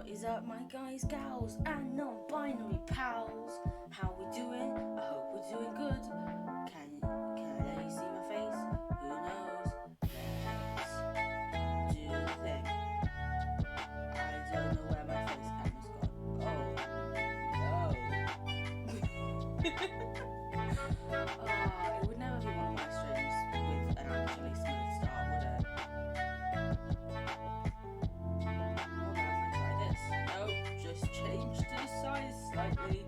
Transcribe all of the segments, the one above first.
What is up, my guys, gals, and non-binary pals? How we doing? I hope we're doing good. Can I let you see my face? Who knows? Let's do the thing. I don't know where my face camera's gone. Oh no. It would never be one of my streams with an actually smooth start, would it? Just changed the size slightly.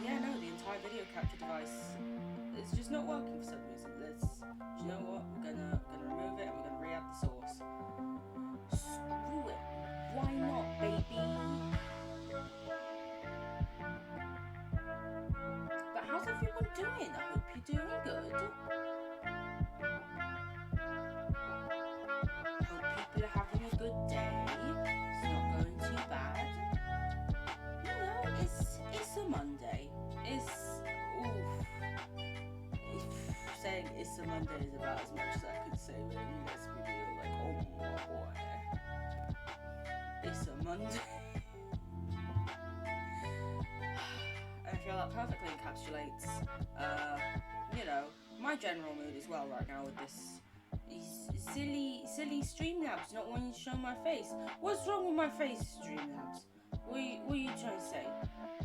Yeah, no, the entire video capture device is just not working for some reason. Do you know what? We're gonna remove it and we're gonna re-add the source. Screw it. Why not, baby? But how's everyone doing? I hope you're doing good. Hope people are having a good day. It's not going too bad. It's a Monday. Saying it's a Monday is about as much as I could say, really. Let's be real, like, oh boy. It's a Monday. I feel that perfectly encapsulates, my general mood as well right now with this silly Streamlabs not wanting to show my face. What's wrong with my face, Streamlabs? What are you trying to say?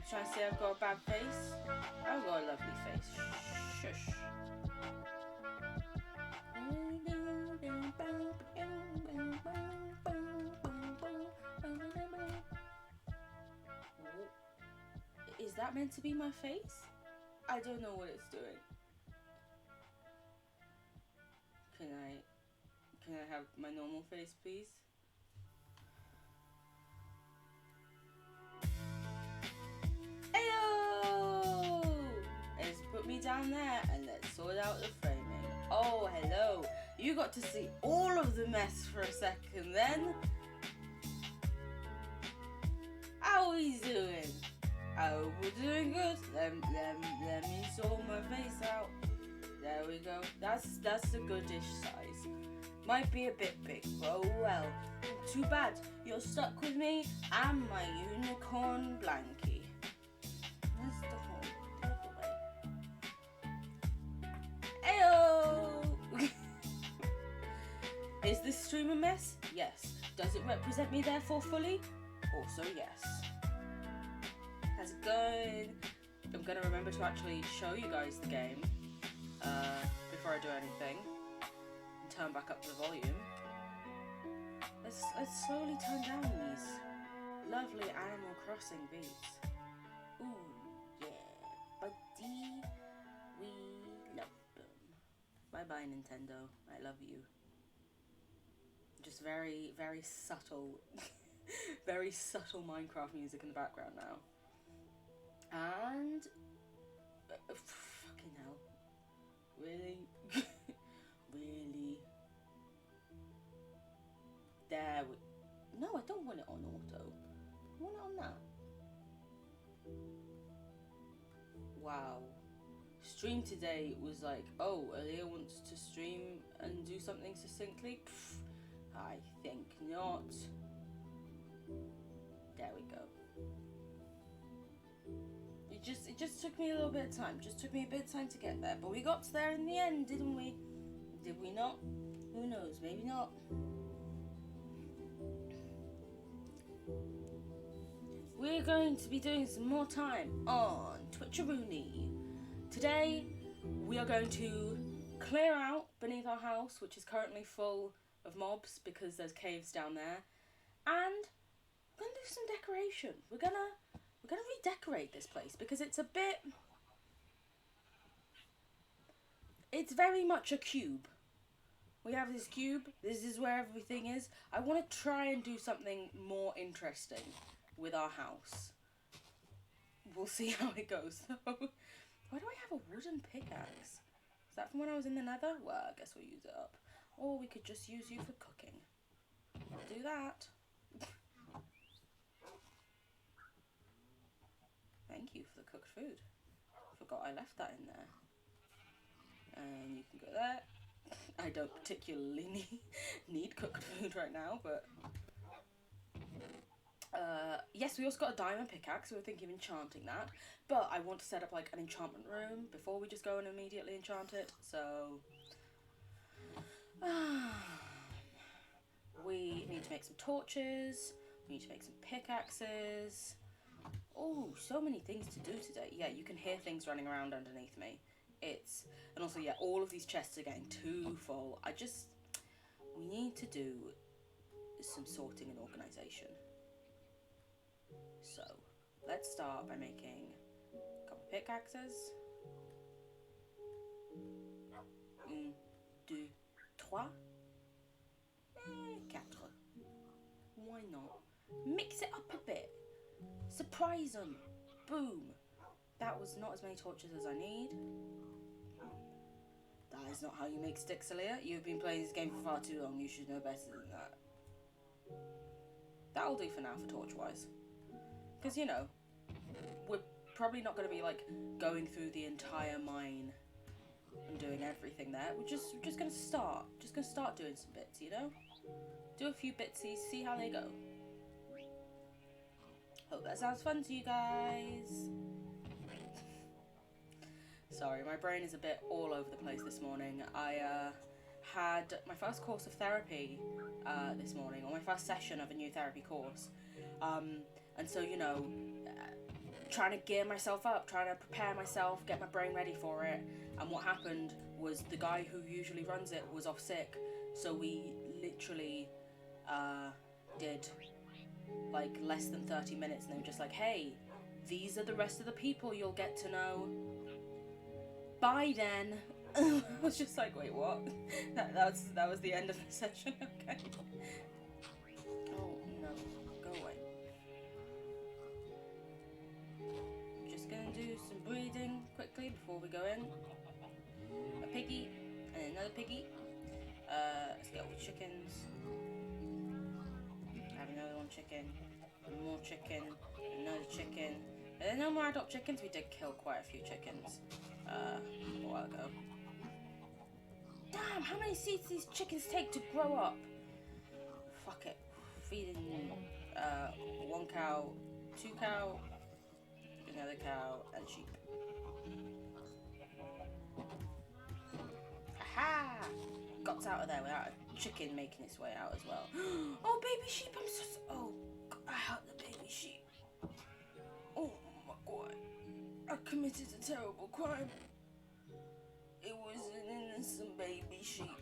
Trying to say I've got a bad face? I've got a lovely face. Shush. Is that meant to be my face? I don't know what it's doing. Can I have my normal face, please? Let's put me down there and let's sort out the framing. Oh, hello. You got to see all of the mess for a second then. How are we doing? I hope we're doing good. Let me sort my face out. There we go. That's a goodish size. Might be a bit big, but oh well. Too bad. You're stuck with me and my unicorn blankie. Where's the horn? Take it away. Heyo! Is this stream a mess? Yes. Does it represent me therefore fully? Also yes. How's it going? I'm gonna remember to actually show you guys the game before I do anything. And turn back up the volume. Let's slowly turn down these lovely Animal Crossing beats. Ooh, yeah, buddy, we love them. Bye bye, Nintendo. I love you. Just very, very subtle, very subtle Minecraft music in the background now. And fucking hell, really, really. There we. No, I don't want it on auto. I want it on that. Wow. Stream today was like, oh, Aaliyah wants to stream and do something succinctly. Pff, I think not. There we go. It just took me a little bit of time. Just took me a bit of time to get there, but we got there in the end, didn't we? Did we not? Who knows? Maybe not. We're going to be doing some more time on Twitcheroony. Today, we are going to clear out beneath our house, which is currently full of mobs because there's caves down there, and we're going to do some decoration. We're gonna redecorate this place because it's very much a cube. We have this cube. This is where everything is. I want to try and do something more interesting with our house. We'll see how it goes though. Why do I have a wooden pickaxe? Is that from when I was in the nether? Well, I guess we'll use it up. Or we could just use you for cooking. I'll do that. Thank you for the cooked food. Forgot I left that in there. And you can go there. I don't particularly need cooked food right now, but yes, we also got a diamond pickaxe, so we're thinking of enchanting that. But I want to set up like an enchantment room before we just go and immediately enchant it. So we need to make some torches. We need to make some pickaxes. Oh, so many things to do today. Yeah, you can hear things running around underneath me. And also, yeah, all of these chests are getting too full. We need to do some sorting and organisation. So, let's start by making a couple of pickaxes. 1, 2, 3, 4. Why not? Mix it up a bit. Surprise them. Boom. That was not as many torches as I need. That is not how you make sticks, Aaliyah. You've been playing this game for far too long. You should know better than that. That'll do for now for torch-wise. Because, you know, we're probably not going to be, like, going through the entire mine and doing everything there. We're just going to start. Just going to start doing some bits, you know? Do a few bitsies, see how they go. Hope that sounds fun to you guys. Sorry, my brain is a bit all over the place this morning. I had my first course of therapy this morning, or my first session of a new therapy course. And so, you know, trying to gear myself up, trying to prepare myself, get my brain ready for it. And what happened was the guy who usually runs it was off sick. So we literally did like less than 30 minutes, and they were just like, hey, these are the rest of the people you'll get to know. Bye then. I was just like, wait, what? That was the end of the session. Okay. Oh no, go away. Just gonna do some breathing quickly before we go in. A piggy and another piggy. Let's get all the chickens. Have another one chicken. More chicken. Another chicken. Are there no more adult chickens? We did kill quite a few chickens a while ago. Damn, how many seeds these chickens take to grow up? Fuck it. Feeding 1 cow, 2 cow, another cow, and sheep. Aha! Got out of there without a chicken making its way out as well. Oh, baby sheep, I'm so... Oh, I hurt the baby sheep. Oh my god. I committed a terrible crime. It was an innocent baby sheep.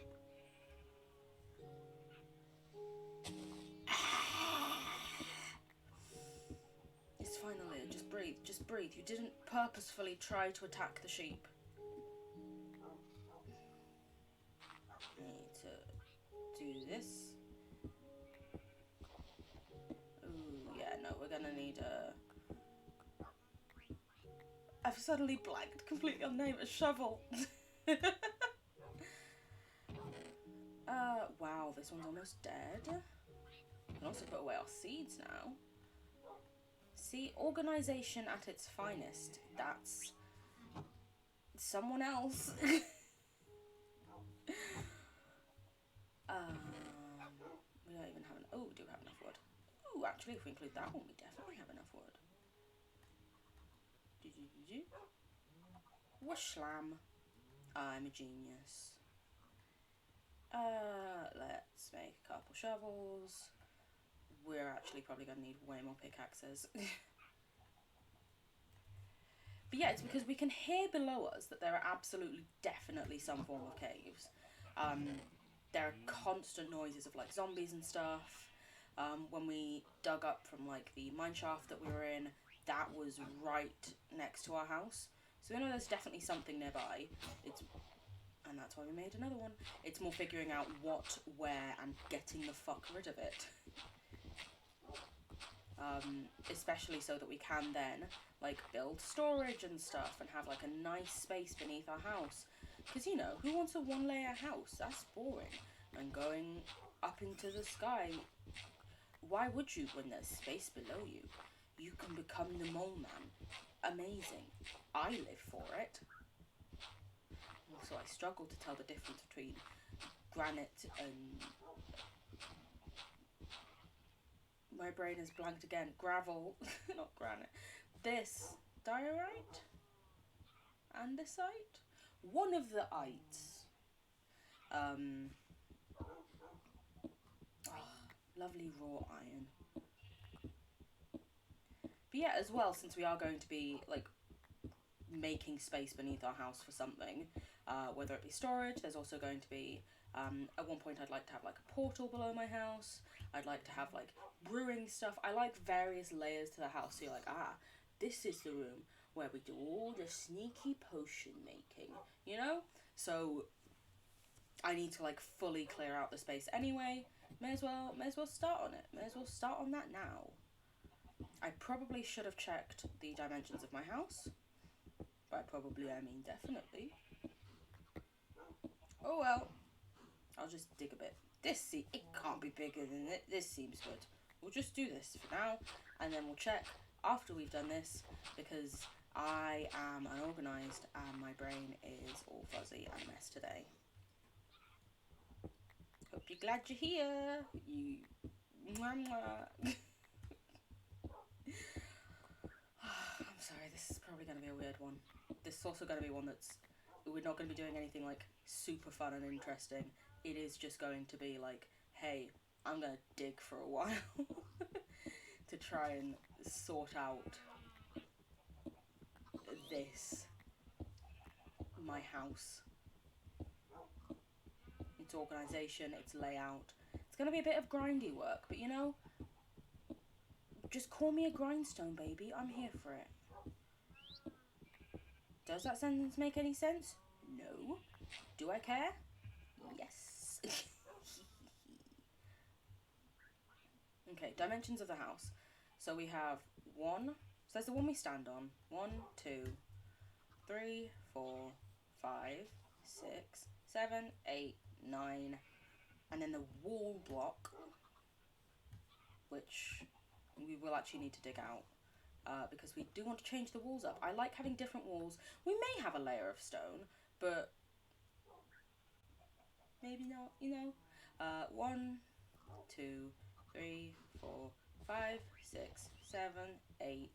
It's fine, Aaliyah. Just breathe. Just breathe. You didn't purposefully try to attack the sheep. I need to do this. Ooh, yeah, no, we're gonna need a... I've suddenly blanked completely on name. A shovel. Wow, this one's almost dead. We can also put away our seeds now. See, organisation at its finest. That's someone else. We don't even have oh, we do have enough wood. Ooh, actually, if we include that one, we definitely have enough wood. Whooshlam. I'm a genius. Let's make a couple shovels. We're actually probably going to need way more pickaxes. But yeah, it's because we can hear below us that there are absolutely definitely some form of caves. There are constant noises of like zombies and stuff. When we dug up from like the mine shaft that we were in, that was right next to our house. So we know there's definitely something nearby. And that's why we made another one. It's more figuring out what, where, and getting the fuck rid of it. Especially so that we can then, like, build storage and stuff and have, like, a nice space beneath our house. Because, you know, who wants a one-layer house? That's boring. And going up into the sky, why would you when there's space below you? You can become the mole man. Amazing. I live for it. Also, I struggle to tell the difference between granite and My brain is blanked again. Gravel, not granite. This diorite, andesite, one of the ites. Lovely raw iron. But yeah, as well, since we are going to be like making space beneath our house for something, whether it be storage, there's also going to be at one point I'd like to have like a portal below my house. I'd like to have like brewing stuff. I like various layers to the house, so you're like, this is the room where we do all the sneaky potion making, you know? So I need to like fully clear out the space anyway. May as well start on it. May as well start on that now. I probably should have checked the dimensions of my house. By probably I mean definitely. Oh well. I'll just dig a bit. It can't be bigger than it. This seems good. We'll just do this for now, and then we'll check after we've done this, because I am unorganised and my brain is all fuzzy and a mess today. Hope you're glad you're here. You. I'm sorry, this is probably going to be a weird one. This is also going to be one that's... We're not going to be doing anything like super fun and interesting. It is just going to be like, hey, I'm going to dig for a while to try and sort out this, my house. Its organisation, its layout. It's going to be a bit of grindy work, but you know, just call me a grindstone, baby. I'm here for it. Does that sentence make any sense? No. Do I care? Yes. Okay, dimensions of the house. So we have 1, so that's the one we stand on. 1, 2, 3, 4, 5, 6, 7, 8, 9, and then the wall block, which we will actually need to dig out. Because we do want to change the walls up. I like having different walls. We may have a layer of stone, but maybe not, you know. 1, 2, 3, 4, 5, 6, 7, 8,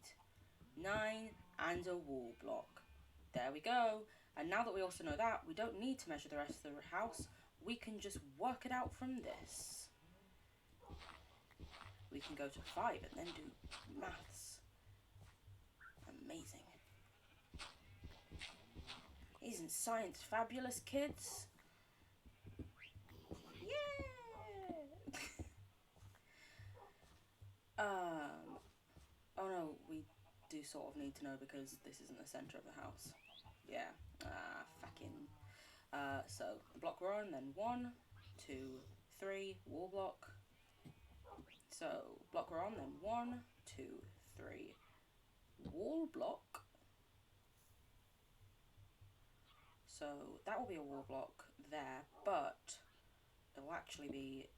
9, and a wall block. There we go. And now that we also know that, we don't need to measure the rest of the house. We can just work it out from this. We can go to 5 and then do maths. Amazing. Isn't science fabulous, kids? Yeah! Oh no, we do sort of need to know because this isn't the centre of the house. Yeah. Fucking. So, the block we're on, then 1, 2, 3, wall block. So, block we're on, then 1, 2, 3, wall block. So that will be a wall block there, but it will actually be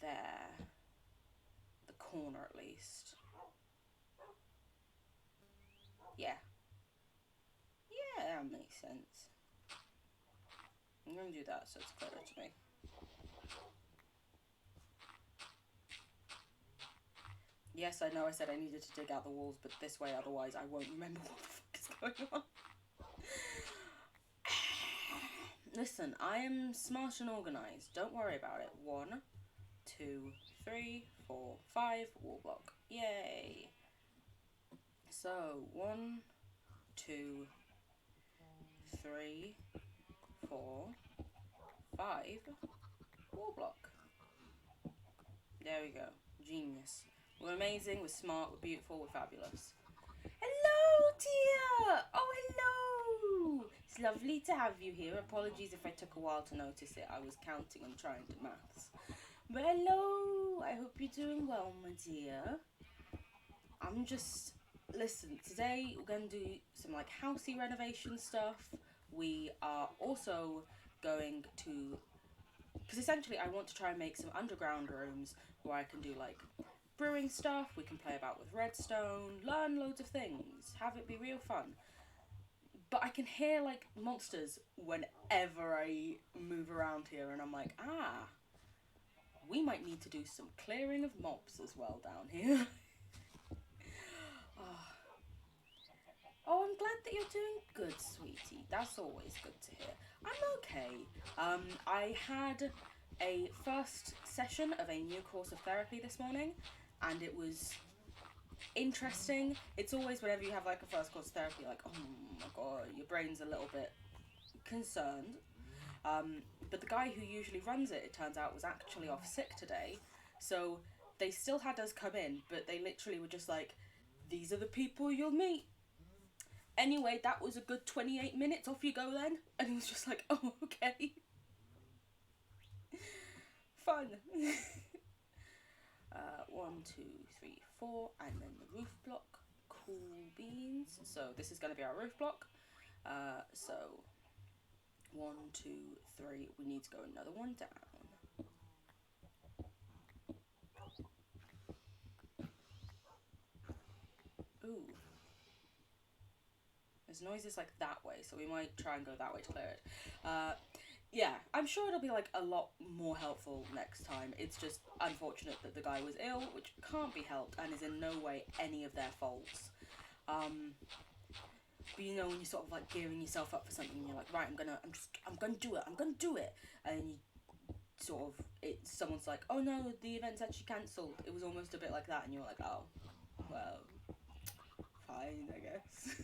there, the corner at least. Yeah. Yeah, that makes sense. I'm going to do that so it's clearer to me. Yes, I know I said I needed to dig out the walls, but this way otherwise I won't remember what the fuck is going on. Listen, I am smart and organised. Don't worry about it. 1, 2, 3, 4, 5, wall block. Yay! So, 1, 2, 3, 4, 5, wall block. There we go. Genius. We're amazing, we're smart, we're beautiful, we're fabulous. Hello, dear! Oh, hello! It's lovely to have you here. Apologies if I took a while to notice it. I was counting and trying to maths. But hello! I hope you're doing well, my dear. I'm just... Listen, today we're going to do some, like, housey renovation stuff. We are also going to... Because essentially I want to try and make some underground rooms where I can do, like, brewing stuff. We can play about with redstone, learn loads of things, have it be real fun. But I can hear, like, monsters whenever I move around here, and I'm like, we might need to do some clearing of mobs as well down here. Oh, I'm glad that you're doing good, sweetie. That's always good to hear. I'm okay. I had a first session of a new course of therapy this morning, and it was interesting. It's always whenever you have like a first course of therapy, like, oh my god, your brain's a little bit concerned. But the guy who usually runs it, it turns out, was actually off sick today. So they still had us come in, but they literally were just like, these are the people you'll meet. Anyway, that was a good 28 minutes. Off you go then. And he was just like, oh, okay. Fun. 1, 2, 3, 4, and then the roof block. Cool beans. So this is going to be our roof block. So 1, 2, 3. We need to go another one down. Ooh. There's noises like that way, so we might try and go that way to clear it. Yeah, I'm sure it'll be like a lot more helpful next time. It's just unfortunate that the guy was ill, which can't be helped and is in no way any of their faults. But you know, when you're sort of like gearing yourself up for something, and you're like, right, I'm gonna do it, and you sort of, someone's like, oh no, the event's actually cancelled. It was almost a bit like that, and you're like, oh, well, fine, I guess.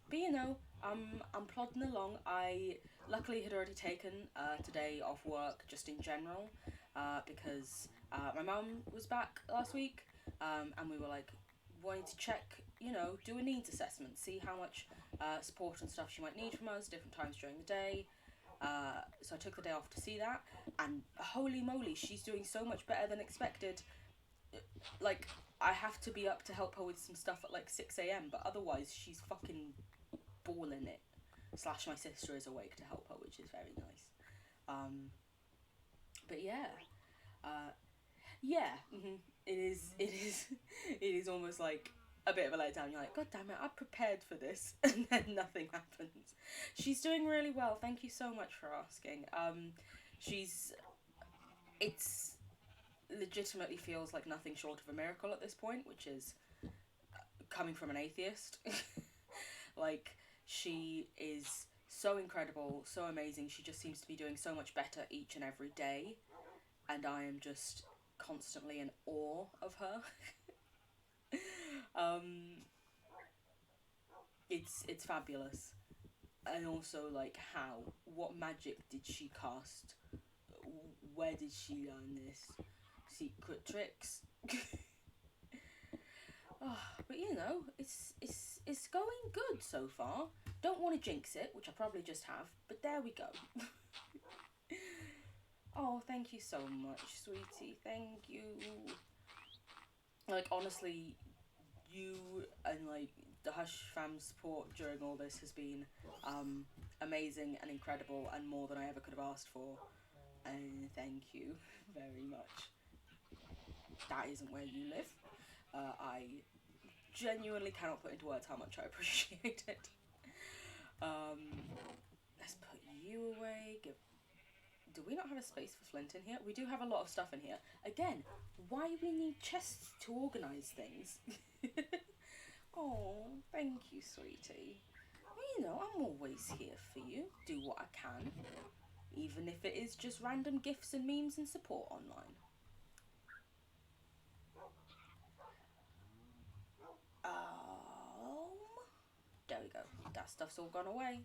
But you know, I'm plodding along. I luckily had already taken today off work just in general because my mum was back last week and we were like wanting to check, you know, do a needs assessment, see how much support and stuff she might need from us different times during the day. So I took the day off to see that, and holy moly, she's doing so much better than expected. Like, I have to be up to help her with some stuff at like 6 a.m, but otherwise she's fucking balling it. / my sister is awake to help her, which is very nice. But yeah, it is almost like a bit of a letdown. You're like, god damn it, I prepared for this, and then nothing happens. She's doing really well. Thank you so much for asking. It's legitimately feels like nothing short of a miracle at this point, which is coming from an atheist. Like, she is so incredible, so amazing. She just seems to be doing so much better each and every day, and I am just constantly in awe of her. It's fabulous. And also, like, what magic did she cast? Where did she learn this? Secret tricks. But you know, it's going good so far. Don't want to jinx it, which I probably just have, but there we go. Oh, thank you so much, sweetie. Thank you. Like, honestly, you and like the Hush fam support during all this has been amazing and incredible, and more than I ever could have asked for. And thank you very much. That isn't where you live. I genuinely cannot put into words how much I appreciate it. Let's put you away. Do we not have a space for Flint in here? We do have a lot of stuff in here. Again, why we need chests to organise things? Oh, thank you, sweetie. Well, you know, I'm always here for you. Do what I can. Even if it is just random gifts and memes and support online. There we go. That stuff's all gone away.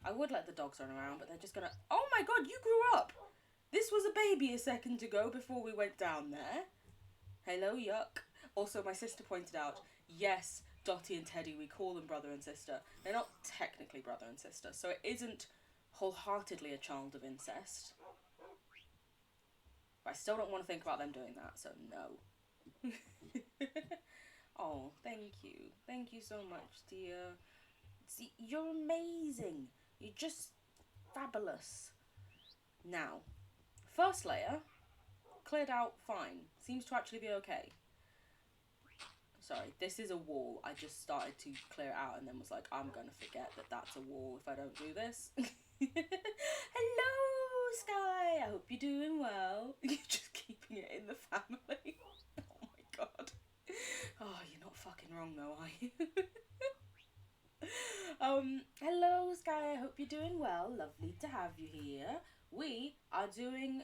I would let the dogs run around, but they're just gonna... Oh my god, you grew up! This was a baby a second ago before we went down there. Hello, yuck. Also, my sister pointed out, yes, Dottie and Teddy, we call them brother and sister. They're not technically brother and sister, so it isn't wholeheartedly a child of incest. But I still don't want to think about them doing that, so no. Oh, thank you. Thank you so much, dear. See, you're amazing. You're just fabulous. Now, first layer, cleared out fine. Seems to actually be okay. Sorry, this is a wall. I just started to clear it out and then was like, I'm going to forget that that's a wall if I don't do this. Hello, Sky! I hope you're doing well. You're just keeping it in the family. Oh my god. Oh, you're not fucking wrong though, are you? Hello Sky, I hope you're doing well. Lovely to have you here. We are doing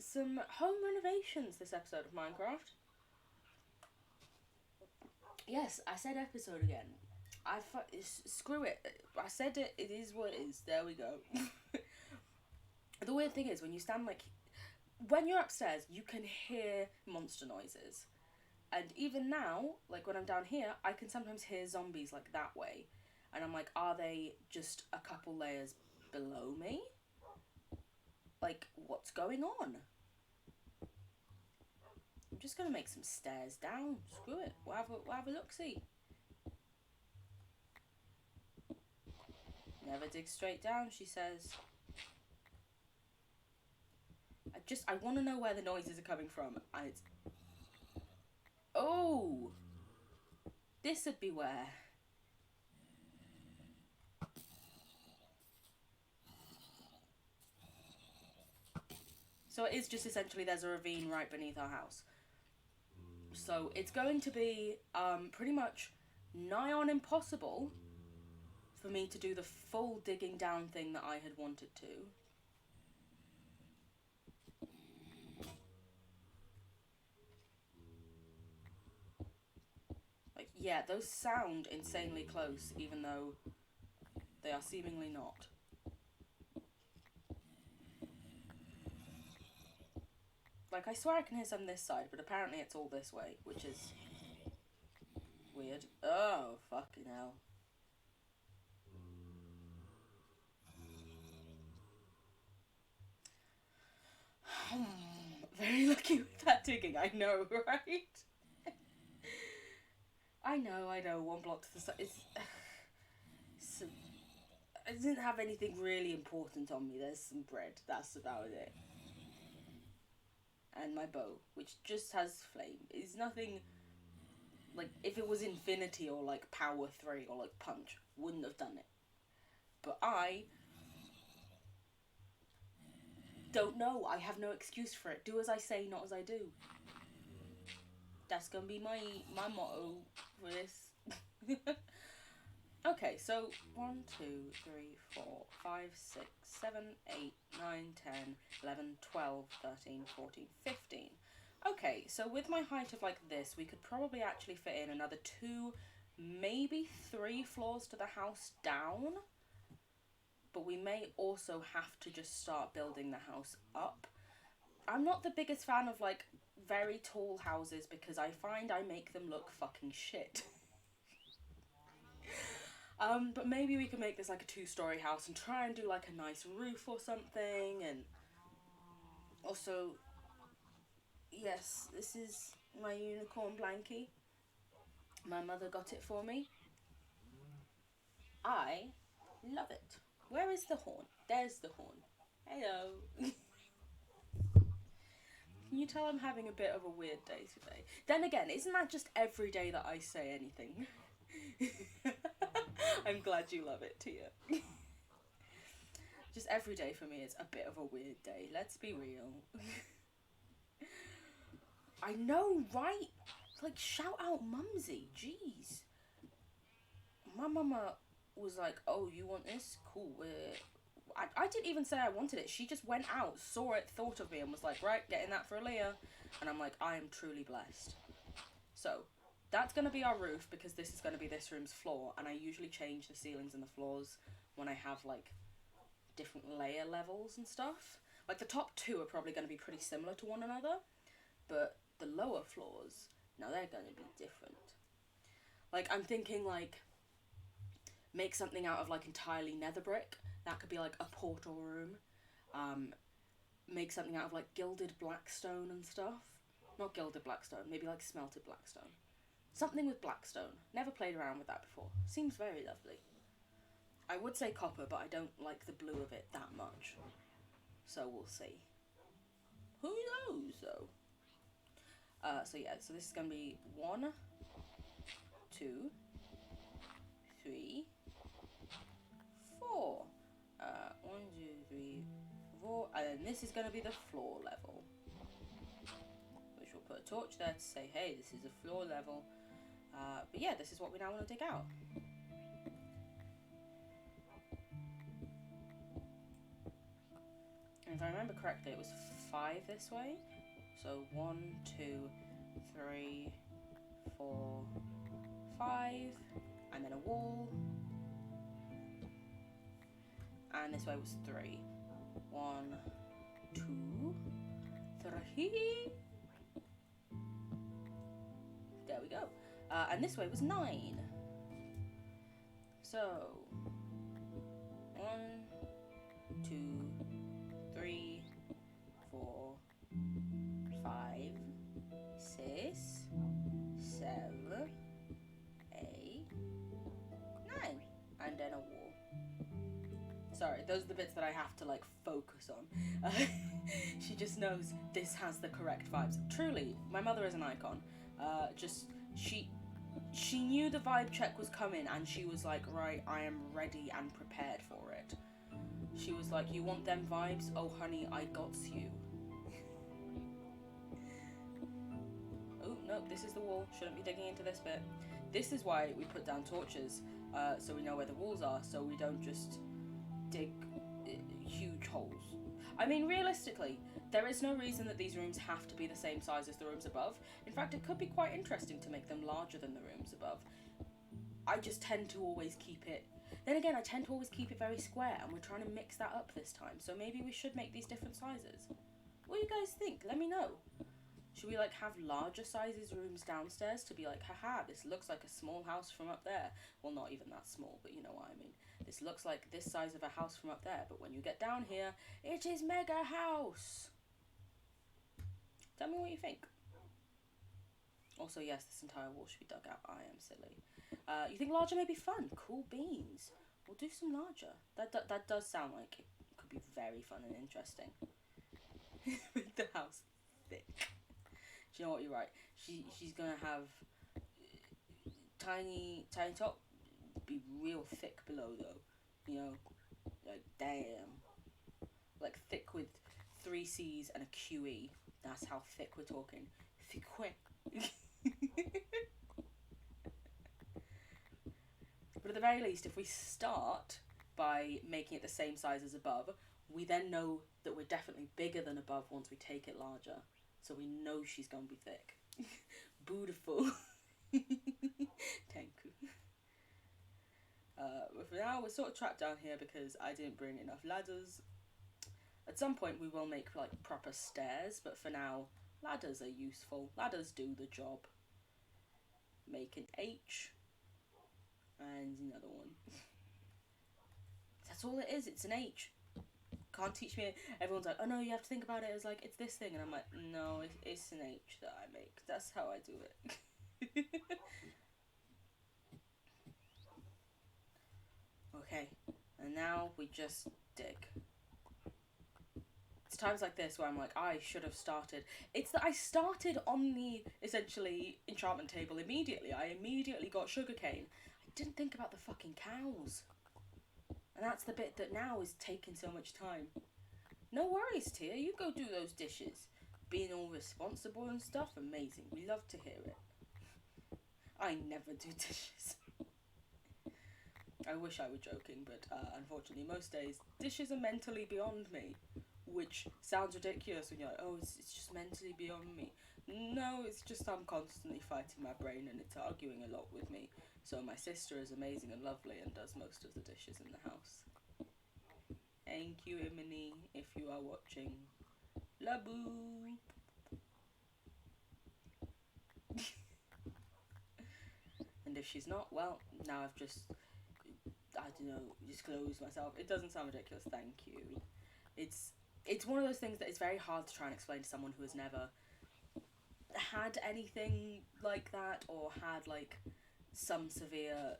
some home renovations this episode of Minecraft. Yes, I said episode again. Screw it. I said it. It is what it is. There we go. The weird thing is when you stand when you're upstairs, you can hear monster noises, and even now, like when I'm down here, I can sometimes hear zombies like that way, and I'm like, are they just a couple layers below me? Like, what's going on? I'm just gonna make some stairs down. Screw it. We'll have a look-see. Never dig straight down, she says. I want to know where the noises are coming from. Oh! This would be where. So it is just essentially there's a ravine right beneath our house. So it's going to be pretty much nigh on impossible for me to do the full digging down thing that I had wanted to. Like, yeah, those sound insanely close, even though they are seemingly not. Like, I swear I can hear some this side, but apparently it's all this way, which is weird. Oh, fucking hell. Very lucky with that digging, I know, right? I know, 1 block to the side. I didn't have anything really important on me. There's some bread, that's about it. And my bow, which just has flame. It's nothing, like, if it was infinity or, like, power 3 or, like, punch, wouldn't have done it. But I don't know. I have no excuse for it. Do as I say, not as I do. That's gonna be my motto for this. Okay, so 1, 2, 3, 4, 5, 6, 7, 8, 9, 10, 11, 12, 13, 14, 15. Okay, so with my height of like this, we could probably actually fit in another 2, maybe 3 floors to the house down. But we may also have to just start building the house up. I'm not the biggest fan of like very tall houses because I find I make them look fucking shit. But maybe we can make this like a 2-story house and try and do like a nice roof or something. And also, yes, this is my unicorn blankie. My mother got it for me. I love it. Where is the horn? There's the horn. Hello. Can you tell I'm having a bit of a weird day today? Then again, isn't that just every day that I say anything? I'm glad you love it, Tia. Just every day for me is a bit of a weird day. Let's be real. I know, right? Like, shout out Mumsy. Jeez. My mama was like, oh, you want this? Cool. I didn't even say I wanted it. She just went out, saw it, thought of me, and was like, right, getting that for Aaliyah. And I'm like, I am truly blessed. So, that's going to be our roof, because this is going to be this room's floor, and I usually change the ceilings and the floors when I have, like, different layer levels and stuff. Like, the top 2 are probably going to be pretty similar to one another, but the lower floors, now they're going to be different. Like, I'm thinking, like, make something out of, like, entirely nether brick. That could be, like, a portal room. Make something out of, like, gilded blackstone and stuff. Not gilded blackstone, maybe, like, smelted blackstone. Something with blackstone. Never played around with that before. Seems very lovely. I would say copper, but I don't like the blue of it that much. So we'll see. Who knows, though? So yeah, so this is going to be 1, 2, 3, 4. 1, 2, 3, 4. And then this is going to be the floor level. Which we'll put a torch there to say, hey, this is a floor level. But yeah, this is what we now want to dig out. And if I remember correctly, it was 5 this way. So 1, 2, 3, 4, 5, and then a wall. And this way was 3. 1, 2, 3. There we go. And this way was 9. So 1, 2, 3, 4, 5, 6, 7, 8, 9, and then a wall. Sorry, those are the bits that I have to like focus on. She just knows this has the correct vibes. Truly, my mother is an icon. She knew the vibe check was coming, and she was like, right, I am ready and prepared for it. She was like, you want them vibes? Oh honey, I got you. Oh no, this is the wall. Shouldn't be digging into this bit. This is why we put down torches, so we know where the walls are, so we don't just dig huge holes. I mean, realistically, there is no reason that these rooms have to be the same size as the rooms above. In fact, it could be quite interesting to make them larger than the rooms above. I just tend to always keep it... Then again, I tend to always keep it very square, and we're trying to mix that up this time, so maybe we should make these different sizes. What do you guys think? Let me know. Should we, like, have larger sizes rooms downstairs to be like, haha, this looks like a small house from up there. Well, not even that small, but you know what I mean. This looks like this size of a house from up there, but when you get down here, it is mega house. Tell me what you think. Also, yes, this entire wall should be dug out. I am silly. You think larger may be fun? Cool beans. We'll do some larger. That does sound like it could be very fun and interesting. Make the house thick. Do you know what, you're right. She's gonna have tiny top, be real thick below though. You know, like damn, like thick with 3 C's and a QE. That's how thick we're talking. Thick. But at the very least, if we start by making it the same size as above, we then know that we're definitely bigger than above once we take it larger. So we know she's gonna be thick. Beautiful. Thank you. But for now, we're sort of trapped down here because I didn't bring enough ladders. At some point we will make like proper stairs, but for now, ladders are useful. Ladders do the job. Make an H. And another one. That's all it is, it's an H. Can't teach me. Everyone's like, oh no, you have to think about it as like, it's this thing. And I'm like, no, it's an H that I make. That's how I do it. Okay, and now we just dig. It's times like this where I'm like, I should have started. It's that I started on the, essentially, enchantment table immediately. I immediately got sugarcane. I didn't think about the fucking cows. And that's the bit that now is taking so much time. No worries, Tia. You go do those dishes. Being all responsible and stuff, amazing. We love to hear it. I never do dishes. I wish I were joking, but unfortunately most days, dishes are mentally beyond me. Which sounds ridiculous when you're like, oh, it's just mentally beyond me. No, it's just I'm constantly fighting my brain and it's arguing a lot with me. So my sister is amazing and lovely and does most of the dishes in the house. Thank you, Imani, if you are watching. Laboo. And if she's not, well, now I've just, I don't know, disclosed myself. It doesn't sound ridiculous, thank you. It's one of those things that it's very hard to try and explain to someone who has never had anything like that or had like some severe...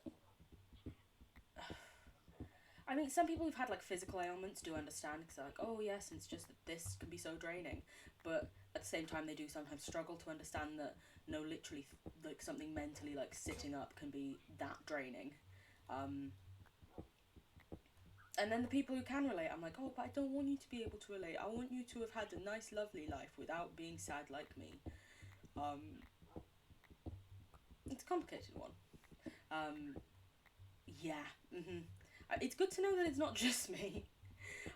I mean, some people who've had like physical ailments do understand because they're like, oh yes, it's just that this can be so draining. But at the same time, they do sometimes struggle to understand that no, literally, like something mentally like sitting up can be that draining. And then the people who can relate, I'm like, oh, but I don't want you to be able to relate. I want you to have had a nice, lovely life without being sad like me. It's a complicated one. Yeah. It's good to know that it's not just me.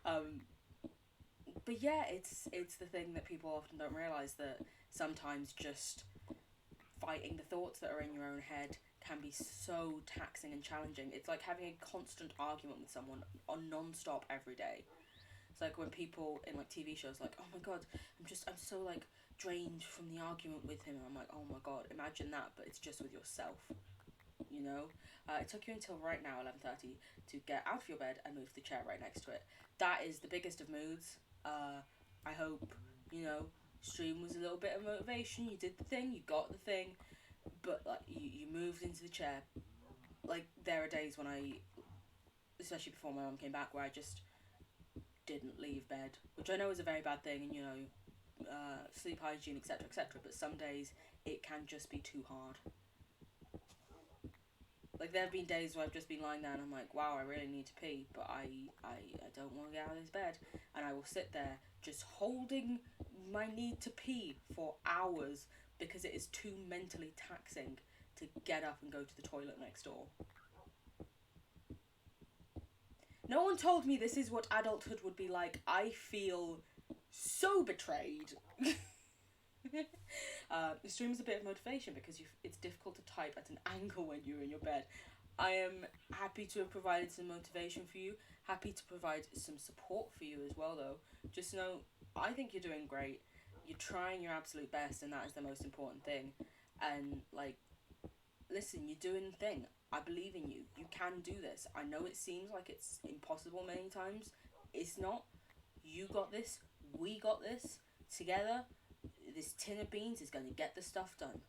But yeah, it's the thing that people often don't realise, that sometimes just fighting the thoughts that are in your own head can be so taxing and challenging. It's like having a constant argument with someone on non-stop every day. It's like when people in like TV shows like, oh my god, I'm so like drained from the argument with him, and I'm like, oh my god, imagine that, but it's just with yourself, you know. It took you until right now 11:30 to get out of your bed and move the chair right next to it. That is the biggest of moods. I hope, you know, stream was a little bit of motivation. You did the thing, you got the thing, but like you moved into the chair. Like there are days when I, especially before my mum came back, where I just didn't leave bed, which I know is a very bad thing, and you know, sleep hygiene, etc., etc. But some days it can just be too hard. Like there have been days where I've just been lying there and I'm like, wow, I really need to pee, but I don't want to get out of this bed, and I will sit there just holding my need to pee for hours because it is too mentally taxing to get up and go to the toilet next door. No one told me this is what adulthood would be like. I feel so betrayed. The stream is a bit of motivation because it's difficult to type at an angle when you're in your bed. I am happy to have provided some motivation for you, happy to provide some support for you as well though. Just know, I think you're doing great. You're trying your absolute best, and that is the most important thing. And like, listen, you're doing the thing. I believe in you. You can do this. I know it seems like it's impossible many times. It's not. You got this. We got this. Together, this tin of beans is going to get the stuff done.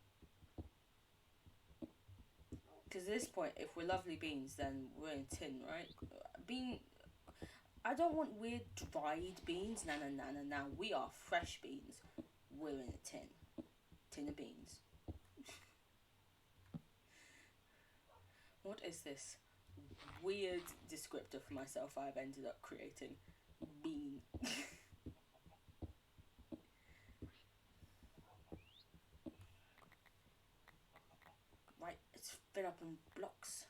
Because at this point, if we're lovely beans, then we're in a tin, right? I don't want weird dried beans. No. We are fresh beans. We're in a tin. Tin of beans. What is this weird descriptor for myself I've ended up creating? Bean. Right, let's fill up in blocks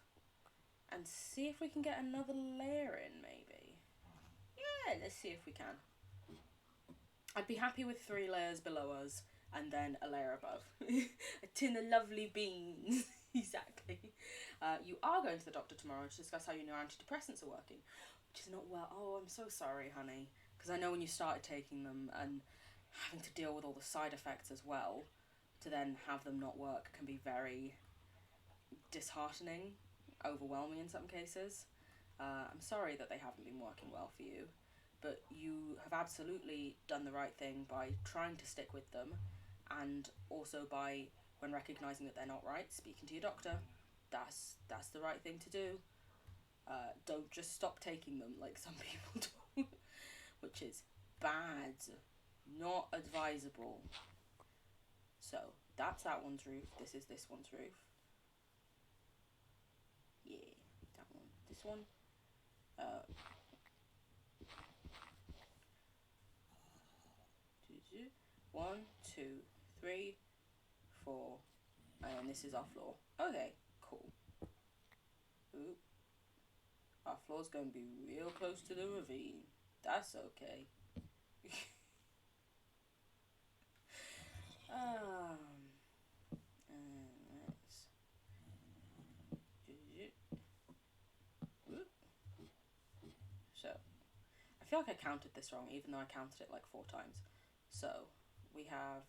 and see if we can get another layer in, maybe. Yeah, let's see if we can. I'd be happy with 3 layers below us and then a layer above. A tin of lovely beans. Exactly. You are going to the doctor tomorrow to discuss how your new antidepressants are working, which is not well. Oh, I'm so sorry, honey. Because I know when you started taking them and having to deal with all the side effects as well, to then have them not work can be very disheartening, overwhelming in some cases. I'm sorry that they haven't been working well for you, but you have absolutely done the right thing by trying to stick with them, and also by, when recognising that they're not right, speaking to your doctor. That's the right thing to do. Don't just stop taking them like some people do, which is bad, not advisable. So that's that one's roof. This is this one's roof. Yeah, that one. This one. 1, 2, 3, 4, and this is our floor. Okay, cool. Ooh. Our floor's going to be real close to the ravine. That's okay. So, I feel like I counted this wrong, even though I counted it like 4 times. So, we have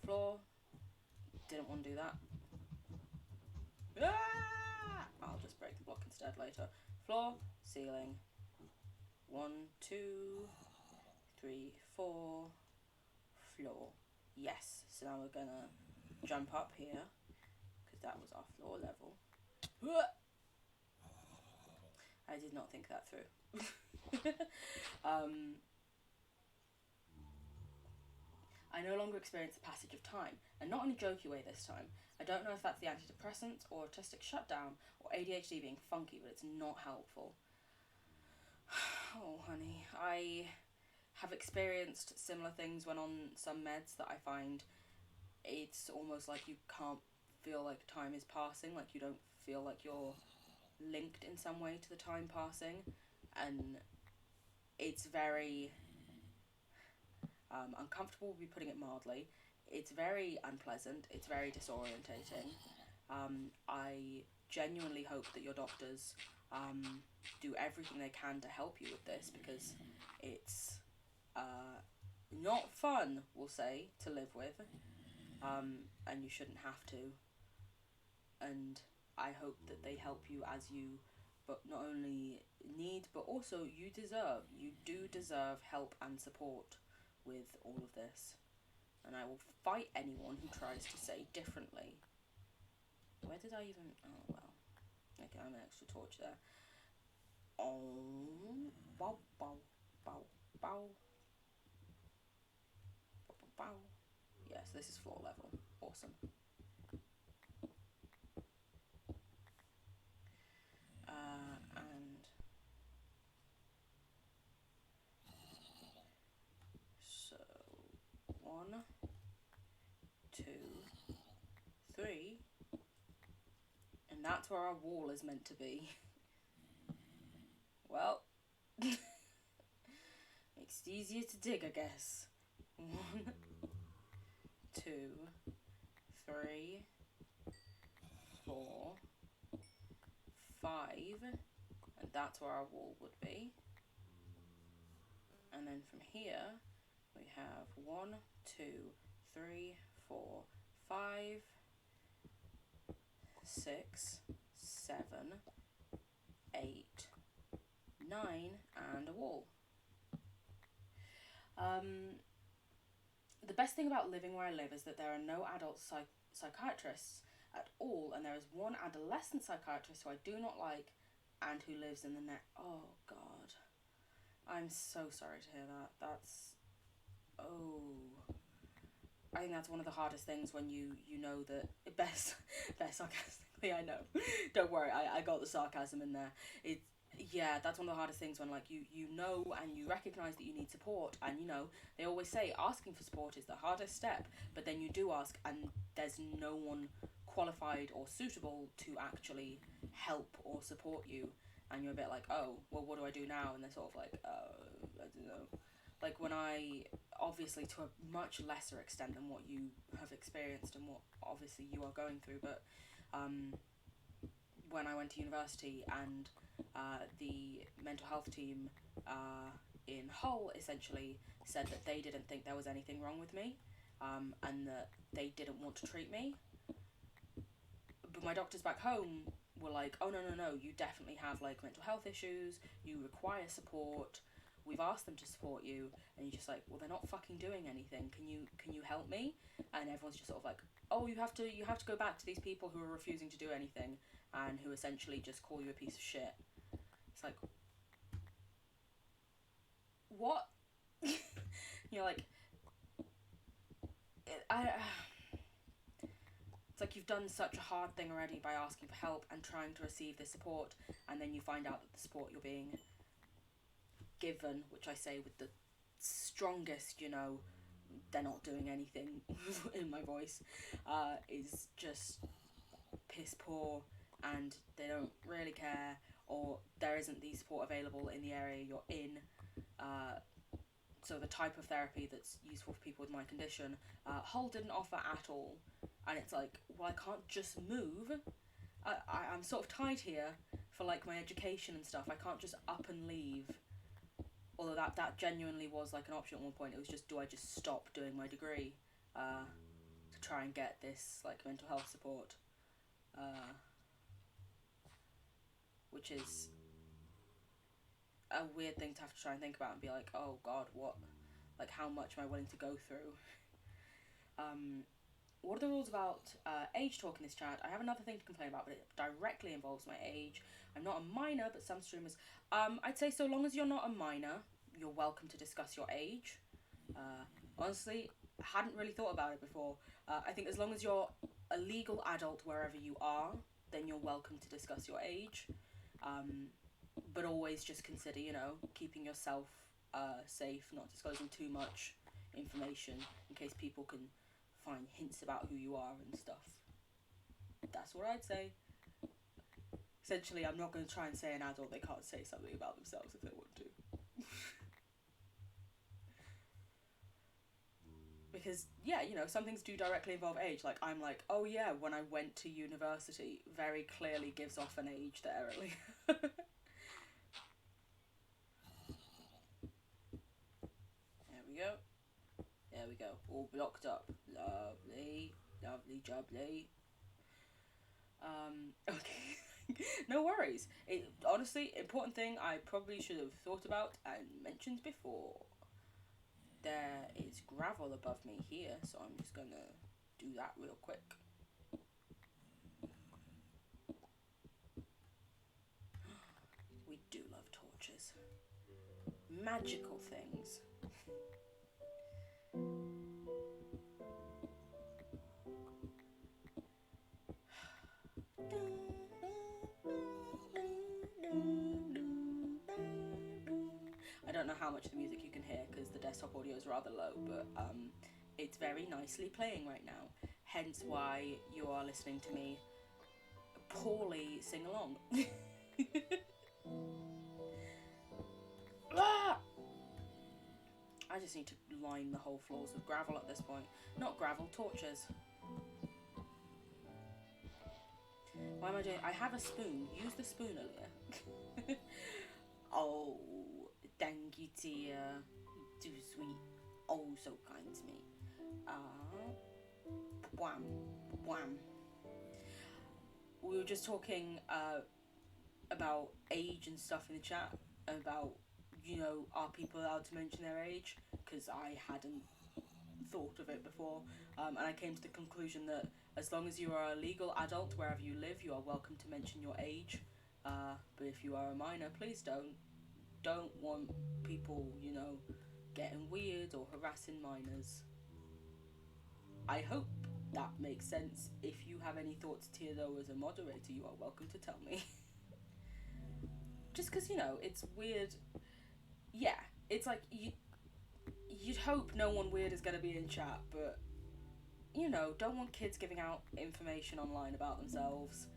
floor. Didn't want to do that. Ah! I'll just break the block instead later. Floor, ceiling. 1, 2, 3, 4. Floor. Yes. So now we're gonna jump up here, because that was our floor level. I did not think that through. I no longer experience the passage of time, and not in a jokey way this time. I don't know if that's the antidepressants or autistic shutdown or ADHD being funky, but it's not helpful. Oh, honey, I have experienced similar things when on some meds that I find it's almost like you can't feel like time is passing, like you don't feel like you're linked in some way to the time passing, and it's very uncomfortable, would be putting it mildly. It's very unpleasant, it's very disorientating. I genuinely hope that your doctors do everything they can to help you with this, because it's not fun, we'll say, to live with, and you shouldn't have to. And I hope that they help you as you, but not only need, but also you deserve. You do deserve help and support with all of this. And I will fight anyone who tries to say differently. Where did I even... Oh, well. Okay, I'm an extra torch there. Oh, bow, bow, bow, bow. Bow, bow, bow. Yes, this is floor level. Awesome. And so 1, 2, 3, and that's where our wall is meant to be. Well, makes it easier to dig, I guess. 1, 2, 3, 4, 5, and that's where our wall would be. And then from here we have 1, 2, 3, 4, 5, 6, 7, 8, 9, and a wall. The best thing about living where I live is that there are no adult psychiatrists at all, and there is one adolescent psychiatrist who I do not like and who lives in the oh god, I'm so sorry to hear that. That's, oh, I think that's one of the hardest things when you know that, best sarcastically, I know, don't worry, I got the sarcasm in there. Yeah, that's one of the hardest things when, like, you know and you recognise that you need support, and, you know, they always say asking for support is the hardest step, but then you do ask and there's no one qualified or suitable to actually help or support you, and you're a bit like, oh, well, what do I do now? And they're sort of like, I don't know. Like, when I, obviously to a much lesser extent than what you have experienced and what obviously you are going through, but when I went to university and the mental health team in Hull essentially said that they didn't think there was anything wrong with me, and that they didn't want to treat me. But my doctors back home were like, oh, no, you definitely have, like, mental health issues, you require support, we've asked them to support you, and you're just like, well, they're not fucking doing anything, can you help me? And everyone's just sort of like, oh, you have to go back to these people who are refusing to do anything and who essentially just call you a piece of shit. It's like, what? You're like, it's like you've done such a hard thing already by asking for help and trying to receive this support, and then you find out that the support you're being given, which I say with the strongest, you know, they're not doing anything in my voice, is just piss poor, and they don't really care, or there isn't the support available in the area you're in. So the type of therapy that's useful for people with my condition, Hull didn't offer at all. And it's like, well, I can't just move. I'm sort of tied here for, like, my education and stuff. I can't just up and leave. Although that genuinely was, like, an option at one point. It was just, do I just stop doing my degree to try and get this, like, mental health support? Which is a weird thing to have to try and think about and be like, oh god, what, like, how much am I willing to go through? What are the rules about age talk in this chat? I have another thing to complain about, but it directly involves my age. I'm not a minor, but some streamers... I'd say so long as you're not a minor, you're welcome to discuss your age. Honestly, I hadn't really thought about it before. I think as long as you're a legal adult wherever you are, then you're welcome to discuss your age. But always just consider, you know, keeping yourself safe, not disclosing too much information in case people can find hints about who you are and stuff. That's what I'd say. Essentially, I'm not going to try and say an adult they can't say something about themselves if they want to. Because, yeah, you know, some things do directly involve age. Like, I'm like, oh yeah, when I went to university, very clearly gives off an age there, at least. There we go. There we go. All blocked up. Lovely. Lovely jubbly. Okay. No worries. Honestly, important thing I probably should have thought about and mentioned before. There is gravel above me here, so I'm just gonna do that real quick. We do love torches. Magical things. I don't know how much of the music you can hear because the desktop audio is rather low, but it's very nicely playing right now. Hence why you are listening to me poorly sing along. Ah! I just need to line the whole floors with gravel at this point. Not gravel, torches. Why am I doing? I have a spoon. Use the spoon earlier. Oh, thank you, dear. Too sweet. Oh, so kind to me. Wham, wham. We were just talking about age and stuff in the chat. About, you know, are people allowed to mention their age? Because I hadn't thought of it before. And I came to the conclusion that as long as you are a legal adult wherever you live, you are welcome to mention your age. But if you are a minor, please don't want people, you know, getting weird or harassing minors. I hope that makes sense. If you have any thoughts here, though, as a moderator, you are welcome to tell me. Just because, you know, it's weird. Yeah, it's like, you'd hope no one weird is going to be in chat, but, you know, don't want kids giving out information online about themselves.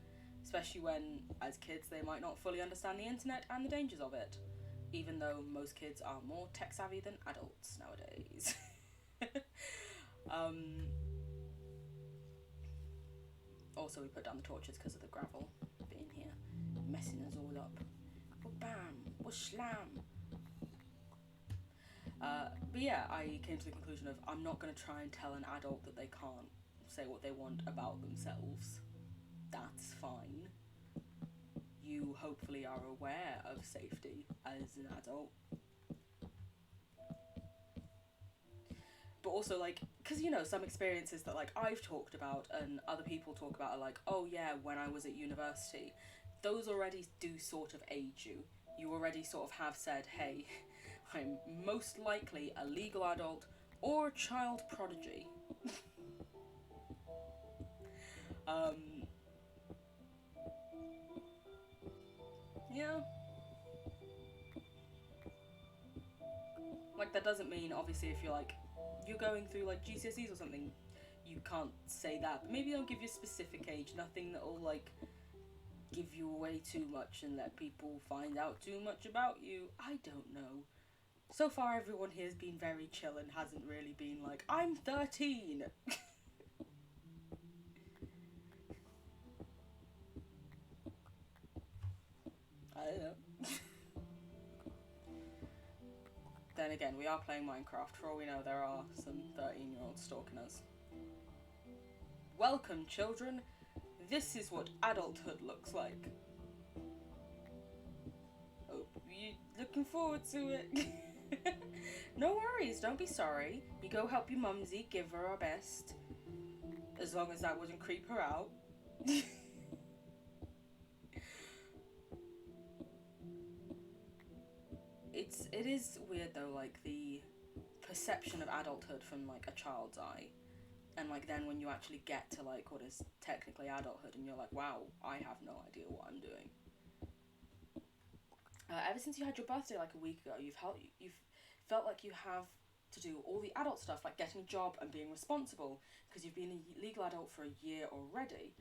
Especially when, as kids, they might not fully understand the internet and the dangers of it. Even though most kids are more tech savvy than adults nowadays. Also, we put down the torches because of the gravel being here, messing us all up. Bam, slam. But yeah, I came to the conclusion of I'm not going to try and tell an adult that they can't say what they want about themselves. That's fine. You hopefully are aware of safety as an adult. But also, like, because, you know, some experiences that, like, I've talked about and other people talk about are like, oh yeah, when I was at university, those already do sort of age you. You already sort of have said, hey, I'm most likely a legal adult or a child prodigy. Yeah. Like, that doesn't mean, obviously, if you're, like, you're going through, like, GCSEs or something, you can't say that. But maybe they'll give you a specific age, nothing that'll, like, give you away too much and let people find out too much about you. I don't know. So far, everyone here has been very chill and hasn't really been like, I'm 13! I don't know. Then again, we are playing Minecraft. For all we know, there are some 13-year-olds stalking us. Welcome, children. This is what adulthood looks like. Hope you're looking forward to it. No worries, don't be sorry. You go help your mumsy, give her our best. As long as that wouldn't creep her out. It is weird though, like the perception of adulthood from like a child's eye. And like then when you actually get to like what is technically adulthood, and you're like, wow, I have no idea what I'm doing. Ever since you had your birthday like a week ago, you've felt like you have to do all the adult stuff, like getting a job and being responsible, because you've been a legal adult for a year already,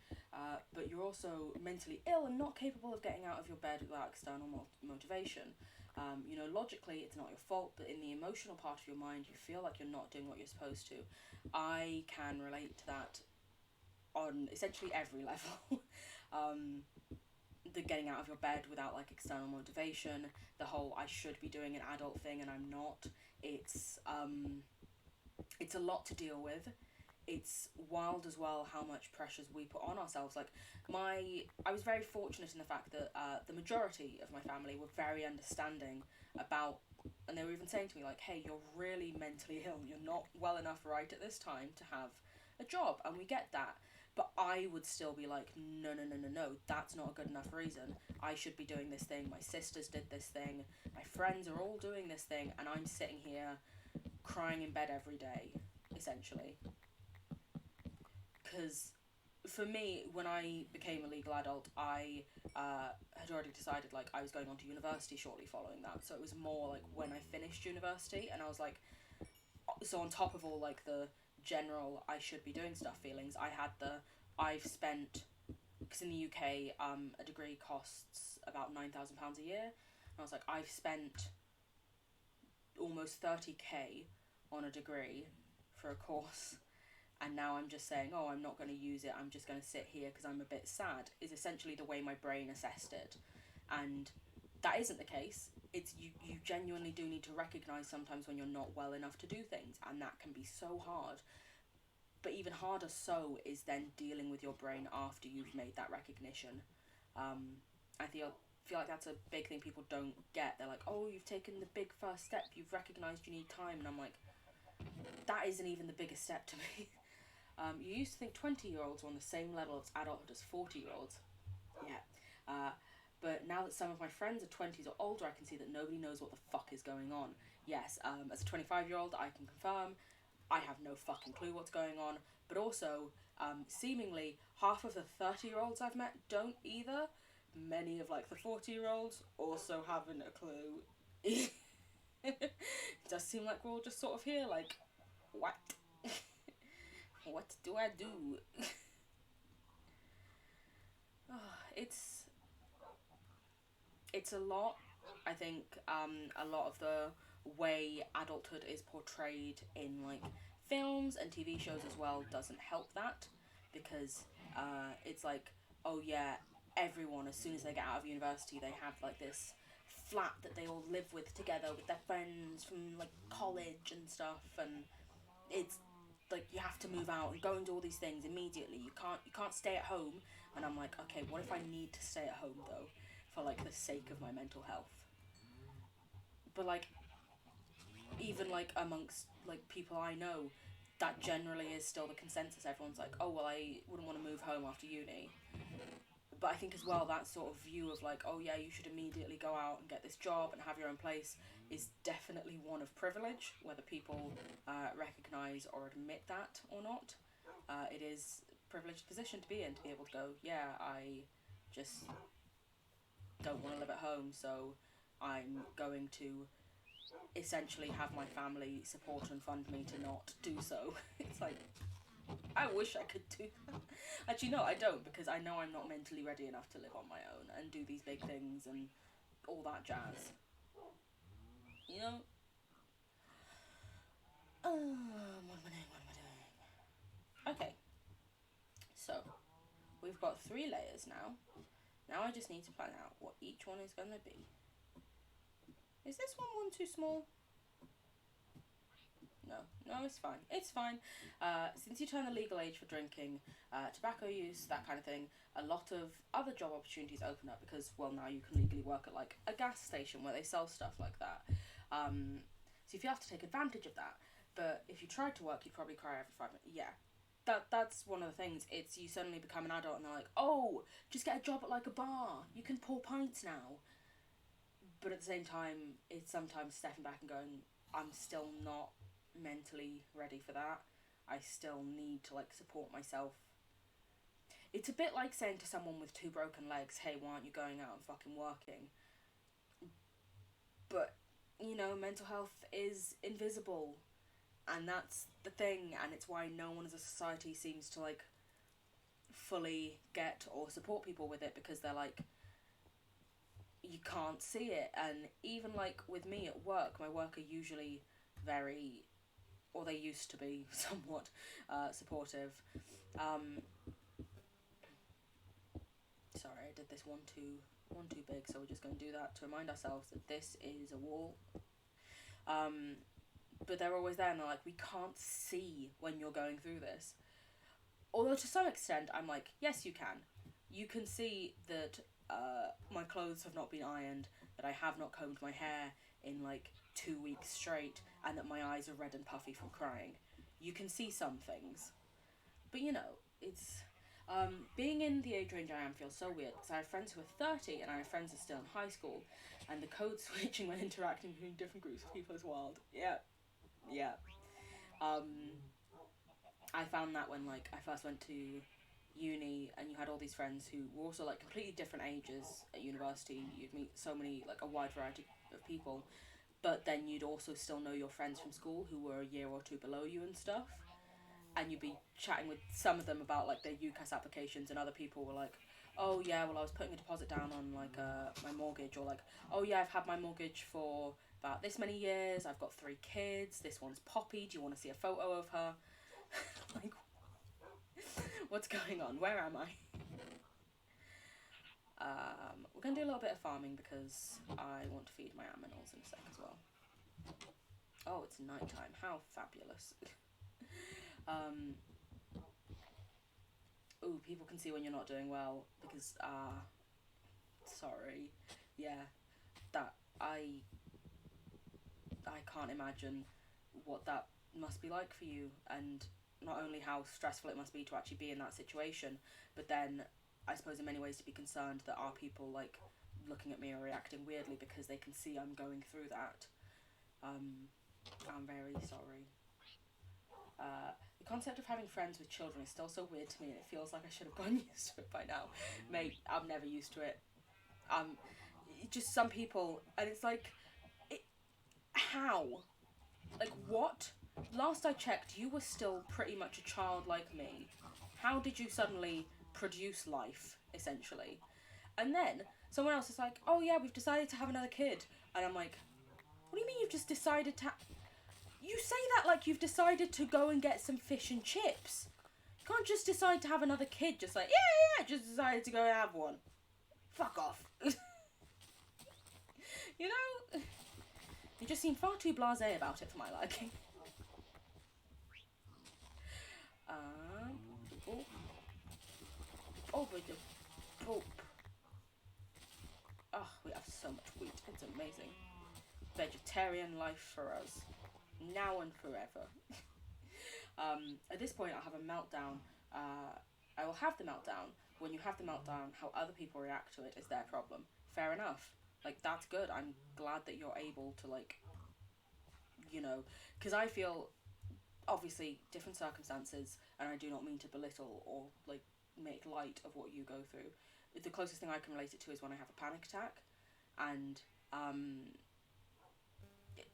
but you're also mentally ill and not capable of getting out of your bed without external motivation. You know, logically it's not your fault, but in the emotional part of your mind, you feel like you're not doing what you're supposed to. I can relate to that on essentially every level. um, the getting out of your bed without like external motivation, the whole I should be doing an adult thing and I'm not. It's a lot to deal with. It's wild as well how much pressures we put on ourselves. Like I was very fortunate in the fact that the majority of my family were very understanding about, and they were even saying to me like, hey, you're really mentally ill, you're not well enough right at this time to have a job, and we get that. But I would still be like, no, no, no, no, no, that's not a good enough reason. I should be doing this thing. My sisters did this thing. My friends are all doing this thing. And I'm sitting here crying in bed every day, essentially. Because for me, when I became a legal adult, I had already decided like I was going on to university shortly following that. So it was more like when I finished university, and I was like, so on top of all like the general I should be doing stuff feelings, I had the I've spent, because in the UK a degree costs about £9,000 a year, and I was like, I've spent almost 30k on a degree for a course, and now I'm just saying, oh, I'm not going to use it, I'm just going to sit here because I'm a bit sad, is essentially the way my brain assessed it. And that isn't the case. It's you genuinely do need to recognise sometimes when you're not well enough to do things, and that can be so hard. But even harder so is then dealing with your brain after you've made that recognition. I feel like that's a big thing people don't get. They're like, oh, you've taken the big first step, you've recognised you need time, and I'm like, that isn't even the biggest step to me. You used to think 20-year-olds were on the same level of adulthood as 40-year-olds. Yeah. But now that some of my friends are 20s or older, I can see that nobody knows what the fuck is going on. Yes, as a 25-year-old, I can confirm I have no fucking clue what's going on. But also, seemingly, half of the 30-year-olds I've met don't either. Many of, like, the 40-year-olds also haven't a clue. It does seem like we're all just sort of here, like, what? What do I do? It's a lot. I think a lot of the way adulthood is portrayed in like films and TV shows as well doesn't help that, because it's like, oh yeah, everyone as soon as they get out of university they have like this flat that they all live with together with their friends from like college and stuff, and it's like you have to move out and go and do all these things immediately. You can't stay at home. And I'm like, okay, what if I need to stay at home though, for like the sake of my mental health? But like, even like amongst like people I know, that generally is still the consensus. Everyone's like, oh well, I wouldn't want to move home after uni. But I think as well that sort of view of like, oh yeah, you should immediately go out and get this job and have your own place is definitely one of privilege, whether people recognise or admit that or not. It is a privileged position to be in, to be able to go, yeah, I just don't want to live at home, so I'm going to essentially have my family support and fund me to not do so. It's like, I wish I could do that. Actually, no, I don't, because I know I'm not mentally ready enough to live on my own and do these big things and all that jazz. You know? What am I doing? Okay. So, we've got 3 layers now. Now I just need to plan out what each one is going to be. Is this one too small? No, it's fine. It's fine. Since you turn the legal age for drinking, tobacco use, that kind of thing, a lot of other job opportunities open up because, well, now you can legally work at, like, a gas station where they sell stuff like that. So if you have to take advantage of that. But if you tried to work, you'd probably cry every 5 minutes. Yeah. That's one of the things. It's you suddenly become an adult and they're like, oh, just get a job at, like, a bar. You can pour pints now. But at the same time, it's sometimes stepping back and going, I'm still not mentally ready for that. I still need to like support myself. It's a bit like saying to someone with 2 broken legs, hey, why aren't you going out and fucking working? But, you know, mental health is invisible, and that's the thing, and it's why no one as a society seems to like fully get or support people with it, because they're like, you can't see it. And even like with me at work, my work are usually very, or they used to be somewhat supportive. Sorry, I did this one too big, so we're just going to do that to remind ourselves that this is a wall. But they're always there, and they're like, we can't see when you're going through this. Although to some extent, I'm like, yes, you can. You can see that my clothes have not been ironed, that I have not combed my hair in like 2 weeks straight, and that my eyes are red and puffy from crying. You can see some things. But you know, it's... being in the age range I am feels so weird, because I have friends who are 30 and I have friends who are still in high school, and the code switching when interacting between different groups of people is wild. Yeah. I found that when like I first went to uni, and you had all these friends who were also like completely different ages at university. You'd meet so many, like a wide variety of people, but then you'd also still know your friends from school who were a year or 2 below you and stuff, and you'd be chatting with some of them about like their UCAS applications, and other people were like, oh yeah, well I was putting a deposit down on like my mortgage, or like, oh yeah, I've had my mortgage for about this many years, I've got 3 kids, this one's Poppy, do you want to see a photo of her? Like, what's going on? Where am I? We're going to do a little bit of farming because I want to feed my animals in a sec as well. Oh, it's nighttime. How fabulous. Ooh, people can see when you're not doing well because, sorry. Yeah, that, I can't imagine what that must be like for you, and not only how stressful it must be to actually be in that situation, but then I suppose in many ways to be concerned that are people like looking at me or reacting weirdly because they can see I'm going through that. I'm very sorry. The concept of having friends with children is still so weird to me, and it feels like I should have gotten used to it by now. Mate, I'm never used to it. Just some people, and it's like, how? Like, what? Last I checked, you were still pretty much a child like me. How did you suddenly produce life, essentially? And then someone else is like, oh yeah, we've decided to have another kid. And I'm like, what do you mean you've just decided to... You say that like you've decided to go and get some fish and chips. You can't just decide to have another kid, just like, yeah, just decided to go and have one. Fuck off. You know? You just seem far too blasé about it for my liking. Oh, but the poop. Oh, we have so much wheat. It's amazing. Vegetarian life for us. Now and forever. At this point, I'll have a meltdown. I will have the meltdown. When you have the meltdown, how other people react to it is their problem. Fair enough. Like, that's good. I'm glad that you're able to, like, you know, because I feel, obviously, different circumstances, and I do not mean to belittle or, like, make light of what you go through. The closest thing I can relate it to is when I have a panic attack, and,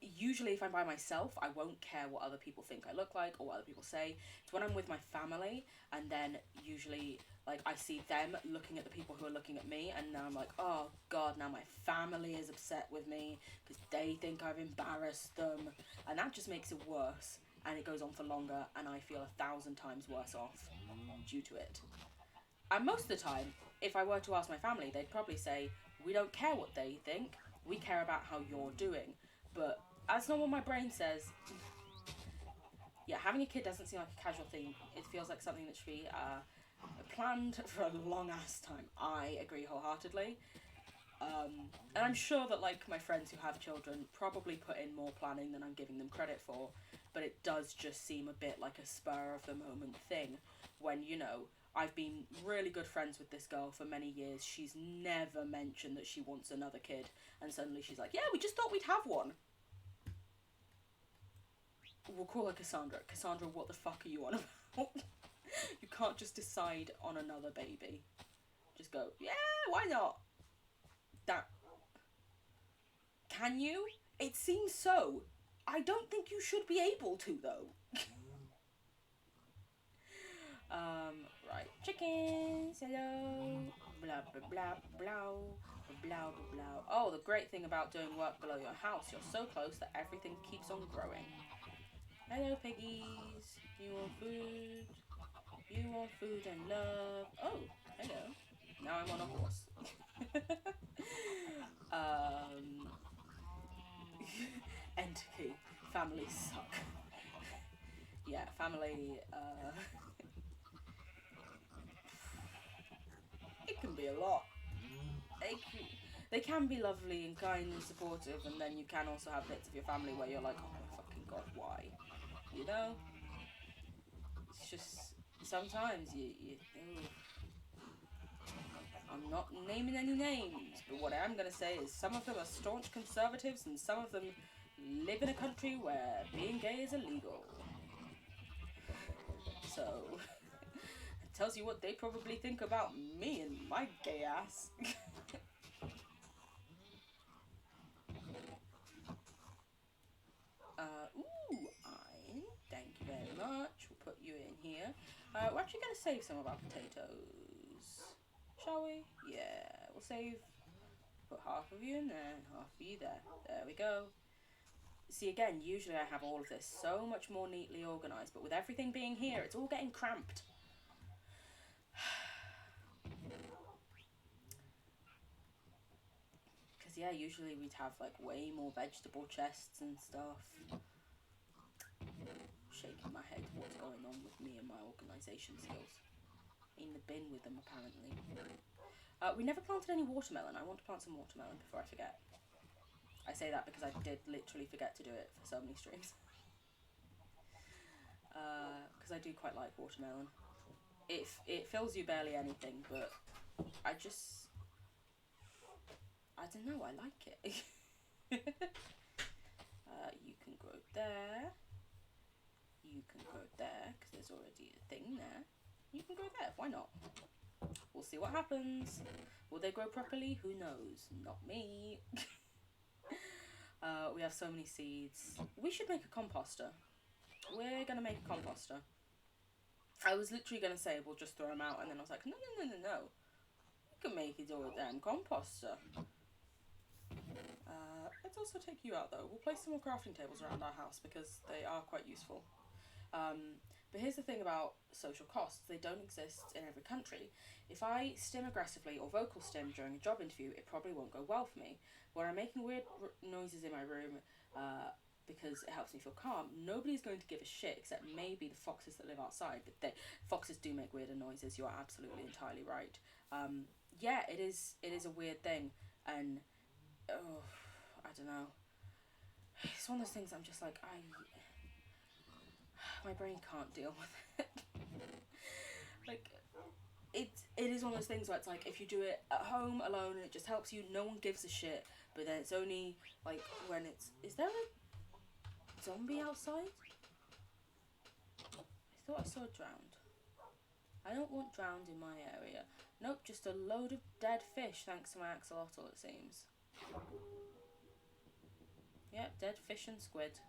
usually if I'm by myself, I won't care what other people think I look like or what other people say. It's when I'm with my family, and then usually, like, I see them looking at the people who are looking at me, and now I'm like, oh god, now my family is upset with me because they think I've embarrassed them, and that just makes it worse, and it goes on for longer, and I feel 1,000 times worse off due to it. And most of the time, if I were to ask my family, they'd probably say, we don't care what they think, we care about how you're doing. But that's not what my brain says. Yeah, having a kid doesn't seem like a casual thing. It feels like something that should be planned for a long ass time. I agree wholeheartedly. And I'm sure that, like, my friends who have children probably put in more planning than I'm giving them credit for, but it does just seem a bit like a spur of the moment thing when, you know, I've been really good friends with this girl for many years. She's never mentioned that she wants another kid, and suddenly she's like, yeah, we just thought we'd have one. We'll call her Cassandra. Cassandra, what the fuck are you on about? You can't just decide on another baby. Just go, yeah, why not? That. Can you? It seems so. I don't think you should be able to, though. Right. Chickens, hello. Blah, blah, blah, blah. Blah, blah, blah. Oh, the great thing about doing work below your house, you're so close that everything keeps on growing. Hello, piggies. You want food? You want food and love. Oh, hello. Now I'm on a horse. Entity. Families suck. Yeah, family, it can be a lot. They can be lovely and kind and supportive, and then you can also have bits of your family where you're like, oh my fucking god, why? You know? It's just, sometimes you I'm not naming any names, but what I am going to say is some of them are staunch conservatives and some of them live in a country where being gay is illegal. So, it tells you what they probably think about me and my gay ass. Thank you very much. We'll put you in here. We're actually going to save some of our potatoes. Shall we? Yeah, we'll save. Put half of you in there and half of you there. There we go. See, again, usually I have all of this so much more neatly organised, but with everything being here, it's all getting cramped. Because, yeah, usually we'd have, like, way more vegetable chests and stuff. Shaking my head, what's going on with me and my organisation skills? In the bin with them, apparently. We never planted any watermelon. I want to plant some watermelon before I forget. I say that because I did literally forget to do it for so many streams. Because I do quite like watermelon. It fills you barely anything, but I don't know, I like it. You can grow there. You can grow there, because there's already a thing there. You can grow there, why not? We'll see what happens. Will they grow properly? Who knows? Not me. We have so many seeds. We should make a composter. We're going to make a composter. I was literally going to say we'll just throw them out, and then I was like, no. We can make it all a damn composter. Let's also take you out, though. We'll place some more crafting tables around our house, because they are quite useful. But here's the thing about social costs. They don't exist in every country. If I stim aggressively or vocal stim during a job interview, it probably won't go well for me. When I'm making weird noises in my room because it helps me feel calm, nobody's going to give a shit except maybe the foxes that live outside. But foxes do make weirder noises. You are absolutely entirely right. Yeah, it is a weird thing. And, I don't know. It's one of those things I'm just like, my brain can't deal with it. Like, it is one of those things where it's like, if you do it at home alone and it just helps you, no one gives a shit. But then it's only like when it's, is there a zombie outside? I thought I saw drowned. I don't want drowned in my area. Nope, just a load of dead fish thanks to my axolotl, it seems. Yep, dead fish and squid.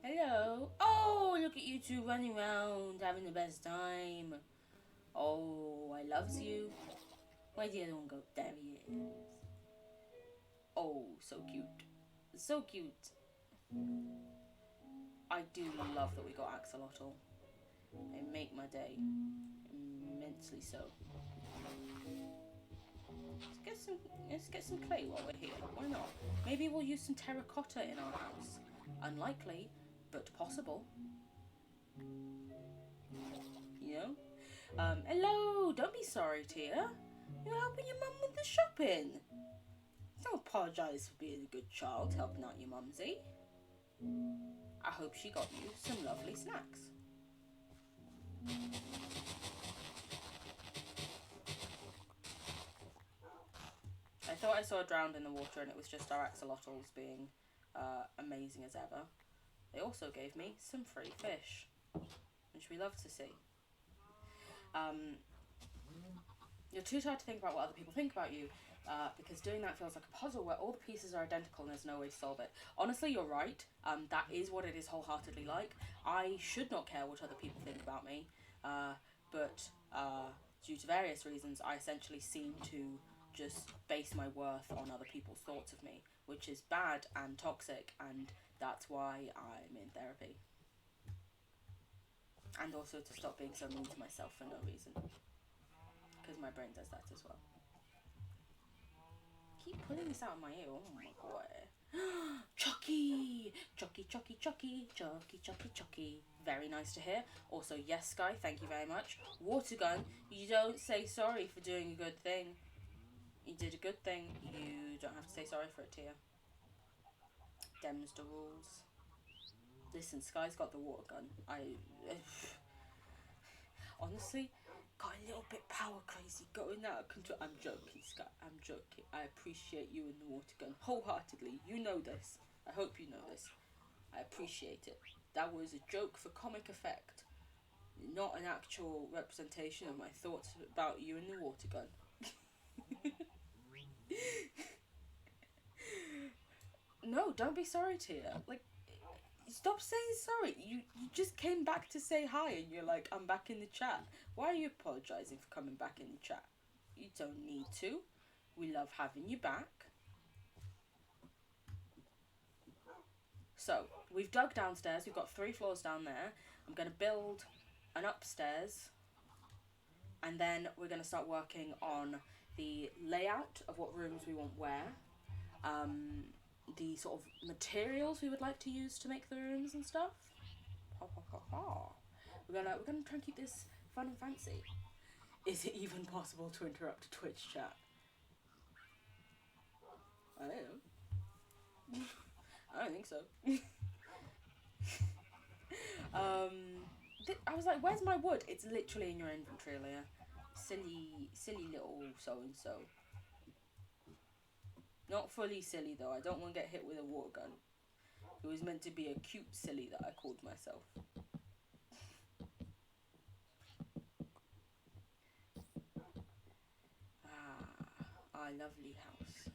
Hello. Oh, look at you two running around, having the best time. Oh, I loves you. Where'd the other one go? There he is. Oh, so cute. So cute. I do love that we got axolotl. They make my day. Immensely so. Let's get some clay while we're here. Why not? Maybe we'll use some terracotta in our house. Unlikely, but possible. You know? Hello! Don't be sorry, Tia. You're helping your mum with the shopping. Don't apologise for being a good child, helping out your mumsy. I hope she got you some lovely snacks. I thought I saw a drowned in the water and it was just our axolotls being amazing as ever. They also gave me some free fish, which we love to see. You're too tired to think about what other people think about you, because doing that feels like a puzzle where all the pieces are identical and there's no way to solve it. Honestly, you're right. That is what it is wholeheartedly like. I should not care what other people think about me, but due to various reasons, I essentially seem to just base my worth on other people's thoughts of me, which is bad and toxic, and that's why I'm in therapy. And also to stop being so mean to myself for no reason, because my brain does that as well. Keep pulling this out of my ear. Oh my god. Chucky! Chucky, Chucky, Chucky, Chucky, Chucky, Chucky. Very nice to hear. Also, yes, Sky, thank you very much. Water gun, you don't say sorry for doing a good thing. You did a good thing. You don't have to say sorry for it, Tia. Dem's the rules. Listen, Sky's got the water gun. Honestly, got a little bit power crazy, going out of control. I'm joking, Sky. I'm joking. I appreciate you and the water gun wholeheartedly. You know this. I hope you know this. I appreciate it. That was a joke for comic effect, not an actual representation of my thoughts about you and the water gun. No, don't be sorry, Tia. Like, stop saying sorry. You just came back to say hi and you're like, I'm back in the chat. Why are you apologising for coming back in the chat? You don't need to. We love having you back. So, we've dug downstairs. We've got 3 floors down there. I'm going to build an upstairs. And then we're going to start working on the layout of what rooms we want where. The sort of materials we would like to use to make the rooms and stuff. Ha, ha, ha, ha. We're gonna try and keep this fun and fancy. Is it even possible to interrupt a Twitch chat? I don't know. I don't think so. I was like, where's my wood? It's literally in your inventory, Leah. Silly little so-and-so. Not fully silly, though. I don't want to get hit with a water gun. It was meant to be a cute silly that I called myself. Our lovely house.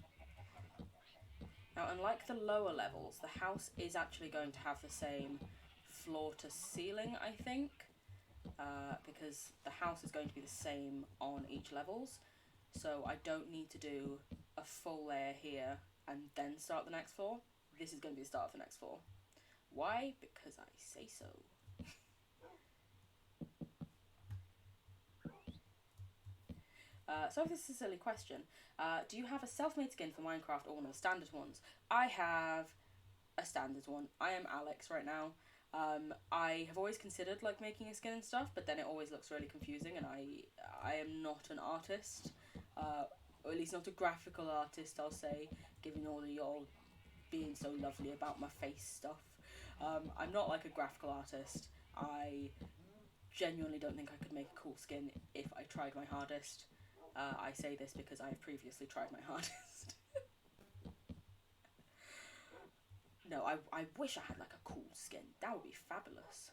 Now, unlike the lower levels, the house is actually going to have the same floor to ceiling, I think. Because the house is going to be the same on each levels. So I don't need to do a full layer here and then start the next floor. This is going to be the start of the next floor. Why? Because I say so. So this is a silly question. Do you have a self-made skin for Minecraft or one of the standard ones? I have a standard one. I am Alex right now. I have always considered like making a skin and stuff, but then it always looks really confusing, and I am not an artist, or at least not a graphical artist, I'll say, given all of y'all being so lovely about my face stuff. I'm not like a graphical artist. I genuinely don't think I could make a cool skin if I tried my hardest. I say this because I have previously tried my hardest. No, I wish I had like a cool skin. That would be fabulous.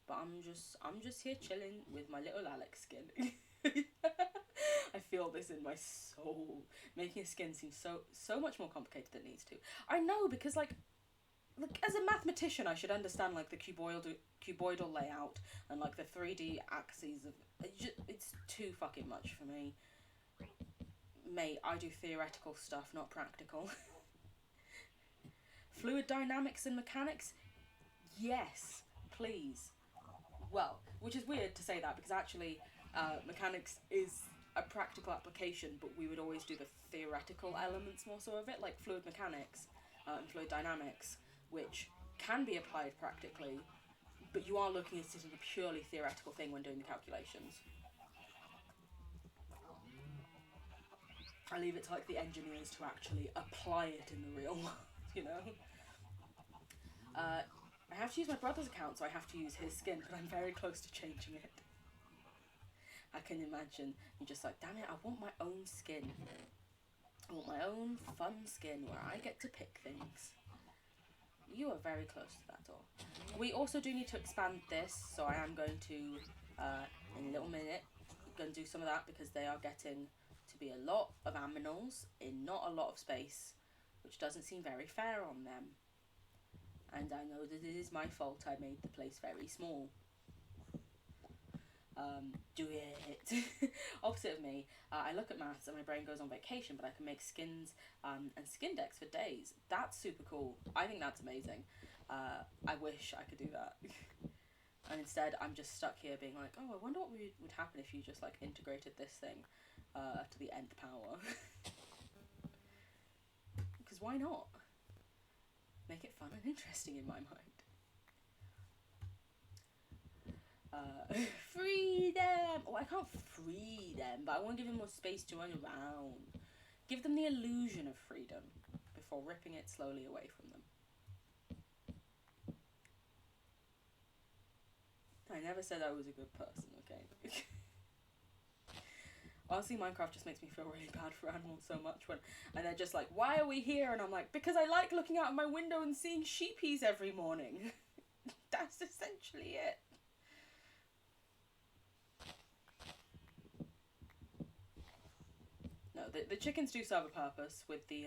But I'm just here chilling with my little Alex skin. I feel this in my soul. Making a skin seems so much more complicated than it needs to. I know, because like as a mathematician, I should understand like the cuboidal layout and like the 3D axes of it's too fucking much for me. Mate, I do theoretical stuff, not practical. Fluid dynamics and mechanics? Yes, please. Well, which is weird to say that, because actually mechanics is a practical application, but we would always do the theoretical elements more so of it, like fluid mechanics and fluid dynamics, which can be applied practically, but you are looking at it as a purely theoretical thing when doing the calculations. I leave it to like the engineers to actually apply it in the real world, you know? I have to use my brother's account, so I have to use his skin, but I'm very close to changing it. I can imagine you're just like, damn it, I want my own skin. I want my own fun skin where I get to pick things. You are very close to that door. We also do need to expand this, so I am going to, in a little minute, going to do some of that because they are getting to be a lot of aminals in not a lot of space, which doesn't seem very fair on them. And I know that it is my fault I made the place very small. Do it. Opposite of me, I look at maths and my brain goes on vacation, but I can make skins and skin decks for days. That's super cool. I think that's amazing. I wish I could do that. And instead, I'm just stuck here being like, oh, I wonder what would happen if you just like integrated this thing to the nth power. Because why not? Make it fun and interesting in my mind. Freedom! Oh, I can't free them, but I want to give them more space to run around. Give them the illusion of freedom before ripping it slowly away from them. I never said I was a good person, okay? Honestly, Minecraft just makes me feel really bad for animals so much and they're just like, why are we here? And I'm like, because I like looking out of my window and seeing sheepies every morning. That's essentially it. No, the chickens do serve a purpose with the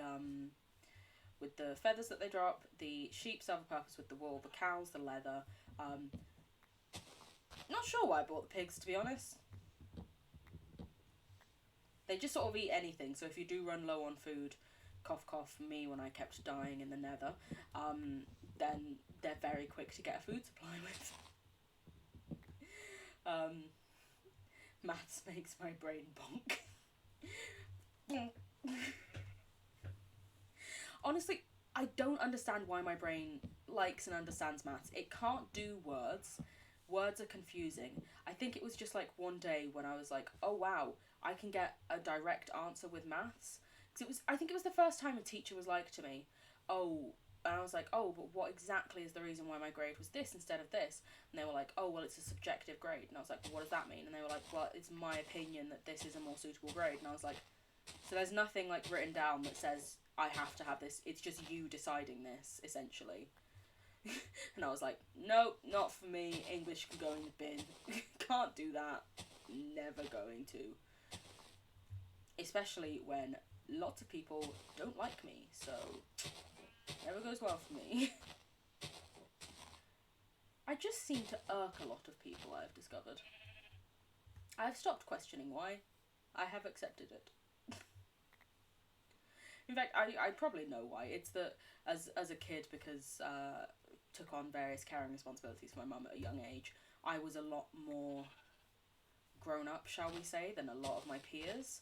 feathers that they drop. The sheep serve a purpose with the wool. The cows, the leather. Not sure why I bought the pigs, to be honest. They just sort of eat anything, so if you do run low on food, cough cough, me when I kept dying in the nether, then they're very quick to get a food supply with. Maths makes my brain bonk. Honestly, I don't understand why my brain likes and understands maths. It can't do words. Words are confusing. I think it was just like one day when I was like, oh wow, I can get a direct answer with maths. Because I think it was the first time a teacher was like to me, oh, and I was like, oh, but what exactly is the reason why my grade was this instead of this? And they were like, oh, well, it's a subjective grade. And I was like, well, what does that mean? And they were like, well, it's my opinion that this is a more suitable grade. And I was like, so there's nothing like written down that says I have to have this. It's just you deciding this, essentially. And I was like, no, not for me. English can go in the bin. Can't do that. Never going to. Especially when lots of people don't like me, so never goes well for me. I just seem to irk a lot of people, I've discovered. I've stopped questioning why. I have accepted it. In fact, I probably know why. It's that as a kid, because took on various caring responsibilities for my mum at a young age, I was a lot more grown up, shall we say, than a lot of my peers.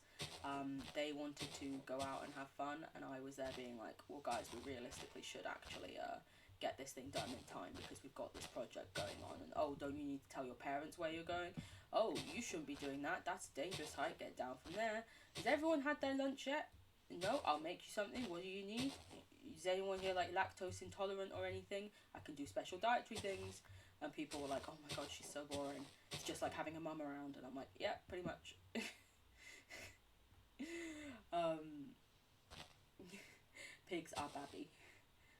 They wanted to go out and have fun, and I was there being like, well guys, we realistically should actually get this thing done in time because we've got this project going on. And oh, don't you need to tell your parents where you're going? Oh, you shouldn't be doing that. That's a dangerous height. Get down from there. Has everyone had their lunch yet? No, I'll make you something. What do you need? Is anyone here like lactose intolerant or anything? I can do special dietary things. And people were like, oh my god, she's so boring. It's just like having a mum around. And I'm like, yeah, pretty much. Pigs are babby.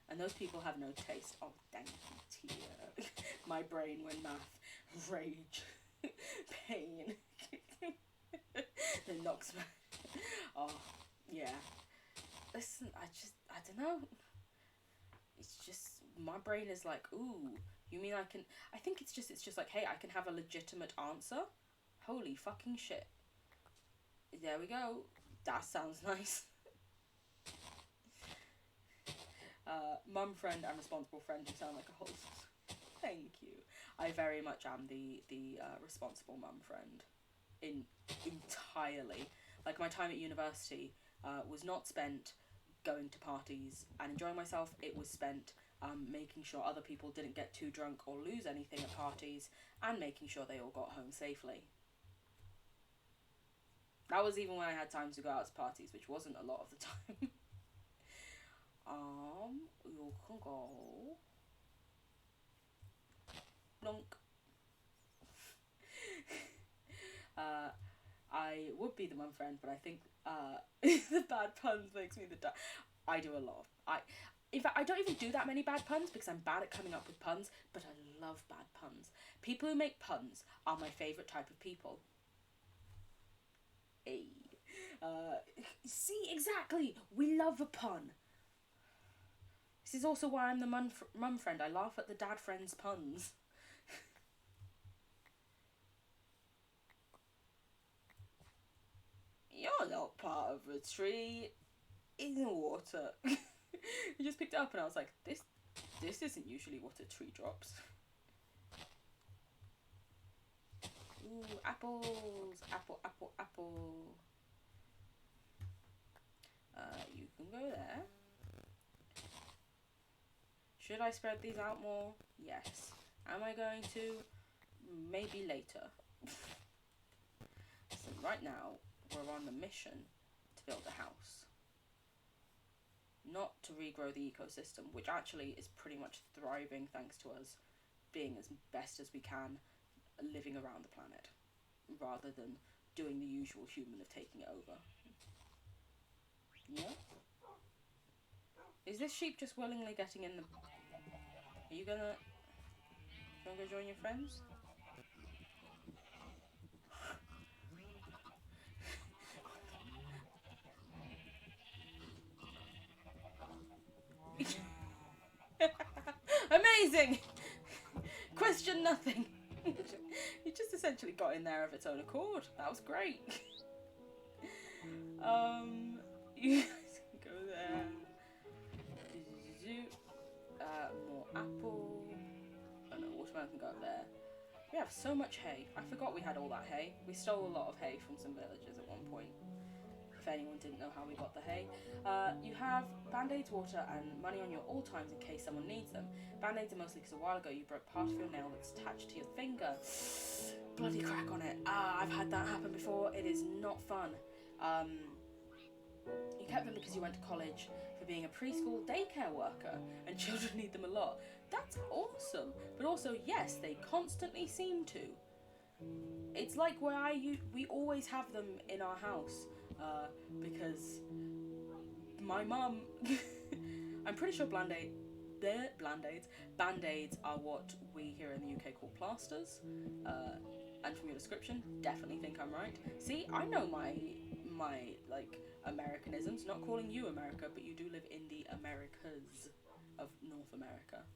And those people have no taste. Oh, dang it, tear. My brain when math. Rage. Pain. It knocks me. Oh, yeah. Listen, I don't know. It's just, my brain is like, ooh, you mean I can, I think it's just like, hey, I can have a legitimate answer? Holy fucking shit. There we go. That sounds nice. Mum friend and responsible friend, you sound like a whole... Thank you. I very much am the responsible mum friend. Entirely. Like, my time at university was not spent going to parties and enjoying myself. It was spent making sure other people didn't get too drunk or lose anything at parties, and making sure they all got home safely. That was even when I had time to go out to parties, which wasn't a lot of the time. You can go. Blonk. I would be the mum friend, but I think the bad puns makes me the I do a lot. In fact, I don't even do that many bad puns because I'm bad at coming up with puns, but I love bad puns. People who make puns are my favourite type of people. Hey. See, exactly! We love a pun. This is also why I'm the mum friend. I laugh at the dad friend's puns. You're not part of a tree in the water. You just picked it up and I was like, this isn't usually what a tree drops. Ooh, apples. Apple, apple, apple. You can go there. Should I spread these out more? Yes. Am I going to? Maybe later. So right now, we're on the mission to build a house. Not to regrow the ecosystem, which actually is pretty much thriving thanks to us being as best as we can, living around the planet, rather than doing the usual human of taking it over. Yeah? Is this sheep just willingly getting in the... Are you gonna... go join your friends? Amazing! Question nothing. It just essentially got in there of its own accord. That was great. You guys can go there. More apple. Oh no, watermelon can go up there. We have so much hay. I forgot we had all that hay. We stole a lot of hay from some villagers at one point. If anyone didn't know how we got the hay. You have band-aids, water, and money on you at all times in case someone needs them. Band-aids are mostly because a while ago you broke part of your nail that's attached to your finger. Bloody crack on it. I've had that happen before. It is not fun. You kept them because you went to college for being a preschool daycare worker, and children need them a lot. That's awesome. But also, yes, they constantly seem to. It's like where we always have them in our house. Because my mum, I'm pretty sure Band-Aids are what we here in the UK call plasters. And from your description, definitely think I'm right. See, I know my like Americanisms. Not calling you America, but you do live in the Americas of North America.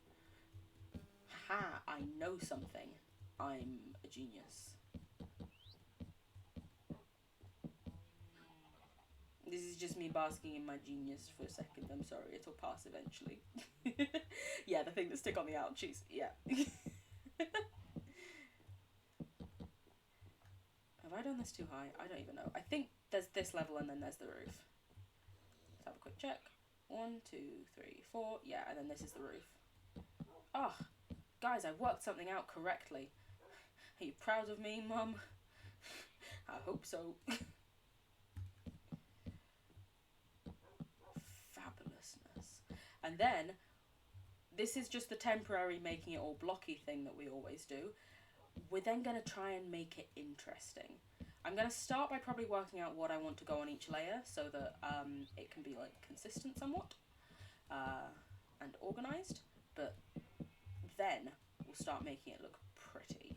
Haha, I know something. I'm a genius. This is just me basking in my genius for a second. I'm sorry, it'll pass eventually. Yeah, the thing that stick on the ouchies. Yeah. Have I done this too high? I don't even know. I think there's this level and then there's the roof. Let's have a quick check. 1, 2, 3, 4. Yeah, and then this is the roof. Oh, guys, I've worked something out correctly. Are you proud of me, Mum? I hope so. Fabulousness. And then, this is just the temporary making it all blocky thing that we always do. We're then going to try and make it interesting. I'm going to start by probably working out what I want to go on each layer so that it can be like consistent somewhat and organised, but then we'll start making it look pretty,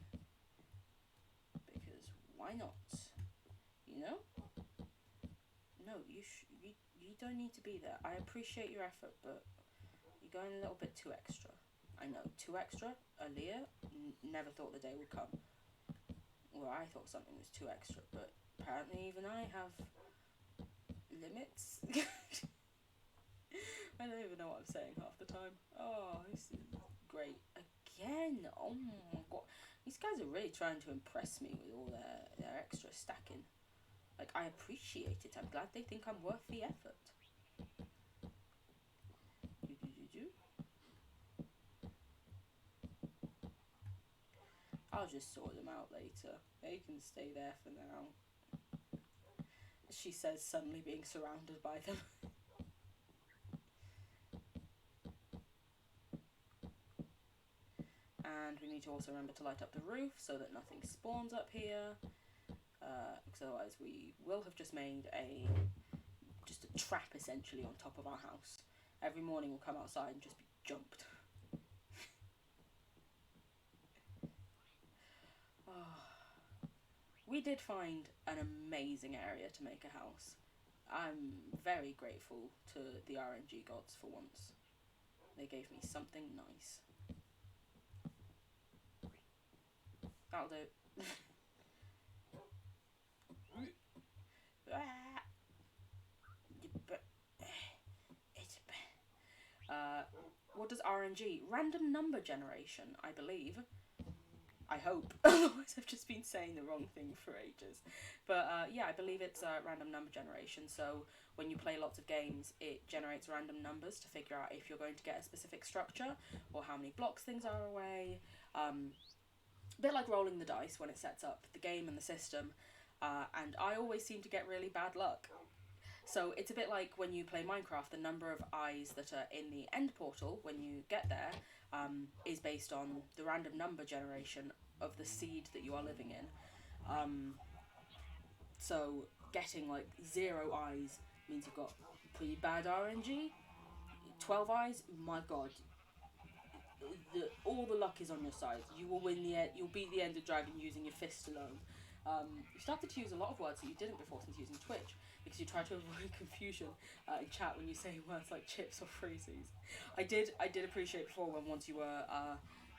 because why not, you know? No, you don't need to be there. I appreciate your effort, but you're going a little bit too extra. I know, too extra. Aaliyah never thought the day would come. Well, I thought something was too extra, but apparently even I have limits. I don't even know what I'm saying half the time. Oh, this is great. Again, oh my god. These guys are really trying to impress me with all their extra stacking. Like, I appreciate it. I'm glad they think I'm worth the effort. I'll just sort them out later. They can stay there for now. She says, suddenly being surrounded by them. And we need to also remember to light up the roof so that nothing spawns up here. Because otherwise we will have just made just a trap essentially on top of our house. Every morning we'll come outside and just be jumped. Oh. We did find an amazing area to make a house. I'm very grateful to the RNG gods for once. They gave me something nice. That'll do. What does RNG? Random number generation, I believe. I hope. Otherwise, I've just been saying the wrong thing for ages. But yeah, I believe it's random number generation. So when you play lots of games, it generates random numbers to figure out if you're going to get a specific structure or how many blocks things are away. A bit like rolling the dice when it sets up the game and the system. And I always seem to get really bad luck. So it's a bit like when you play Minecraft, the number of eyes that are in the end portal when you get there is based on the random number generation of the seed that you are living in. So getting like 0 eyes means you've got pretty bad RNG. 12 eyes, my god. All the luck is on your side. You will win you'll beat the Ender Dragon using your fist alone. You started to use a lot of words that you didn't before since using Twitch, because you try to avoid confusion in chat when you say words like chips or freezies. I did appreciate before when once you were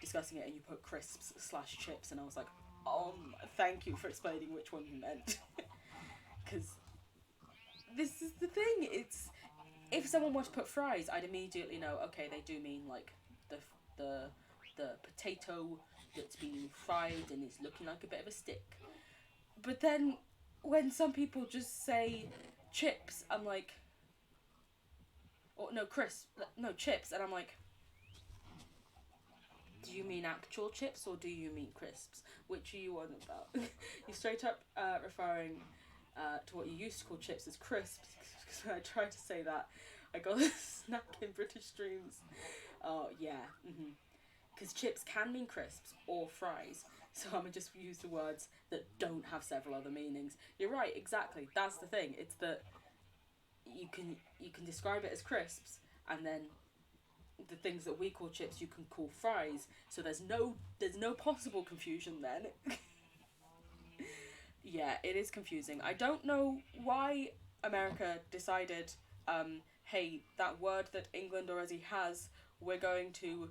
discussing it and you put crisps / chips, and I was like, thank you for explaining which one you meant. Because this is the thing, it's, if someone were to put fries, I'd immediately know, okay, they do mean like the potato that's been fried and is looking like a bit of a stick. But then when some people just say chips, I'm like, or no, chips, and I'm like, do you mean actual chips or do you mean crisps? Which are you on about? You straight up referring to what you used to call chips as crisps, because when I tried to say that, I got a snack in British streams. Oh, yeah, because chips can mean crisps or fries, so I'm gonna just use the words that don't have several other meanings. You're right, exactly. That's the thing. It's that you can describe it as crisps, and then the things that we call chips you can call fries. So there's no possible confusion then. Yeah, it is confusing. I don't know why America decided, hey, that word that England already has, we're going to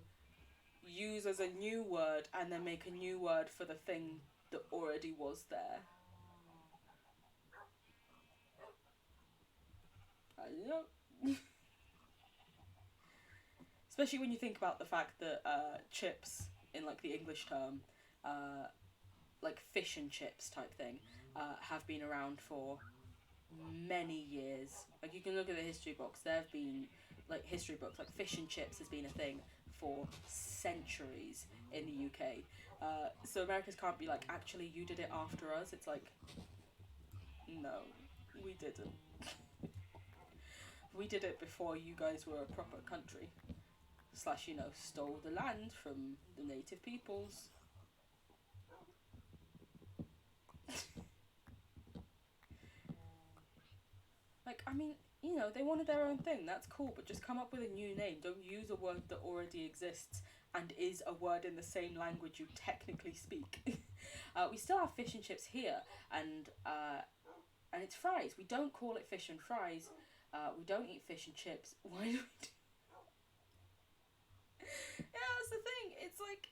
use as a new word and then make a new word for the thing that already was there. I don't know. Especially when you think about the fact that chips, in like the English term, like fish and chips type thing, have been around for many years. Like you can look at the history books, there have been like history books, like fish and chips has been a thing for centuries in the UK. So Americans can't be like, actually you did it after us. It's like, no, we didn't. We did it before you guys were a proper country. / stole the land from the native peoples. Like, I mean, they wanted their own thing, that's cool, but just come up with a new name. Don't use a word that already exists and is a word in the same language you technically speak. We still have fish and chips here, and it's fries. We don't call it fish and fries. We don't eat fish and chips. Why do we do? Yeah, that's the thing. It's like,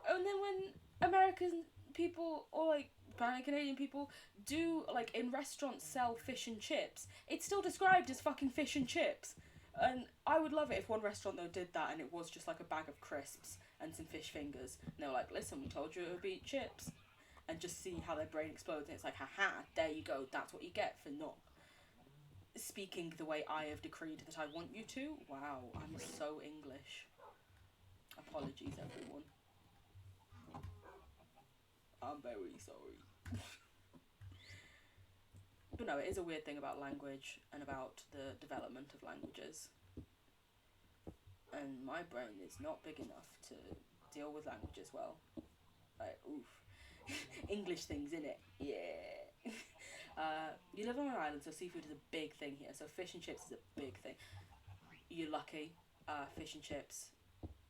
and then when American people or like apparently Canadian people do like in restaurants sell fish and chips, it's still described as fucking fish and chips. And I would love it if one restaurant though did that and it was just like a bag of crisps and some fish fingers. And they were like, listen, we told you it would be chips. And just see how their brain explodes. And it's like, haha, there you go. That's what you get for not speaking the way I have decreed that I want you to. Wow, I'm so English. Apologies, everyone. I'm very sorry. But no, it is a weird thing about language and about the development of languages. And my brain is not big enough to deal with languages well. Like, oof. English things, innit? Yeah. You live on an island, so seafood is a big thing here. So fish and chips is a big thing. you're lucky. Fish and chips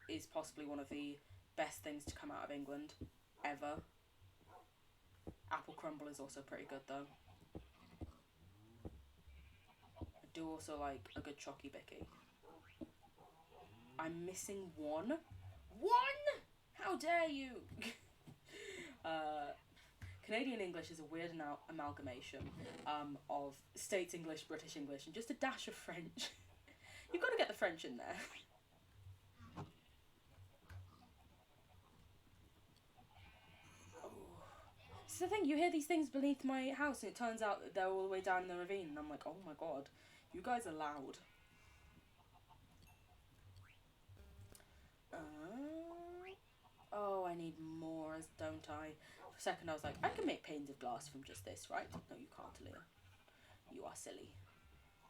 is possibly one of the best things to come out of England ever. Apple crumble is also pretty good though. I do also like a good chocky bicky. I'm missing one. One? How dare you? Canadian English is a weird amalgamation of States English, British English, and just a dash of French. You've got to get the French in there. It's the thing, you hear these things beneath my house and it turns out that they're all the way down in the ravine and I'm like, oh my god, you guys are loud. Oh, I need more, don't I? For a second I was like, I can make panes of glass from just this, right? No, you can't, Leah. You are silly.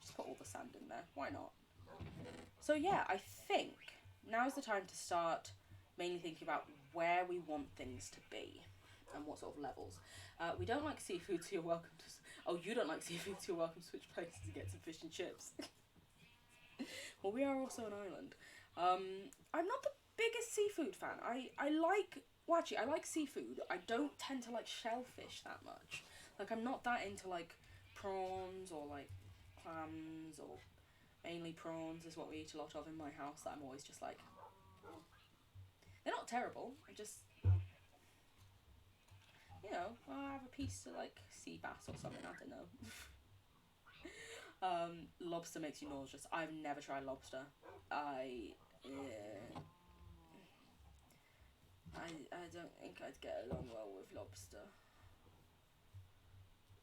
Just put all the sand in there. Why not? So yeah, I think now's the time to start mainly thinking about where we want things to be and what sort of levels. We don't like seafood, so you're welcome to... Oh, you don't like seafood, so you're welcome to switch places to get some fish and chips. Well, we are also an island. I'm not the biggest seafood fan. I like... Well, actually, I like seafood. I don't tend to like shellfish that much. Like, I'm not that into, like, prawns or, like, clams or... Mainly prawns is what we eat a lot of in my house, that I'm always just like... They're not terrible, I just... You know, I'll have a piece of, like, sea bass or something, I don't know. Lobster makes you nauseous. I've never tried lobster. I don't think I'd get along well with lobster.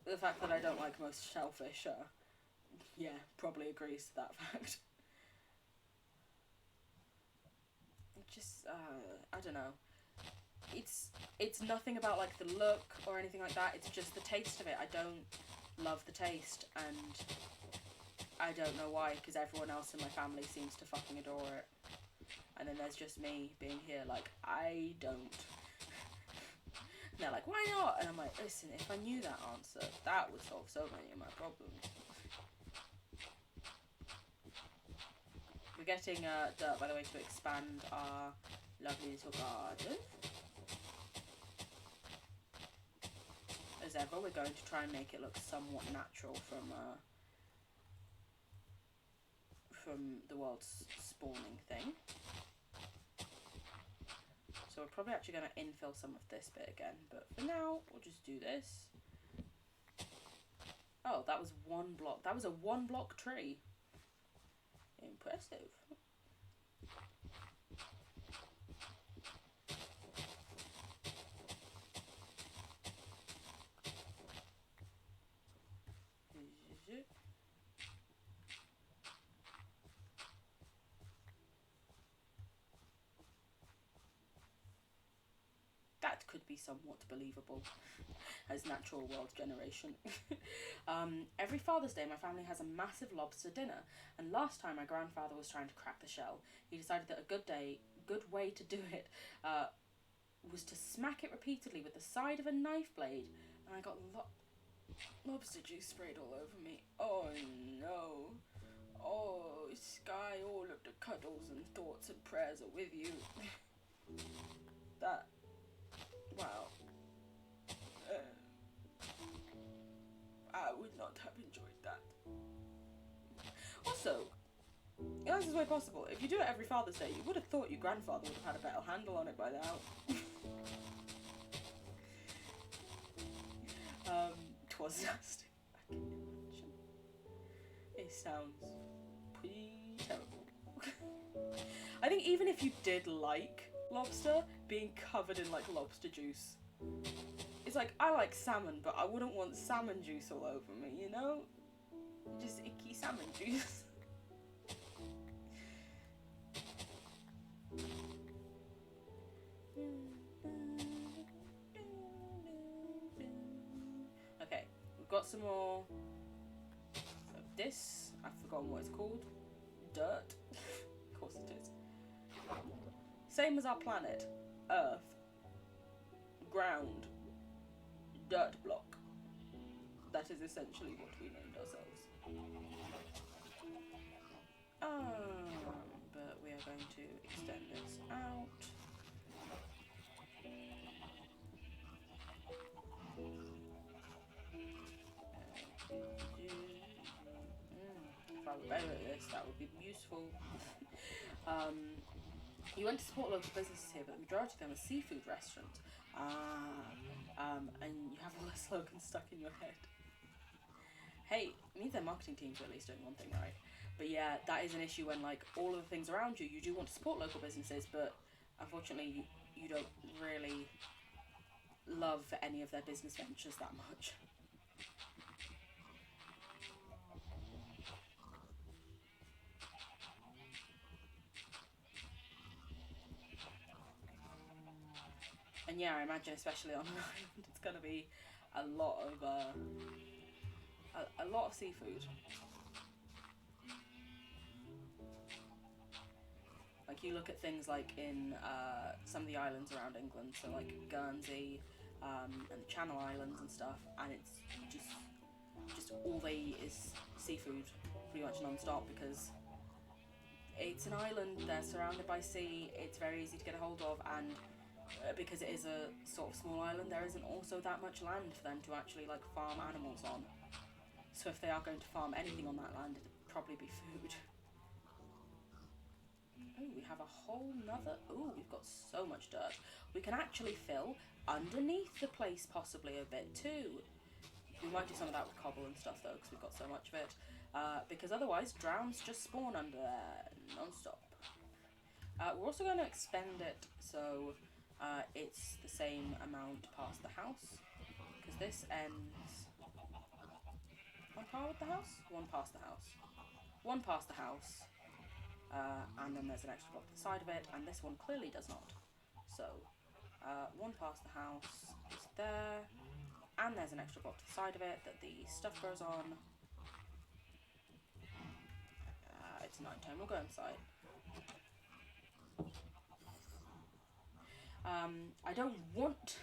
The fact that I don't like most shellfish, yeah, probably agrees to that fact. Just, I don't know. It's nothing about, like, the look or anything like that. It's just the taste of it. I don't love the taste, and I don't know why, because everyone else in my family seems to fucking adore it. And then there's just me being here like, I don't. And they're like, why not? And I'm like, listen, if I knew that answer, that would solve so many of my problems. We're getting dirt, by the way, to expand our lovely little garden. As ever, we're going to try and make it look somewhat natural from the world's spawning thing. So we're probably actually going to infill some of this bit again, but for now, we'll just do this. Oh, that was one block. That was a one block tree. Impressive. That could be somewhat believable as natural world generation. Every Father's Day, my family has a massive lobster dinner, and last time my grandfather was trying to crack the shell, he decided that a good way to do it was to smack it repeatedly with the side of a knife blade, and I got lobster juice sprayed all over me. Oh no. Oh, Sky, all of the cuddles and thoughts and prayers are with you. That... Wow. I would not have enjoyed that. Also, in the nicest way possible, if you do it every Father's Day, you would have thought your grandfather would have had a better handle on it by now. Twas nasty. I can imagine. It sounds pretty terrible. I think even if you did like lobster, being covered in, like, lobster juice, it's like, I like salmon, but I wouldn't want salmon juice all over me, you know? Just icky salmon juice. Okay, we've got some more of this. I've forgotten what it's called. Dirt. Of course it is. Same as our planet. Earth. Ground. Dirt block. That is essentially what we named ourselves. But we are going to extend this out. If I were better at this, that would be useful. You want to support local businesses here, but the majority of them are seafood restaurants. And you have all the slogans stuck in your head. Hey, it means their marketing teams are at least doing one thing right. But yeah, that is an issue when, like, all of the things around you, you do want to support local businesses, but unfortunately you don't really love any of their business ventures that much. And yeah, I imagine especially on an island, it's going to be a lot of seafood. Like, you look at things like in some of the islands around England, so like Guernsey and the Channel Islands and stuff, and it's just all they eat is seafood pretty much non-stop, because it's an island, they're surrounded by sea, it's very easy to get a hold of, and because it is a sort of small island, there isn't also that much land for them to actually like farm animals on. So if they are going to farm anything on that land, it'd probably be food. Ooh, we have a whole nother... Ooh, we've got so much dirt. We can actually fill underneath the place possibly a bit too. We might do some of that with cobble and stuff though, because we've got so much of it. Because otherwise, drowns just spawn under there non-stop. We're also going to expend it so it's the same amount past the house. Because this ends... on par with the house? One past the house. One past the house. And then there's an extra block to the side of it, and this one clearly does not. So, one past the house is there, and there's an extra block to the side of it that the stuff goes on. It's night time, we'll go inside. I don't want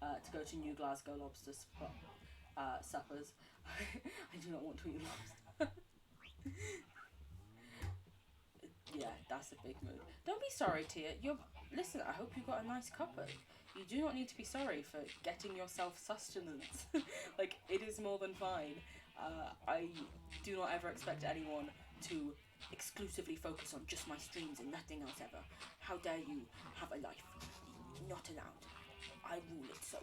to go to New Glasgow Lobster suppers. I do not want to eat lobster. Yeah, that's a big move. Don't be sorry, Tia. Listen, I hope you got a nice cuppa. You do not need to be sorry for getting yourself sustenance. Like, it is more than fine. I do not ever expect anyone to exclusively focus on just my streams and nothing else ever. How dare you have a life? Not allowed. I rule it so.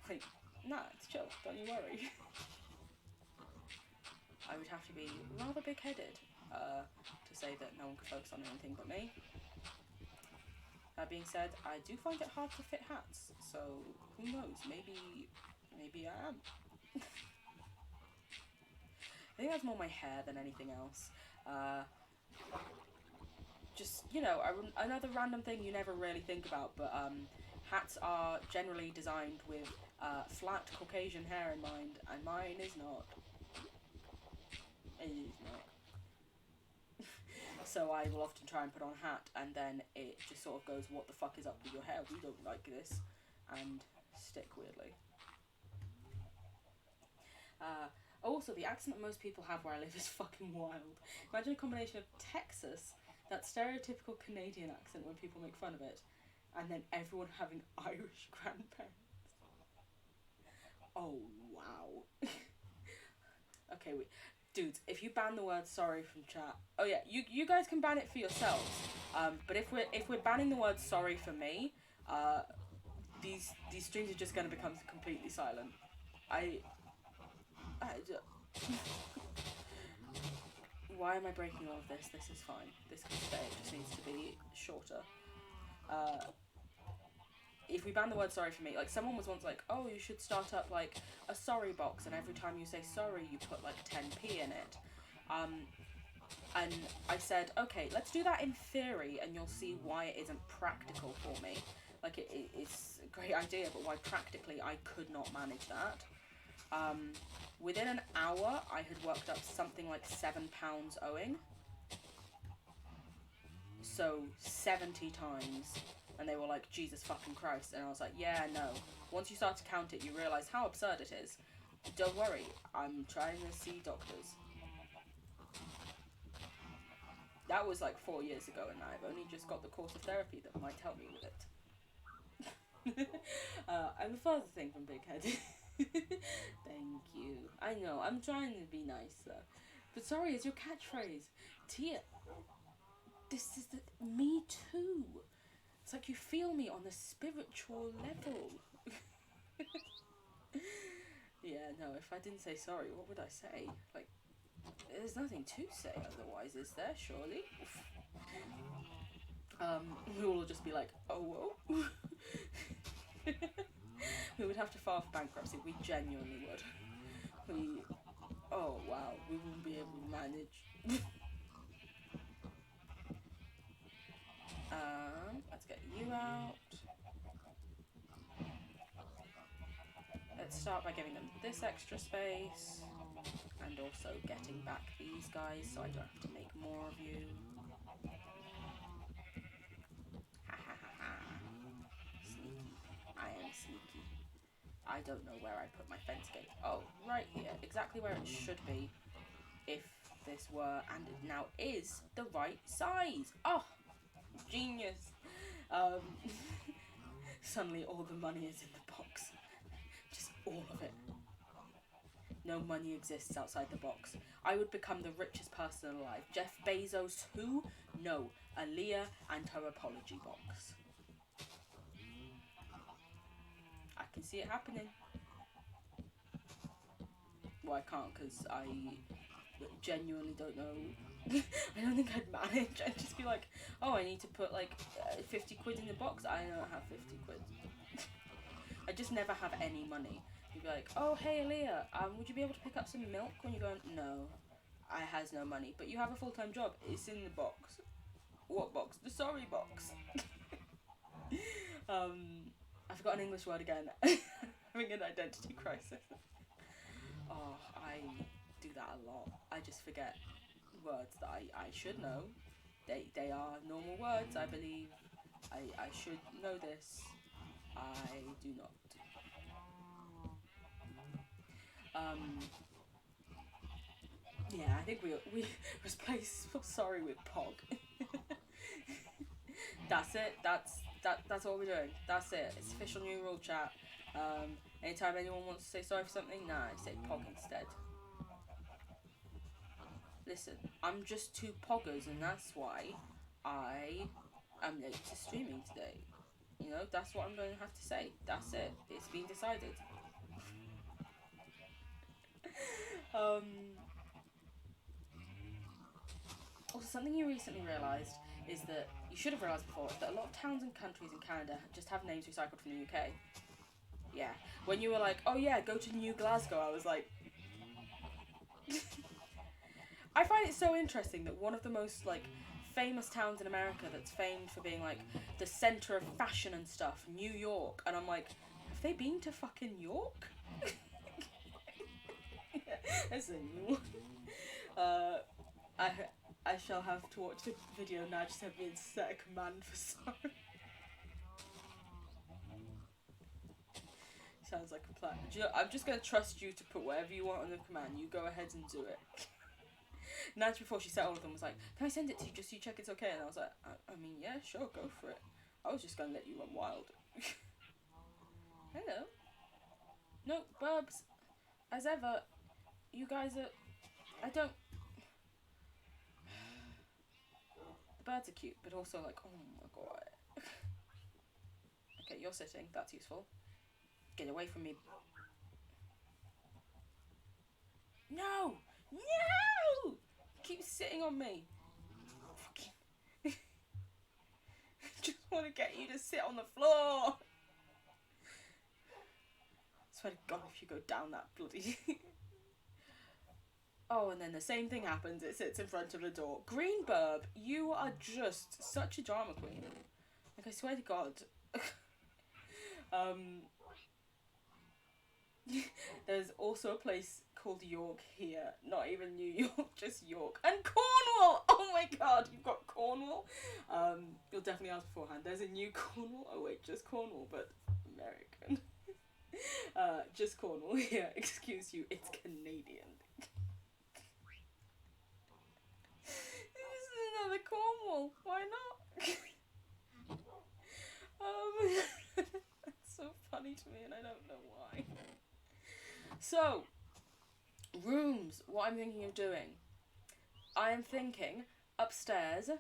Like, nah, it's chill. Don't you worry. I would have to be rather big-headed to say that no one could focus on anything but me. That being said, I do find it hard to fit hats, so who knows? Maybe I am. I think that's more my hair than anything else. Just, you know, another random thing you never really think about, but hats are generally designed with flat Caucasian hair in mind, and mine is not. It is not. So I will often try and put on a hat, and then it just sort of goes, what the fuck is up with your hair? We don't like this. And stick weirdly. Also, the accent that most people have where I live is fucking wild. Imagine a combination of Texas, that stereotypical Canadian accent when people make fun of it, and then everyone having Irish grandparents. Oh, wow. Okay, wait. Dudes, if you ban the word sorry from chat... Oh yeah, you guys can ban it for yourselves. But if we're banning the word sorry for me, these streams are just going to become completely silent. Why am I breaking all of this? This is fine. This can stay. It just needs to be shorter. If we ban the word sorry for me, like someone was once like, oh, you should start up like a sorry box, and every time you say sorry, you put like 10p in it. And I said, okay, let's do that in theory, and you'll see why it isn't practical for me. Like it's a great idea, but why practically I could not manage that. Within an hour, I had worked up something like £7 owing. So 70 times. And they were like, Jesus fucking Christ. And I was like, yeah, no. Once you start to count it, you realise how absurd it is. Don't worry, I'm trying to see doctors. That was like 4 years ago, and I've only just got the course of therapy that might help me with it. I'm the further thing from Big Head. Thank you. I know, I'm trying to be nice though. But sorry, it's your catchphrase. Tia, this is the me too. It's like you feel me on a spiritual level. Yeah, no, if I didn't say sorry, what would I say? Like, there's nothing to say otherwise, is there, surely? We will just be like, oh, whoa. We would have to file for bankruptcy, we genuinely would. Oh wow, we wouldn't be able to manage. Let's get you out. Let's start by giving them this extra space, and also getting back these guys so I don't have to make more of you. Ha ha ha ha. Sneaky. I am sneaky. I don't know where I put my fence gate. Oh, right here. Exactly where it should be if this were, and it now is, the right size. Oh, genius. Suddenly all the money is in the box. Just all of it. No money exists outside the box. I would become the richest person alive. Jeff Bezos who? No, Aaliyah and her apology box. I can see it happening. Well, I can't because I genuinely don't know. I don't think I'd manage. I'd just be like, oh, I need to put like 50 quid in the box. I don't have 50 quid. I just never have any money. You'd be like, oh, hey, Aaliyah, would you be able to pick up some milk when you're going? No, I has no money. But you have a full-time job. It's in the box. What box? The sorry box. I forgot an English word again. Having an identity crisis. Oh, I do that a lot. I just forget words that I should know. They are normal words, I believe. I should know this. I do not. Yeah, I think we replace sorry with Pog. That's it. That's all we're doing. That's it. It's official new rule chat. Anytime anyone wants to say sorry for something, nah, I say Pog instead. Listen, I'm just two poggers, and that's why I am late to streaming today. You know, that's what I'm going to have to say. That's it. It's been decided. Also, something you recently realised is that, you should have realised before, that a lot of towns and countries in Canada just have names recycled from the UK. Yeah. When you were like, oh yeah, go to New Glasgow, I was like... I find it so interesting that one of the most, like, famous towns in America that's famed for being, like, the centre of fashion and stuff, New York, and I'm like, have they been to fucking York? That's a new one. I shall have to watch the video now, just have me set a command for sorry. Sounds like a plan. Do you know, I'm just going to trust you to put whatever you want on the command. You go ahead and do it. Nance, before she set all of them, was like, can I send it to you just so you check it's okay? And I was like, I mean, yeah, sure, go for it. I was just going to let you run wild. Hello. No, Bubs. As ever, you guys are... I don't... The birds are cute, but also like, oh my god. Okay, you're sitting. That's useful. Get away from me. No! No! Keep sitting on me. Fucking... Just want to get you to sit on the floor. Swear to God, if you go down that bloody... Oh, and then the same thing happens. It sits in front of the door. Green Burb, you are just such a drama queen. Like, I swear to God. There's also a place called York here. Not even New York, just York. And Cornwall! Oh my God, you've got Cornwall? You'll definitely ask beforehand. There's a new Cornwall. Oh wait, just Cornwall, but American. Just Cornwall here. Excuse you, it's Canadian. This is another normal. Why not? It's so funny to me and I don't know why. So, rooms, what I'm thinking of doing. I am thinking upstairs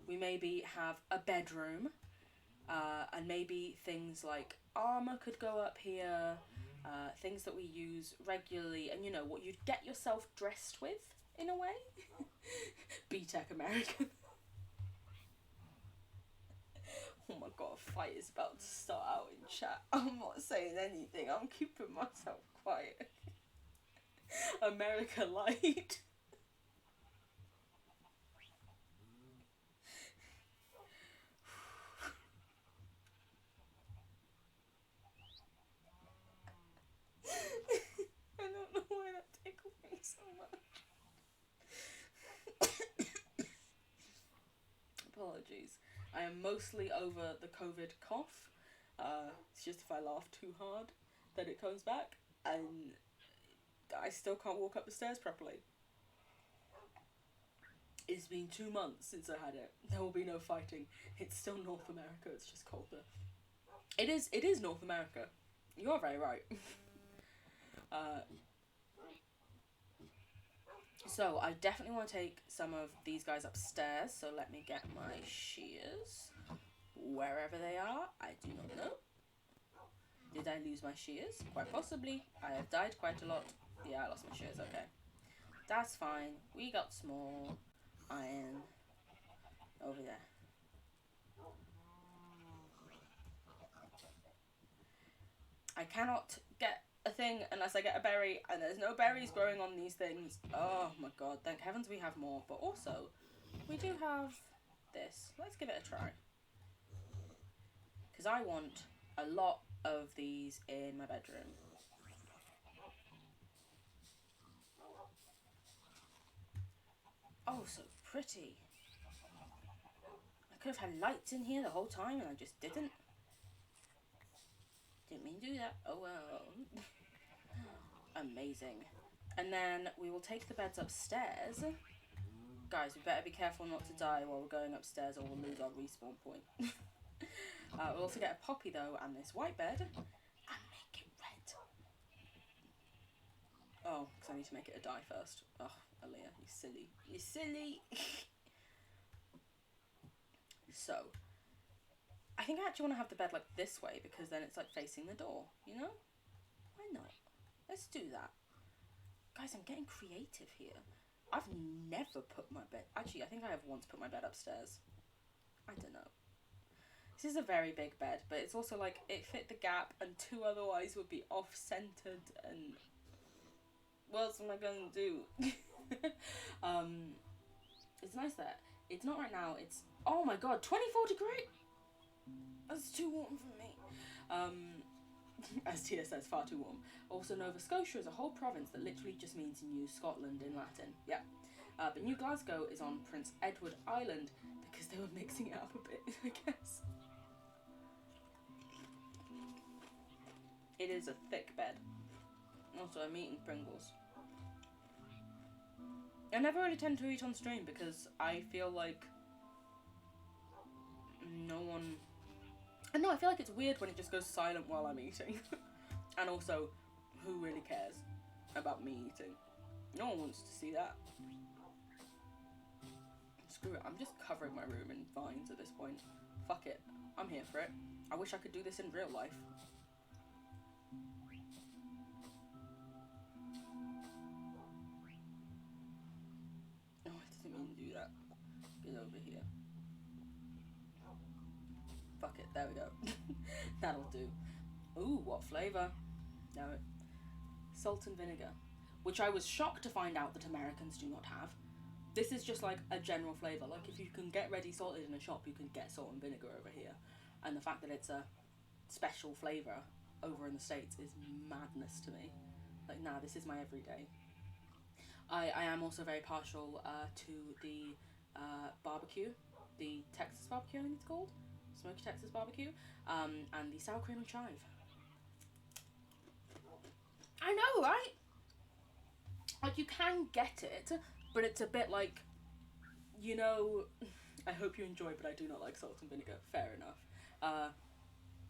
we maybe have a bedroom, and maybe things like armour could go up here, things that we use regularly, and you know, what you'd get yourself dressed with, in a way. B-Tech American. Oh my god, a fight is about to start out in chat. I'm not saying anything, I'm keeping myself quiet. America Light. I don't know why that tickled me so much. Apologies. I am mostly over the COVID cough. It's just if I laugh too hard, then it comes back, and I still can't walk up the stairs properly. It's been 2 months since I had it. There will be no fighting. It's still North America, it's just colder. It is North America. You are very right. So I definitely want to take some of these guys upstairs, so let me get my shears. Wherever they are, I do not know. Did I lose my shears? Quite possibly. I have died quite a lot. Yeah, I lost my shears, okay. That's fine. We got small iron over there. I cannot get a thing unless I get a berry, and there's no berries growing on these things. Oh my god, thank heavens we have more. But also, we do have this. Let's give it a try. Because I want a lot of these in my bedroom. Oh, so pretty. I could have had lights in here the whole time and I just didn't. Didn't mean to do that. Oh well. Amazing. And then we will take the beds upstairs. Guys, we better be careful not to die while we're going upstairs or we'll lose our respawn point. We'll also get a poppy though and this white bed and make it red. Oh, because I need to make it a dye first. Oh, Aaliyah, you silly. You silly. So, I think I actually want to have the bed like this way because then it's like facing the door, you know? Why not? Let's do that. Guys, I'm getting creative here. I've never put my bed... Actually, I think I have once put my bed upstairs. I don't know. This is a very big bed, but it's also like it fit the gap and 2 otherwise would be off-centered and... What else am I going to do? It's nice that it's not right now. It's... Oh my god, 24 degree! That's too warm for me. As Tia says, far too warm. Also, Nova Scotia is a whole province that literally just means New Scotland in Latin. Yeah. But New Glasgow is on Prince Edward Island because they were mixing it up a bit, I guess. It is a thick bed. Also, I'm eating Pringles. I never really tend to eat on stream because I feel like no one... I know, I feel like it's weird when it just goes silent while I'm eating. And also, who really cares about me eating? No one wants to see that. Screw it, I'm just covering my room in vines at this point. Fuck it, I'm here for it. I wish I could do this in real life. Oh, I didn't mean to do that. Get over here. Fuck it, there we go. That'll do. Ooh, what flavour? No, salt and vinegar. Which I was shocked to find out that Americans do not have. This is just like a general flavour. Like if you can get ready salted in a shop, you can get salt and vinegar over here. And the fact that it's a special flavour over in the States is madness to me. Like, nah, this is my everyday. I am also very partial to the barbecue. The Texas barbecue, I think it's called. Smoky Texas barbecue. And the sour cream and chive. I know, right? Like, you can get it, but it's a bit like, you know, I hope you enjoy, but I do not like salt and vinegar. Fair enough.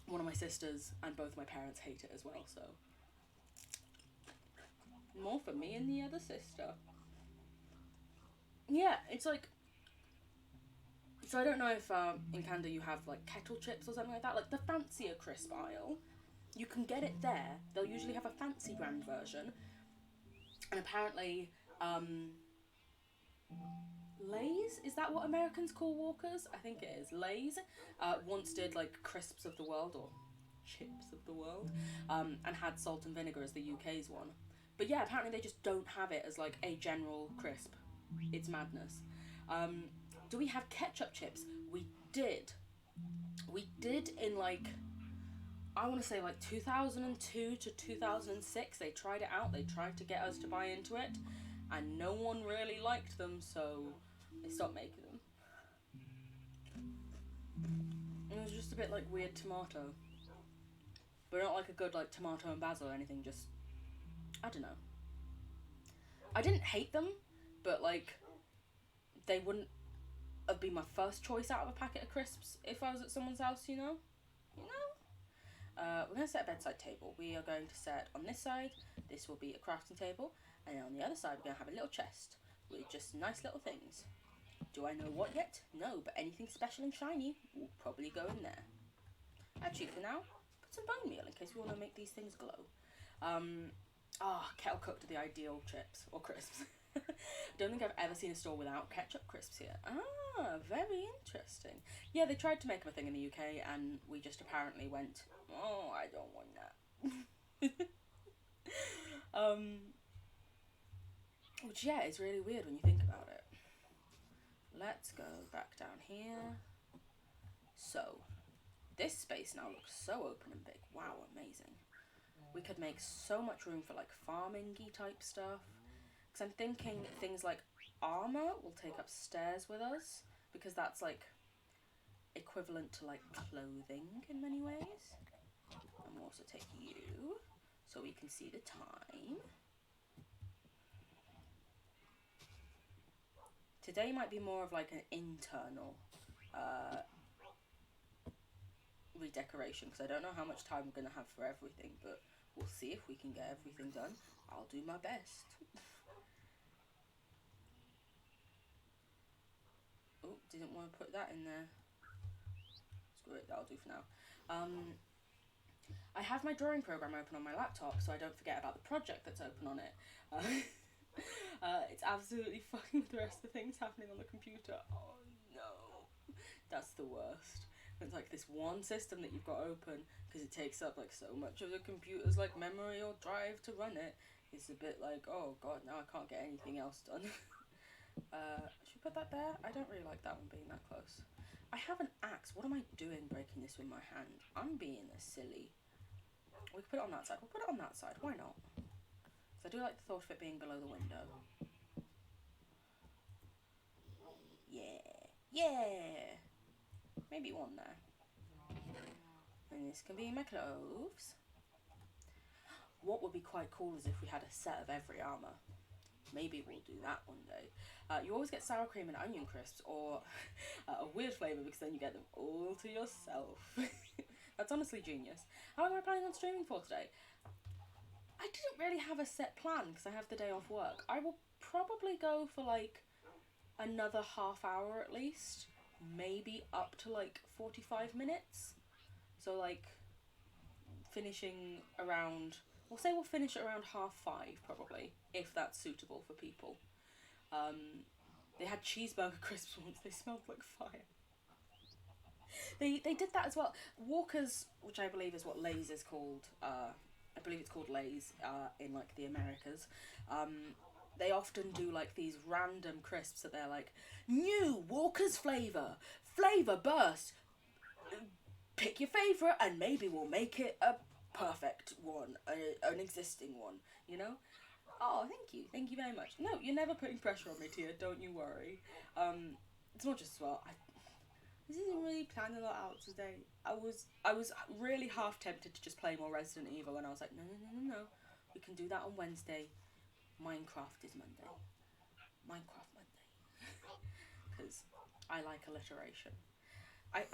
One of my sisters and both my parents hate it as well, so more for me and the other sister. Yeah, it's like, so I don't know if in Canada you have like kettle chips or something like that, like the fancier crisp aisle. You can get it there. They'll usually have a fancy brand version, and apparently Lay's, is that what Americans call Walkers? I think it is. Lay's once did like crisps of the world, or chips of the world, and had salt and vinegar as the UK's one. But yeah, apparently they just don't have it as like a general crisp. It's madness. Do we have ketchup chips? We did. We did in like, I want to say like 2002 to 2006. They tried it out. They tried to get us to buy into it, and no one really liked them, so they stopped making them. It was just a bit like weird tomato, but not like a good like tomato and basil or anything. Just, I don't know. I didn't hate them, but like they wouldn't have been my first choice out of a packet of crisps if I was at someone's house, you know? We're going to set a bedside table. We are going to set on this side, this will be a crafting table, and then on the other side we're going to have a little chest with just nice little things. Do I know what yet? No, but anything special and shiny will probably go in there. Actually, for now, put some bone meal in case we want to make these things glow. Kettle cooked are the ideal chips, or crisps. Don't think I've ever seen a store without ketchup crisps here. Very interesting. Yeah, they tried to make them a thing in the UK, and we just apparently went, oh, I don't want that. Which, yeah, is really weird when you think about it. Let's go back down here. So, this space now looks so open and big. Wow, amazing. We could make so much room for, like, farming-y type stuff. Because I'm thinking things like armor will take up stairs with us, because that's like equivalent to like clothing in many ways. And we'll also take you so we can see the time. Today might be more of like an internal redecoration, because I don't know how much time we're going to have for everything, but we'll see if we can get everything done. I'll do my best. Oh, didn't want to put that in there. Screw it, that'll do for now. I have my drawing program open on my laptop, so I don't forget about the project that's open on it. It's absolutely fucking with the rest of the things happening on the computer. Oh no, that's the worst. It's like this one system that you've got open, because it takes up like so much of the computer's like memory or drive to run it. It's a bit like, oh god, now I can't get anything else done. Should we put that there? I don't really like that one being that close. I have an axe. What am I doing breaking this with my hand? I'm being a silly. We can put it on that side. We'll put it on that side. Why not? Because I do like the thought of it being below the window. Yeah. Yeah. Maybe one there. And this can be my clothes. What would be quite cool is if we had a set of every armour. Maybe we'll do that one day. You always get sour cream and onion crisps, or a weird flavour, because then you get them all to yourself. That's honestly genius. How am I planning on streaming for today? I didn't really have a set plan, because I have the day off work. I will probably go for like another half hour at least. Maybe up to like 45 minutes. So like finishing around... We'll say we'll finish at around 5:30 probably, if that's suitable for people. They had cheeseburger crisps once, they smelled like fire. They did that as well. Walkers, which I believe is what Lay's is called, I believe it's called Lay's in like the Americas, they often do like these random crisps that they're like, new Walker's flavour burst, pick your favourite and maybe we'll make it a perfect one, an existing one, you know? Oh, thank you very much. No, you're never putting pressure on me, Tia, don't you worry. It's not just as well, I didn't really plan a lot out today. I was really half tempted to just play more Resident Evil, and I was like, no, we can do that on Wednesday. Minecraft is Monday. because I like alliteration.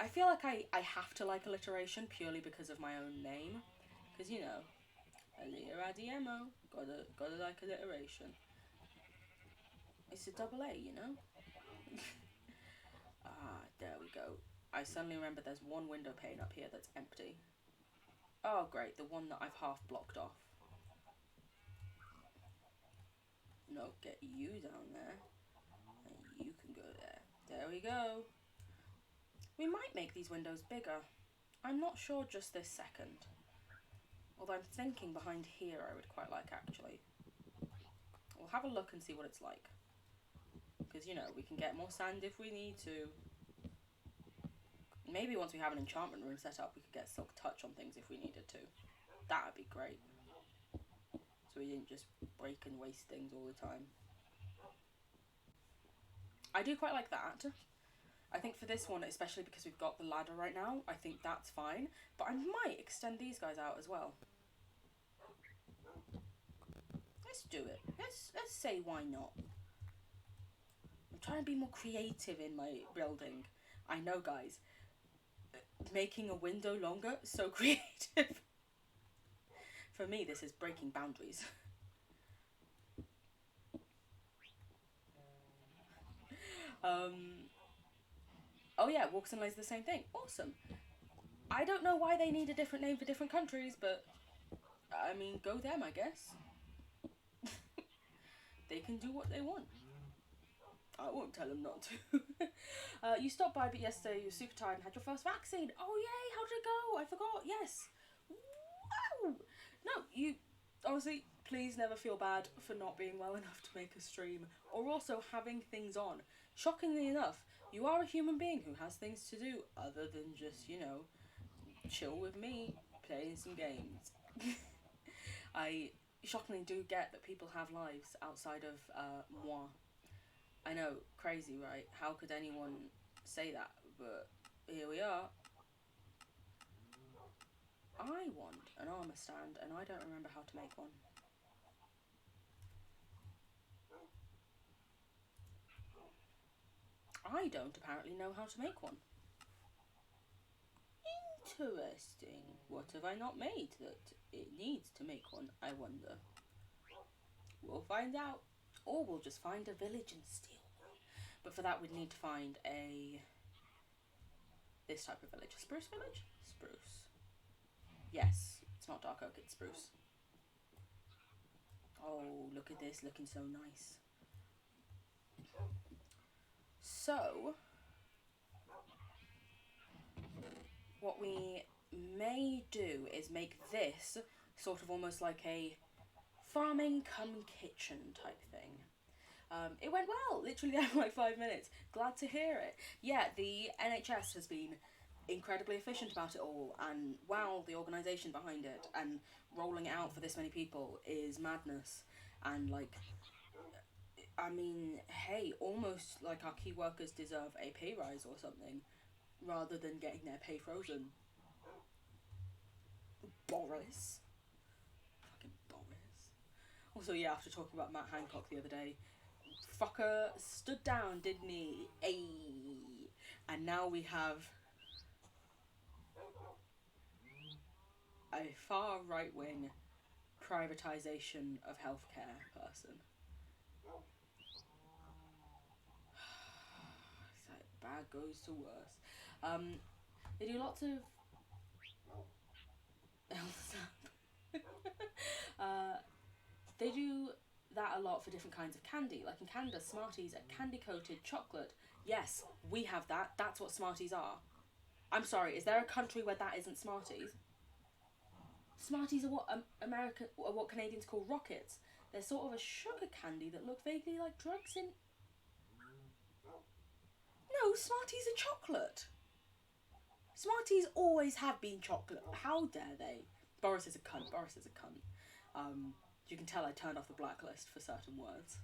I feel like I have to like alliteration purely because of my own name. Because, you know, Aliradiemo, gotta like alliteration. It's a double A, you know? There we go. I suddenly remember there's one window pane up here that's empty. Oh, great, the one that I've half blocked off. No, get you down there. And you can go there. There we go. We might make these windows bigger. I'm not sure just this second. Although I'm thinking behind here I would quite like, actually. We'll have a look and see what it's like. Because, you know, we can get more sand if we need to. Maybe once we have an enchantment room set up, we could get silk touch on things if we needed to. That would be great. So we didn't just break and waste things all the time. I do quite like that. I think for this one, especially because we've got the ladder right now, I think that's fine. But I might extend these guys out as well. Let's do it. Let's say why not. I'm trying to be more creative in my building. I know, guys. Making a window longer, so creative. For me, this is breaking boundaries. Oh yeah, Walks and Lays the same thing. Awesome. I don't know why they need a different name for different countries, but I mean, go them, I guess. They can do what they want. I won't tell them not to. You stopped by, but yesterday you were super tired and had your first vaccine. Oh yay, how did it go? I forgot. Yes. Wow. No, you honestly, please never feel bad for not being well enough to make a stream or also having things on. Shockingly enough, you are a human being who has things to do other than just, you know, chill with me, playing some games. I shockingly do get that people have lives outside of moi. I know, crazy, right? How could anyone say that? But here we are. I want an armour stand, and I don't remember how to make one. I don't apparently know how to make one. Interesting. What have I not made that it needs to make one, I wonder? We'll find out. Or we'll just find a village and steal one. But for that we'd need to find this type of village. Spruce village? Spruce. Yes. It's not dark oak, it's spruce. Oh, look at this, looking so nice. So, what we may do is make this sort of almost like a farming come kitchen type thing. It went well, literally after like 5 minutes. Glad to hear it. Yeah, the NHS has been incredibly efficient about it all, and wow, the organisation behind it and rolling it out for this many people is madness. And like, I mean, hey, almost like our key workers deserve a pay rise or something, rather than getting their pay frozen. Boris. Fucking Boris. Also, yeah, after talking about Matt Hancock the other day, fucker stood down, didn't he? Ayy. And now we have a far right-wing privatisation of healthcare person. Bad goes to worse. They do lots of they do that a lot for different kinds of candy. Like in Canada, Smarties are candy-coated chocolate. Yes, we have that. That's what Smarties are. I'm sorry, is there a country where that isn't Smarties? Smarties are what Canadians call rockets. They're sort of a sugar candy that look vaguely like drugs in... No, Smarties are chocolate. Smarties always have been chocolate. How dare they? Boris is a cunt. Boris is a cunt. You can tell I turned off the blacklist for certain words.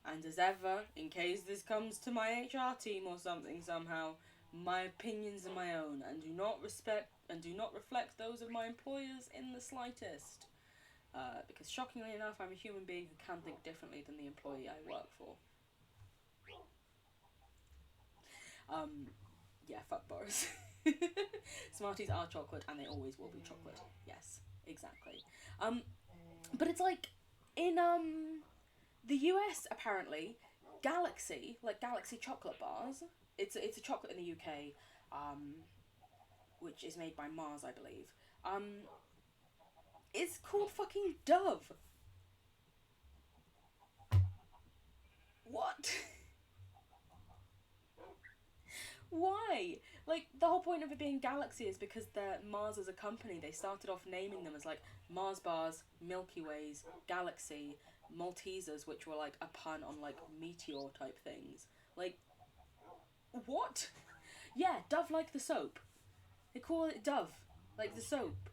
And as ever, in case this comes to my HR team or something somehow, my opinions are my own and do not reflect those of my employers in the slightest. Because shockingly enough, I'm a human being who can think differently than the employee I work for. Yeah, fuck bars. Smarties are chocolate and they always will be chocolate. Yes, exactly. But it's like in the US apparently, Galaxy, like Galaxy chocolate bars. It's a chocolate in the UK, which is made by Mars, I believe. It's called fucking Dove. What? Why? Like, the whole point of it being Galaxy is because they're Mars as a company. They started off naming them as like Mars bars, Milky Ways, Galaxy, Maltesers, which were like a pun on like meteor type things. Like, what? Yeah, Dove like the soap. They call it Dove, like the soap.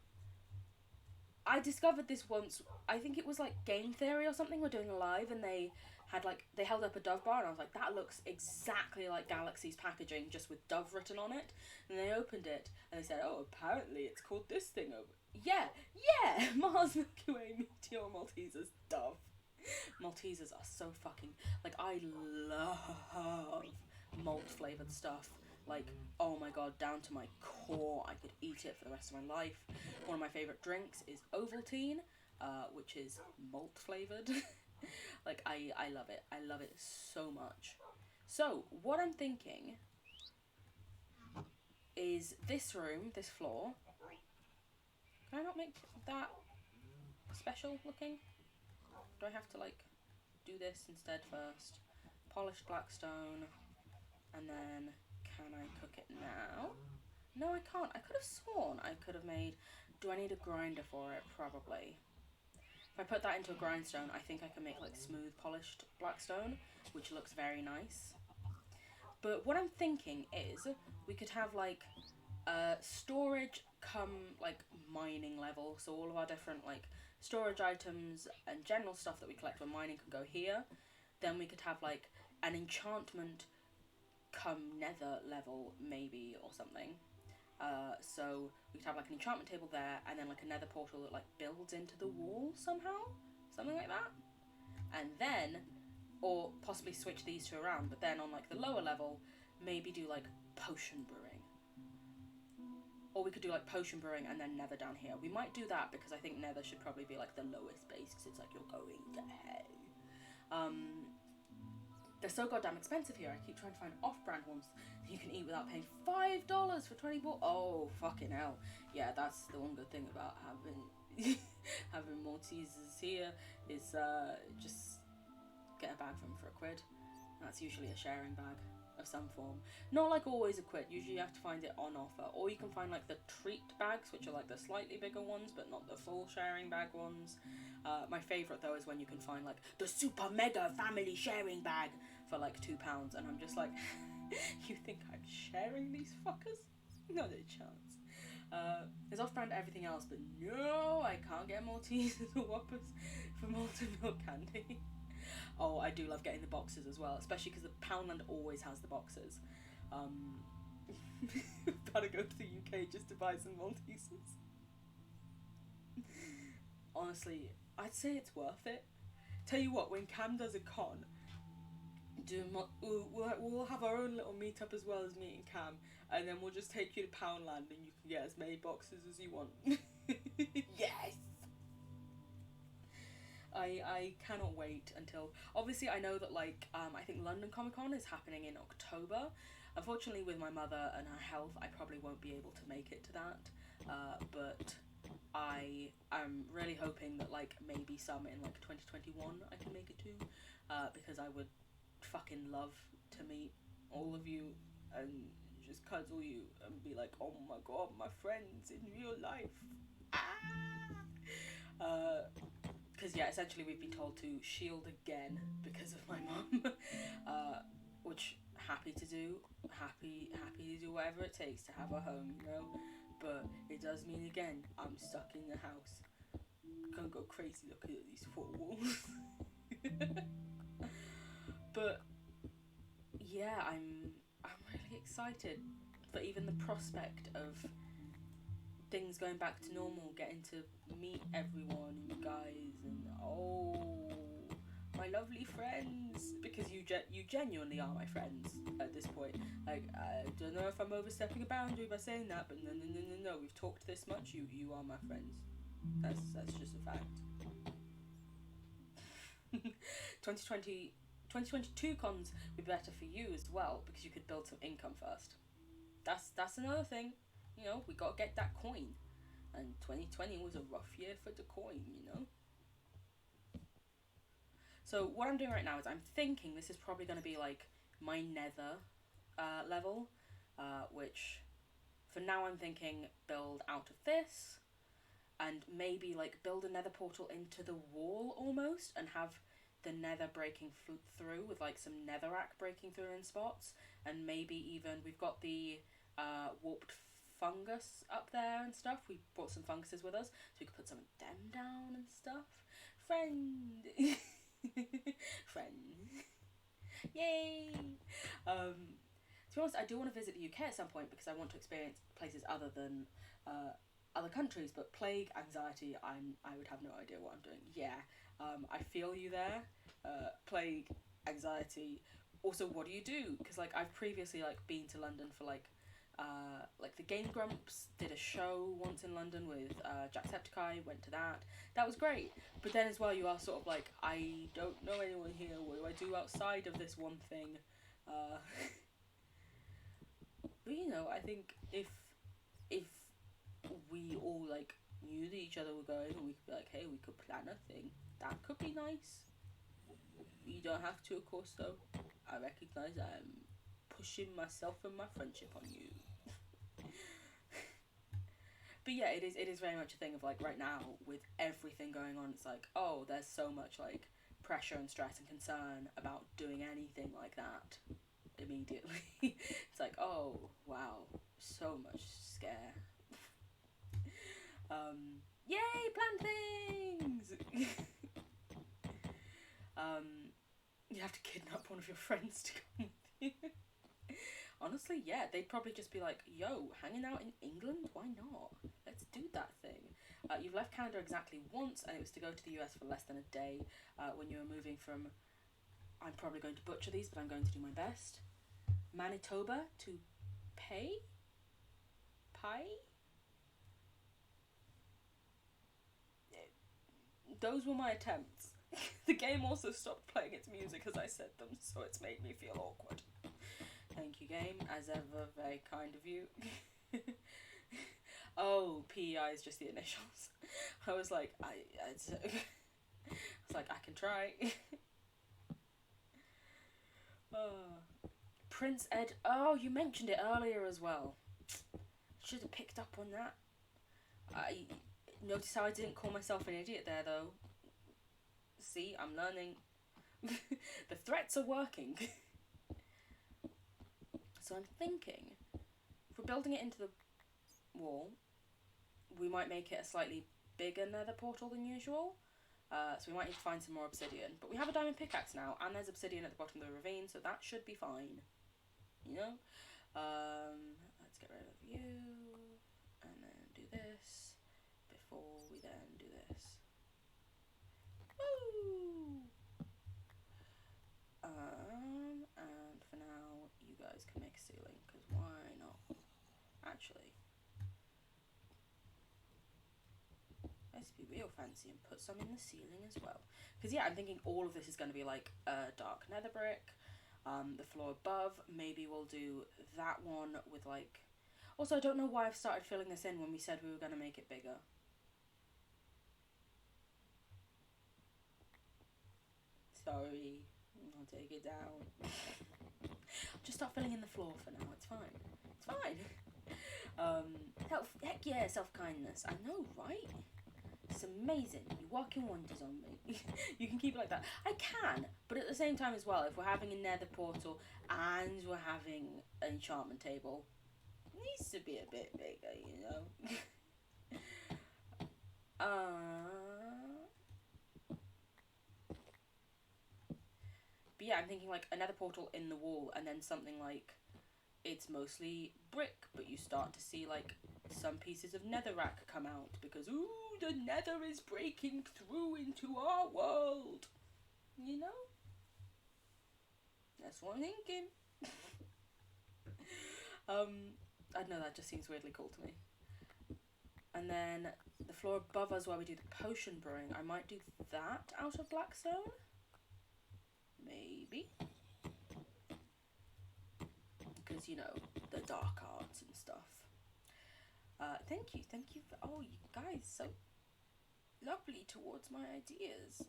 I discovered this once. I think it was like Game Theory or something. We're doing a live, and they held up a Dove bar, and I was like, that looks exactly like Galaxy's packaging, just with Dove written on it. And they opened it, and they said, oh, apparently it's called this thing over. Yeah, Mars, Milky Way, Meteor, Maltesers, Dove. Maltesers are so fucking, like, I love malt flavoured stuff. Like, oh my god, down to my core. I could eat it for the rest of my life. One of my favourite drinks is Ovaltine, which is malt flavoured. Like, I love it. I love it so much. So, what I'm thinking is this room, this floor. Can I not make that special looking? Do I have to, like, do this instead first? Polished black stone. And then, can I cook it now? No, I can't. I could have sworn I could have made... Do I need a grinder for it? Probably. If I put that into a grindstone, I think I can make like smooth polished blackstone, which looks very nice. But what I'm thinking is we could have like storage come like mining level, so all of our different like storage items and general stuff that we collect when mining can go here. Then we could have like an enchantment come nether level maybe or something. So we could have like an enchantment table there, and then like a nether portal that like builds into the wall somehow, something like that. And then, or possibly switch these two around, but then on like the lower level, maybe do like potion brewing. Or we could do like potion brewing and then nether down here. We might do that because I think nether should probably be like the lowest base, because it's like you're going to hell. They're so goddamn expensive here. I keep trying to find off-brand ones that you can eat without paying $5 for 20 balls. Oh, fucking hell. Yeah, that's the one good thing about having having Maltesers here is just get a bag from them for £1. That's usually a sharing bag of some form. Not like always a £1. Usually you have to find it on offer. Or you can find like the treat bags, which are like the slightly bigger ones, but not the full sharing bag ones. My favourite though is when you can find like the super mega family sharing bag for like £2, and I'm just like, you think I'm sharing these fuckers? Not a chance. There's off-brand everything else, but no, I can't get Maltesers or Whoppers for malted milk candy. Oh, I do love getting the boxes as well, especially because the Poundland always has the boxes. Gotta go to the UK just to buy some Maltesers. Honestly, I'd say it's worth it. Tell you what, when Cam does a con, we'll have our own little meetup as well as meeting Cam, and then we'll just take you to Poundland and you can get as many boxes as you want. Yes! I cannot wait until... Obviously, I know that, like, I think London Comic Con is happening in October. Unfortunately, with my mother and her health, I probably won't be able to make it to that. But I am really hoping that, like, maybe some in, like, 2021 I can make it to. Because I would fucking love to meet all of you and just cuddle you and be like, oh my god, my friends in real life. Because yeah, essentially we've been told to shield again because of my mum, which happy to do whatever it takes to have a home, you know. But it does mean again I'm stuck in the house. Can't go crazy looking at these four walls. But yeah, I'm really excited for even the prospect of things going back to normal, getting to meet everyone, you guys, and oh, my lovely friends, because you genuinely are my friends at this point. Like, I don't know if I'm overstepping a boundary by saying that, but no, we've talked this much, you are my friends. That's just a fact. 2022 cons would be better for you as well, because you could build some income first. That's another thing. You know, we gotta get that coin. And 2020 was a rough year for the coin, you know? So what I'm doing right now is I'm thinking this is probably going to be like my nether level, which for now I'm thinking build out of this, and maybe like build a nether portal into the wall almost, and have the nether breaking through with like some netherrack breaking through in spots, and maybe even we've got the warped fungus up there and stuff. We brought some funguses with us, so we could put some of them down and stuff. Friend. Friend. Yay! To be honest, I do want to visit the UK at some point, because I want to experience places other than other countries, but plague, anxiety, I would have no idea what I'm doing. Yeah, I feel you there. Plague, anxiety. Also, what do you do? Because like I've previously like been to London for like the Game Grumps did a show once in London with Jacksepticeye, went to that. That was great. But then as well you are sort of like, I don't know anyone here, what do I do outside of this one thing? But you know, I think if we all like knew that each other were going, and we could be like, hey, we could plan a thing, that could be nice. You don't have to, of course, though. I recognise I'm pushing myself and my friendship on you. But yeah, it is very much a thing of like right now with everything going on, it's like, oh, there's so much like pressure and stress and concern about doing anything like that immediately. It's like, oh wow, so much scare. Yay, plan things. You have to kidnap one of your friends to come with you. Honestly, yeah, they'd probably just be like, yo, hanging out in England? Why not? Let's do that thing. You've left Canada exactly once, and it was to go to the US for less than a day when you were moving from, I'm probably going to butcher these, but I'm going to do my best, Manitoba to Pie? Those were my attempts. The game also stopped playing its music as I said them, so it's made me feel awkward. Thank you, game, as ever, very kind of you. Oh, PEI is just the initials. I was like, I was like, I can try. Prince Ed. Oh, you mentioned it earlier as well. Should have picked up on that. I notice how I didn't call myself an idiot there, though. See, I'm learning. The threats are working. So I'm thinking, if we're building it into the wall, we might make it a slightly bigger nether portal than usual. So we might need to find some more obsidian. But we have a diamond pickaxe now, and there's obsidian at the bottom of the ravine, so that should be fine. You know? Let's get rid of you, and then do this, before we then do this. Woo! And for now, you guys can make a ceiling, because why not? Actually, let's be real fancy and put some in the ceiling as well. Because yeah, I'm thinking all of this is going to be like a dark nether brick. The floor above, maybe we'll do that one with like... Also, I don't know why I've started filling this in when we said we were going to make it bigger. Sorry, I'll take it down. Just start filling in the floor for now, it's fine. It's fine. Heck yeah, self-kindness. I know, right? It's amazing. You work in wonders on me. You can keep it like that. I can, but at the same time as well, if we're having a nether portal and we're having an enchantment table, it needs to be a bit bigger, you know? But yeah, I'm thinking like a nether portal in the wall, and then something like it's mostly brick, but you start to see like some pieces of netherrack come out because, ooh, the nether is breaking through into our world. You know? That's what I'm thinking. I don't know, that just seems weirdly cool to me. And then the floor above us where we do the potion brewing, I might do that out of blackstone. Maybe. Because, you know, the dark arts and stuff. Thank you for, oh, you guys, so lovely towards my ideas.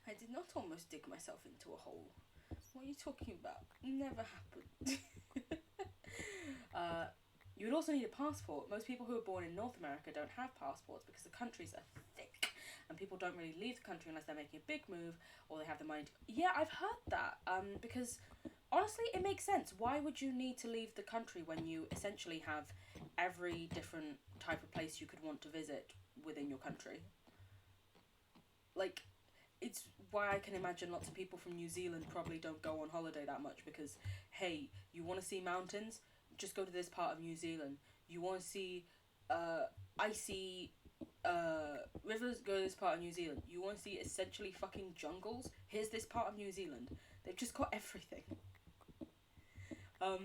I did not almost dig myself into a hole. What are you talking about? Never happened. You would also need a passport. Most people who are born in North America don't have passports because the countries are thick and people don't really leave the country unless they're making a big move or they have the money to... Yeah, I've heard that. Because honestly, it makes sense. Why would you need to leave the country when you essentially have every different type of place you could want to visit within your country? Like, it's why I can imagine lots of people from New Zealand probably don't go on holiday that much because, hey, you want to see mountains? Just go to this part of New Zealand. You want to see icy rivers? Go to this part of New Zealand. You want to see essentially fucking jungles? Here's this part of New Zealand. They've just got everything. I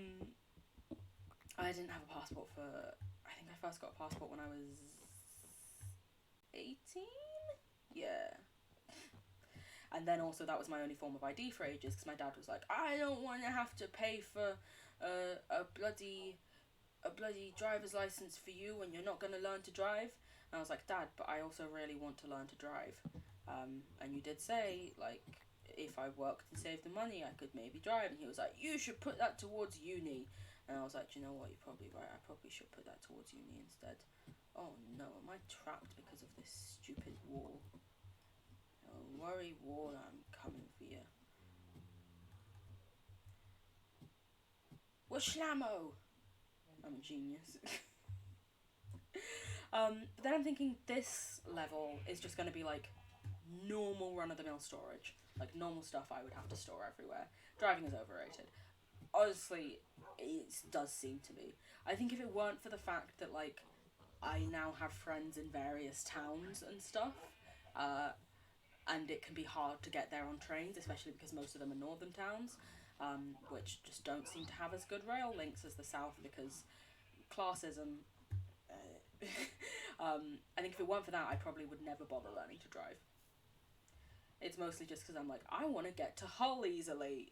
didn't have a passport for... I think I first got a passport when I was 18? Yeah. And then also that was my only form of ID for ages because my dad was like, I don't want to have to pay for a bloody driver's license for you when you're not going to learn to drive. And I was like, Dad, but I also really want to learn to drive. And you did say, like, if I worked and saved the money, I could maybe drive. And he was like, you should put that towards uni. And I was like, you know what, you're probably right. I probably should put that towards uni instead. Oh no, am I trapped because of this stupid wall? Don't worry, wall, I'm coming for you. Washlamo! I'm a genius. But then I'm thinking this level is just going to be like normal run-of-the-mill storage. Like normal stuff I would have to store everywhere. Driving is overrated. Honestly, it does seem to be. I think if it weren't for the fact that, like, I now have friends in various towns and stuff, and it can be hard to get there on trains, especially because most of them are northern towns, which just don't seem to have as good rail links as the south because classism. I think if it weren't for that, I probably would never bother learning to drive. It's mostly just because I'm like, I want to get to Hull easily.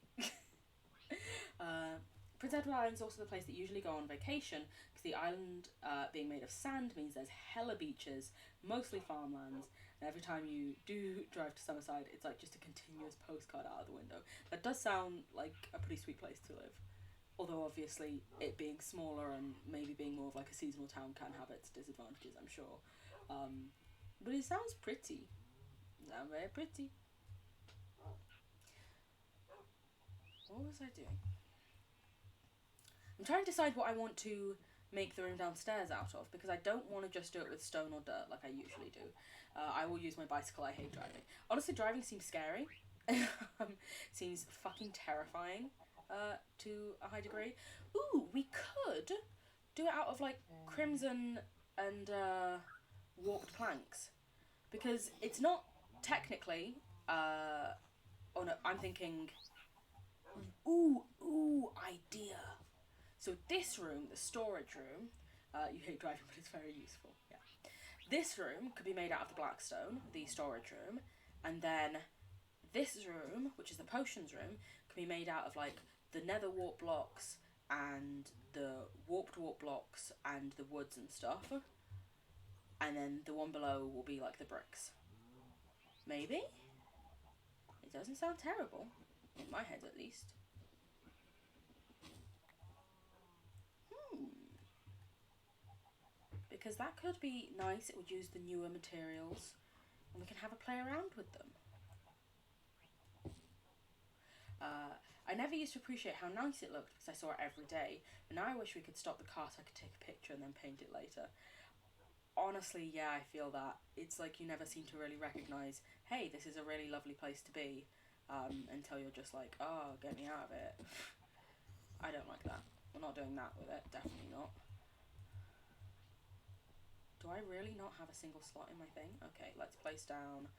Prince Edward Island is also the place that you usually go on vacation because the island being made of sand means there's hella beaches, mostly farmlands, and every time you do drive to Summerside, it's like just a continuous postcard out of the window. That does sound like a pretty sweet place to live. Although obviously it being smaller and maybe being more of like a seasonal town can have its disadvantages, I'm sure. But it sounds pretty. It sounds very pretty. What was I doing? I'm trying to decide what I want to make the room downstairs out of because I don't want to just do it with stone or dirt like I usually do. I will use my bicycle. I hate driving. Honestly, driving seems scary. Seems fucking terrifying to a high degree. Ooh, we could do it out of like crimson and warped planks because it's not technically oh no, I'm thinking ooh, idea. So this room, the storage room, you hate driving but it's very useful, yeah. This room could be made out of the blackstone, the storage room, and then this room, which is the potions room, can be made out of like the nether warp blocks and the warped warp blocks and the woods and stuff. And then the one below will be like the bricks. Maybe? It doesn't sound terrible. In my head at least. Because that could be nice. It would use the newer materials. And we can have a play around with them. I never used to appreciate how nice it looked because I saw it every day. But now I wish we could stop the car so I could take a picture and then paint it later. Honestly, yeah, I feel that. It's like you never seem to really recognise, hey, this is a really lovely place to be, until you're just like, oh, get me out of it. I don't like that. We're not doing that with it, definitely not. Do I really not have a single slot in my thing? Okay, let's place down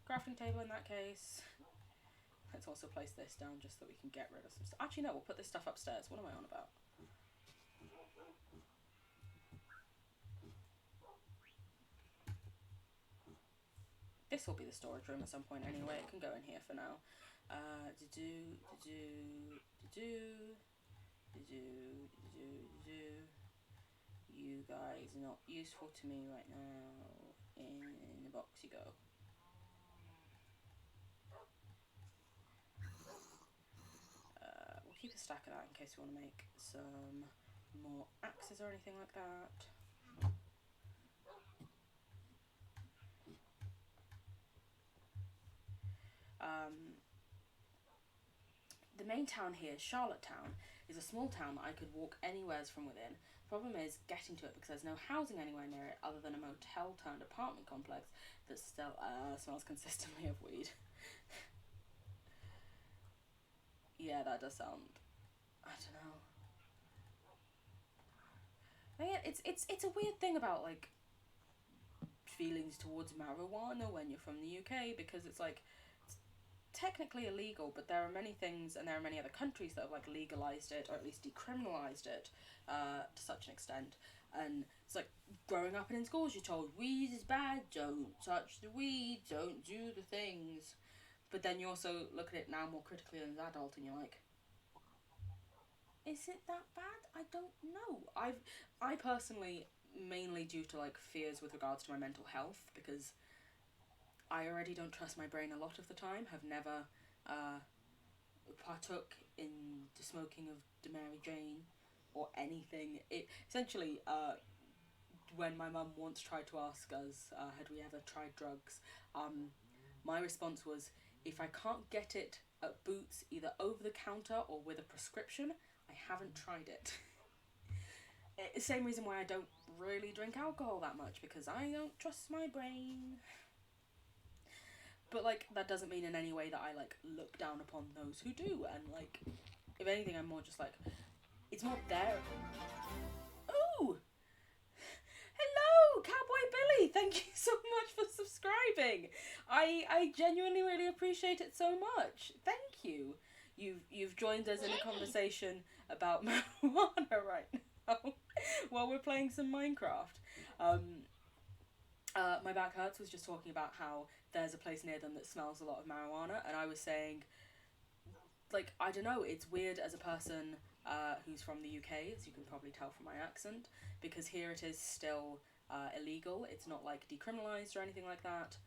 crafting table in that case. Let's also place this down just so we can get rid of some stuff. Actually, no, we'll put this stuff upstairs. What am I on about? This will be the storage room at some point anyway. It can go in here for now. You guys are not useful to me right now. In the box you go. We'll keep a stack of that in case we want to make some more axes or anything like that. The main town here, Charlottetown, is a small town that I could walk anywheres from within. Problem is getting to it because there's no housing anywhere near it other than a motel turned apartment complex that still smells consistently of weed. Yeah, that does sound, I don't know. Yeah, it's a weird thing about like feelings towards marijuana when you're from the UK, because it's like it's technically illegal, but there are many things and there are many other countries that have like legalized it or at least decriminalized it to such an extent. And it's like growing up and in schools you're told weed is bad, don't touch the weed, don't do the things. But then you also look at it now more critically as an adult and you're like, is it that bad? I don't know. I personally, mainly due to like fears with regards to my mental health, because I already don't trust my brain a lot of the time, have never partook in the smoking of the Mary Jane or anything. It essentially, when my mum once tried to ask us, had we ever tried drugs, my response was, if I can't get it at Boots either over the counter or with a prescription, I haven't tried it. Same reason why I don't really drink alcohol that much, because I don't trust my brain. But like that doesn't mean in any way that I like look down upon those who do, and like if anything I'm more just like, it's more there. Ooh! Hello, Cowboy Billy! Thank you so much for subscribing. I genuinely really appreciate it so much. Thank you. You've joined us in a conversation about marijuana right now while we're playing some Minecraft. My back hurts was just talking about how there's a place near them that smells a lot of marijuana, and I was saying, like, I don't know, it's weird as a person who's from the UK, as you can probably tell from my accent, because here it is still illegal. It's not like decriminalized or anything like that.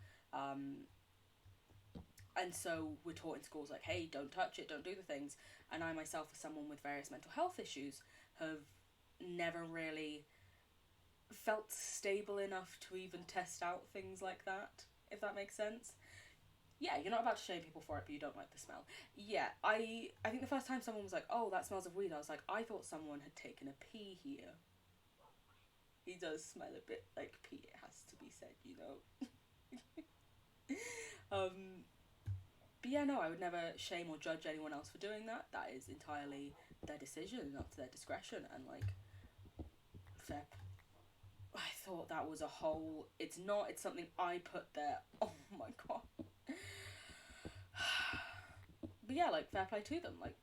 And so we're taught in schools like, hey, don't touch it, don't do the things. And I myself, as someone with various mental health issues, have never really felt stable enough to even test out things like that, if that makes sense. Yeah, you're not about to shame people for it, but you don't like the smell. Yeah, I think the first time someone was like, oh, that smells of weed, I was like, I thought someone had taken a pee here. He does smell a bit like pee, it has to be said, you know. But yeah, no, I would never shame or judge anyone else for doing that. That is entirely their decision and up to their discretion, and like, fair. I thought that was a whole. It's not. It's something I put there. Oh my god. But yeah, like, fair play to them. Like,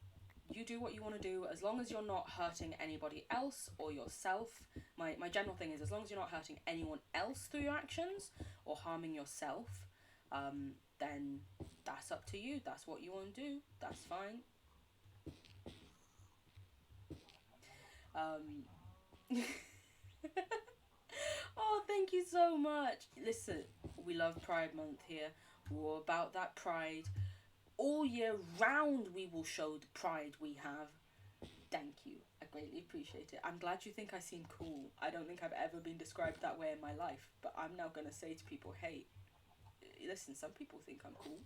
you do what you want to do as long as you're not hurting anybody else or yourself. My general thing is, as long as you're not hurting anyone else through your actions or harming yourself, then that's up to you. That's what you want to do. That's fine. Oh, thank you so much. Listen, we love Pride Month here. We're all about that pride. All year round we will show the pride we have. Thank you. I greatly appreciate it. I'm glad you think I seem cool. I don't think I've ever been described that way in my life, but I'm now going to say to people, hey, listen, some people think I'm cool.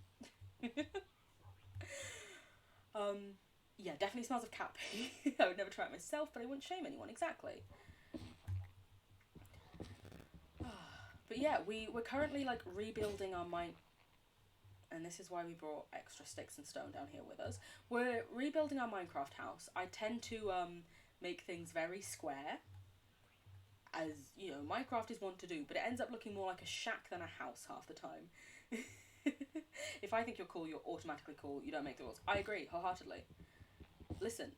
Yeah, definitely smells of cat pee. I would never try it myself, but I wouldn't shame anyone, exactly. But yeah, we're currently like rebuilding our mine, and this is why we brought extra sticks and stone down here with us. We're rebuilding our Minecraft house. I tend to make things very square, as you know, Minecraft is one to do, but it ends up looking more like a shack than a house half the time. If I think you're cool, you're automatically cool. You don't make the rules. I agree wholeheartedly. Listen,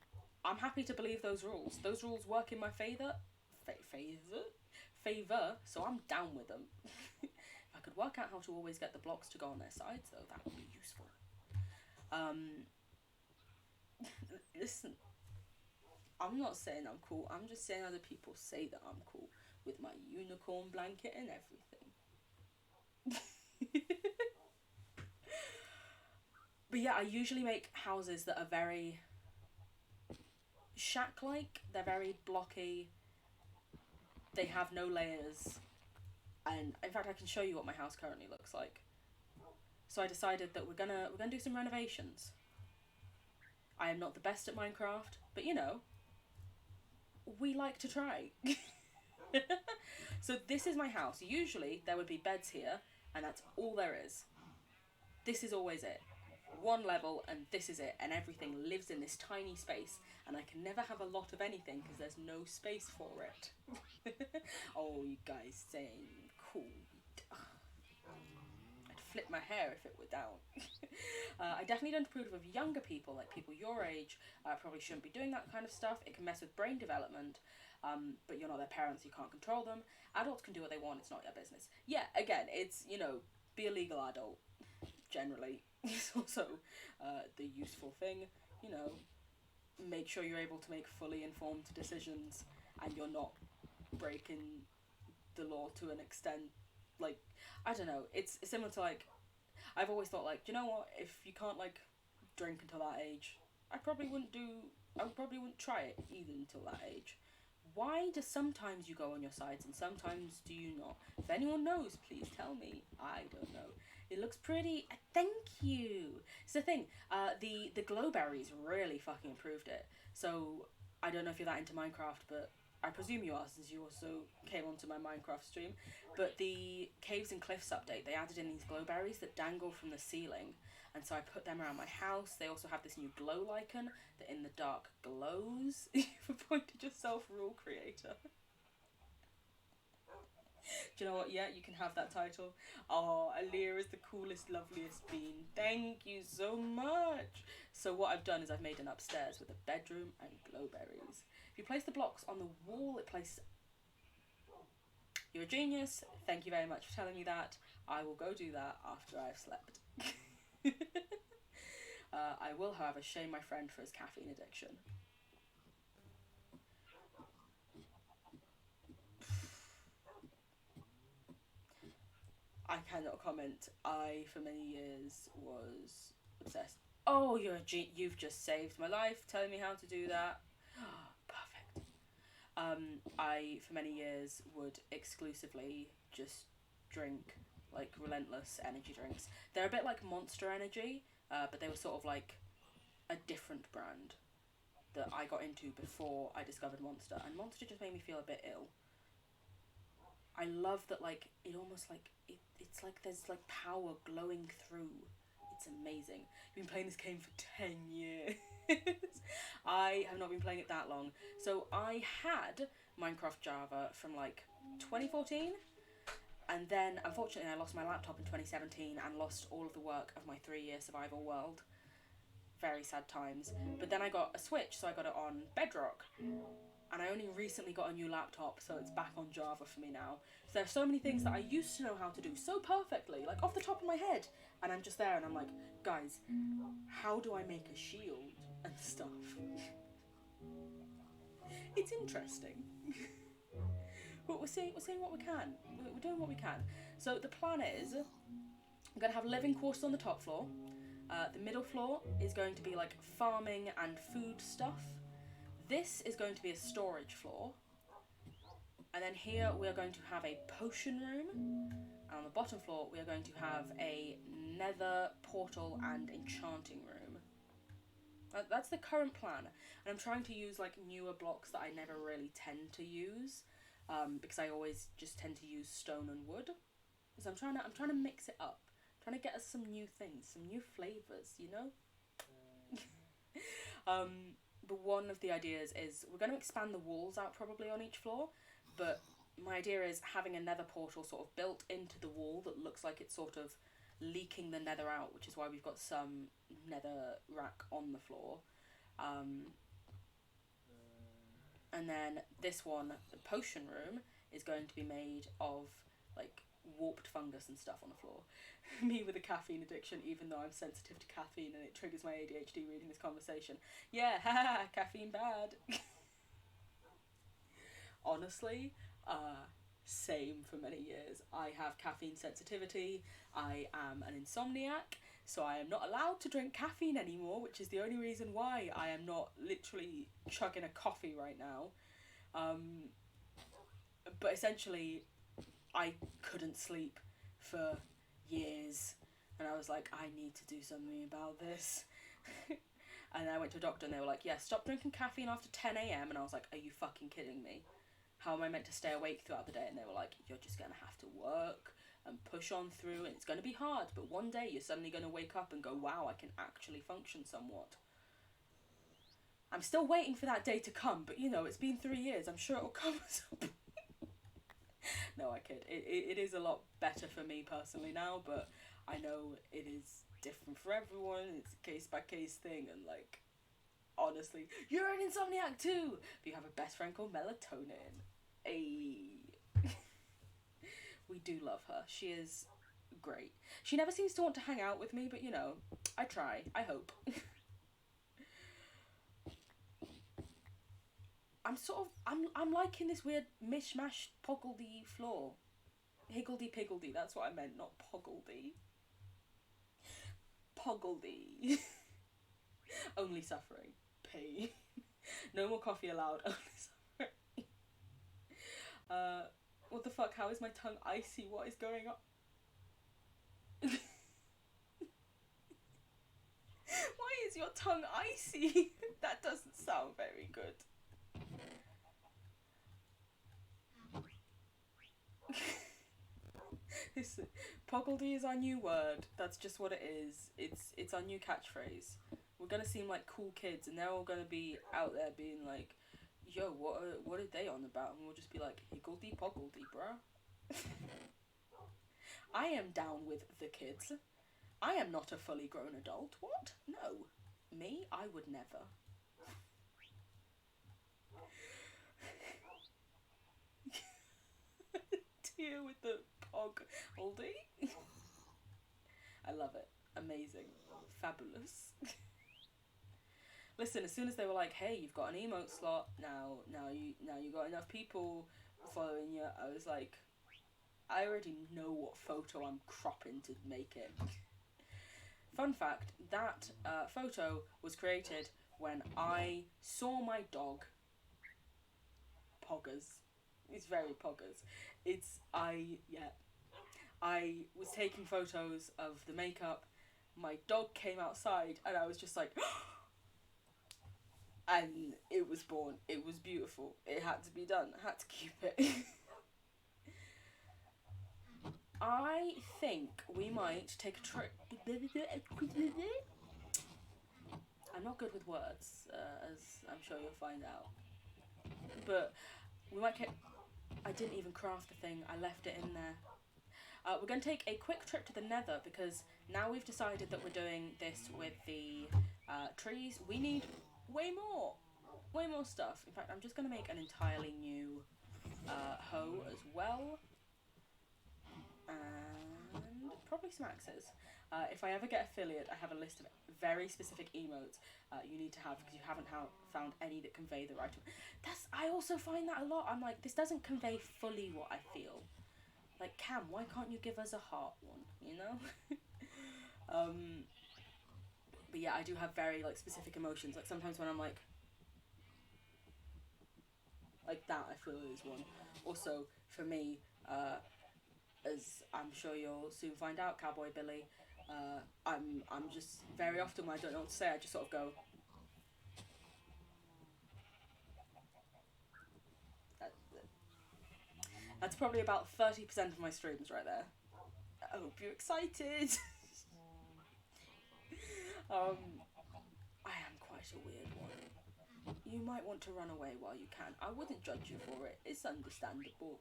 I'm happy to believe those rules. Those rules work in my favour. Favour, so I'm down with them. If I could work out how to always get the blocks to go on their sides, though, that would be useful. Listen, I'm not saying I'm cool. I'm just saying other people say that I'm cool with my unicorn blanket and everything. But yeah, I usually make houses that are very shack-like. They're very blocky. They have no layers. And in fact, I can show you what my house currently looks like. So I decided that we're gonna do some renovations. I am not the best at Minecraft, but you know, we like to try. So this is my house. Usually there would be beds here, and that's all there is. This is always it. One level, and this is it, and everything lives in this tiny space, and I can never have a lot of anything because there's no space for it. Oh, you guys saying cool. I'd flip my hair if it were down. I definitely don't approve of younger people, like people your age. Probably shouldn't be doing that kind of stuff. It can mess with brain development, but you're not their parents, you can't control them. Adults can do what they want, it's not your business. Yeah, again, it's, you know, be a legal adult, generally. It's also the useful thing, you know, make sure you're able to make fully informed decisions and you're not breaking the law to an extent, like, I don't know, it's similar to, like, I've always thought, like, do you know what, if you can't, like, drink until that age, I probably wouldn't try it either until that age. Why do sometimes you go on your sides and sometimes do you not? If anyone knows, please tell me. I don't know. It looks pretty. Thank you. It's the thing. The glow berries really fucking improved it. So I don't know if you're that into Minecraft, but I presume you are, since you also came onto my Minecraft stream. But the Caves and Cliffs update, they added in these glow berries that dangle from the ceiling, and so I put them around my house. They also have this new glow icon that in the dark glows. You've appointed yourself rule creator. Do you know what? Yeah, you can have that title. Oh, Aaliyah is the coolest, loveliest bean. Thank you so much. So what I've done is I've made an upstairs with a bedroom and glowberries. If you place the blocks on the wall, it places... You're a genius. Thank you very much for telling me that. I will go do that after I've slept. I will, however, shame my friend for his caffeine addiction. I cannot comment. I, for many years, was obsessed. Oh, you've just saved my life, telling me how to do that. Perfect. I, for many years, would exclusively just drink, like, relentless energy drinks. They're a bit like Monster Energy, but they were sort of like a different brand that I got into before I discovered Monster, and Monster just made me feel a bit ill. I love that, like, it almost, like, it's like there's, like, power glowing through. It's amazing. I've been playing this game for 10 years. I have not been playing it that long. So I had Minecraft Java from, like, 2014, and then, unfortunately, I lost my laptop in 2017 and lost all of the work of my 3-year survival world. Very sad times. But then I got a Switch, so I got it on Bedrock. And I only recently got a new laptop, so it's back on Java for me now. So there are so many things that I used to know how to do so perfectly, like off the top of my head. And I'm just there and I'm like, guys, how do I make a shield and stuff? It's interesting. But we're seeing what we can. We're doing what we can. So the plan is, I'm going to have living quarters on the top floor. The middle floor is going to be like farming and food stuff. This is going to be a storage floor. And then here we are going to have a potion room. And on the bottom floor we are going to have a nether portal and enchanting room. That's the current plan. And I'm trying to use like newer blocks that I never really tend to use. Because I always just tend to use stone and wood. So I'm trying to mix it up. I'm trying to get us some new things, some new flavours, you know? But one of the ideas is we're going to expand the walls out probably on each floor, but my idea is having a nether portal sort of built into the wall that looks like it's sort of leaking the nether out, which is why we've got some nether rack on the floor. And then this one, the potion room, is going to be made of like warped fungus and stuff on the floor. Me with a caffeine addiction, even though I'm sensitive to caffeine and it triggers my ADHD reading this conversation. Yeah, haha, caffeine bad. Honestly, same for many years. I have caffeine sensitivity. I am an insomniac, so I am not allowed to drink caffeine anymore, which is the only reason why I am not literally chugging a coffee right now. But essentially, I couldn't sleep for years, and I was like, I need to do something about this. And I went to a doctor and they were like, yeah, stop drinking caffeine after 10 a.m. And I was like, are you fucking kidding me? How am I meant to stay awake throughout the day? And they were like, you're just going to have to work and push on through, and it's going to be hard, but one day you're suddenly going to wake up and go, wow, I can actually function somewhat. I'm still waiting for that day to come, but you know, it's been 3 years. I'm sure it'll come at some point. No, I kid. It is a lot better for me personally now, but I know it is different for everyone. It's a case-by-case thing, and like, honestly, you're an insomniac too! But you have a best friend called Melatonin. Ayy. We do love her. She is great. She never seems to want to hang out with me, but you know, I try. I hope. I'm liking this weird mishmash poggledy floor. Higgledy-piggledy, that's what I meant, not poggledy. Poggledy. Only suffering. Pain. No more coffee allowed, only suffering. What the fuck, how is my tongue icy? What is going on? Why is your tongue icy? That doesn't sound very good. Poggledy is our new word. That's just what it is. It's our new catchphrase. We're gonna seem like cool kids, and they're all gonna be out there being like, "Yo, what are they on about?" And we'll just be like, "Higgledy poggledy, bruh." I am down with the kids. I am not a fully grown adult. What? No. Me? I would never. Deal with the poggledy. I love it. Amazing. Fabulous. Listen, as soon as they were like, hey, you've got an emote slot, now you got enough people following you, I was like, I already know what photo I'm cropping to make it. Fun fact, that photo was created when I saw my dog. Poggers. It's very poggers. I was taking photos of the makeup, my dog came outside, and I was just like, and it was born. It was beautiful. It had to be done. I had to keep it. I think we might take a trip. I'm not good with words, as I'm sure you'll find out. But we might I didn't even craft the thing. I left it in there. We're going to take a quick trip to the nether, because now we've decided that we're doing this with the trees. We need way more stuff. In fact, I'm just going to make an entirely new hoe as well. And probably some axes. If I ever get affiliate, I have a list of very specific emotes you need to have, because you haven't found any that convey the right. I also find that a lot. I'm like, this doesn't convey fully what I feel. Like, Cam, why can't you give us a heart one, you know? But yeah, I do have very, like, specific emotions. Like, sometimes when I'm like that, I feel is one. Also, for me, as I'm sure you'll soon find out, Cowboy Billy, I'm just, very often when I don't know what to say, I just sort of go. That's probably about 30% of my streams right there. I hope you're excited. I am quite a weird one. You might want to run away while you can. I wouldn't judge you for it. It's understandable.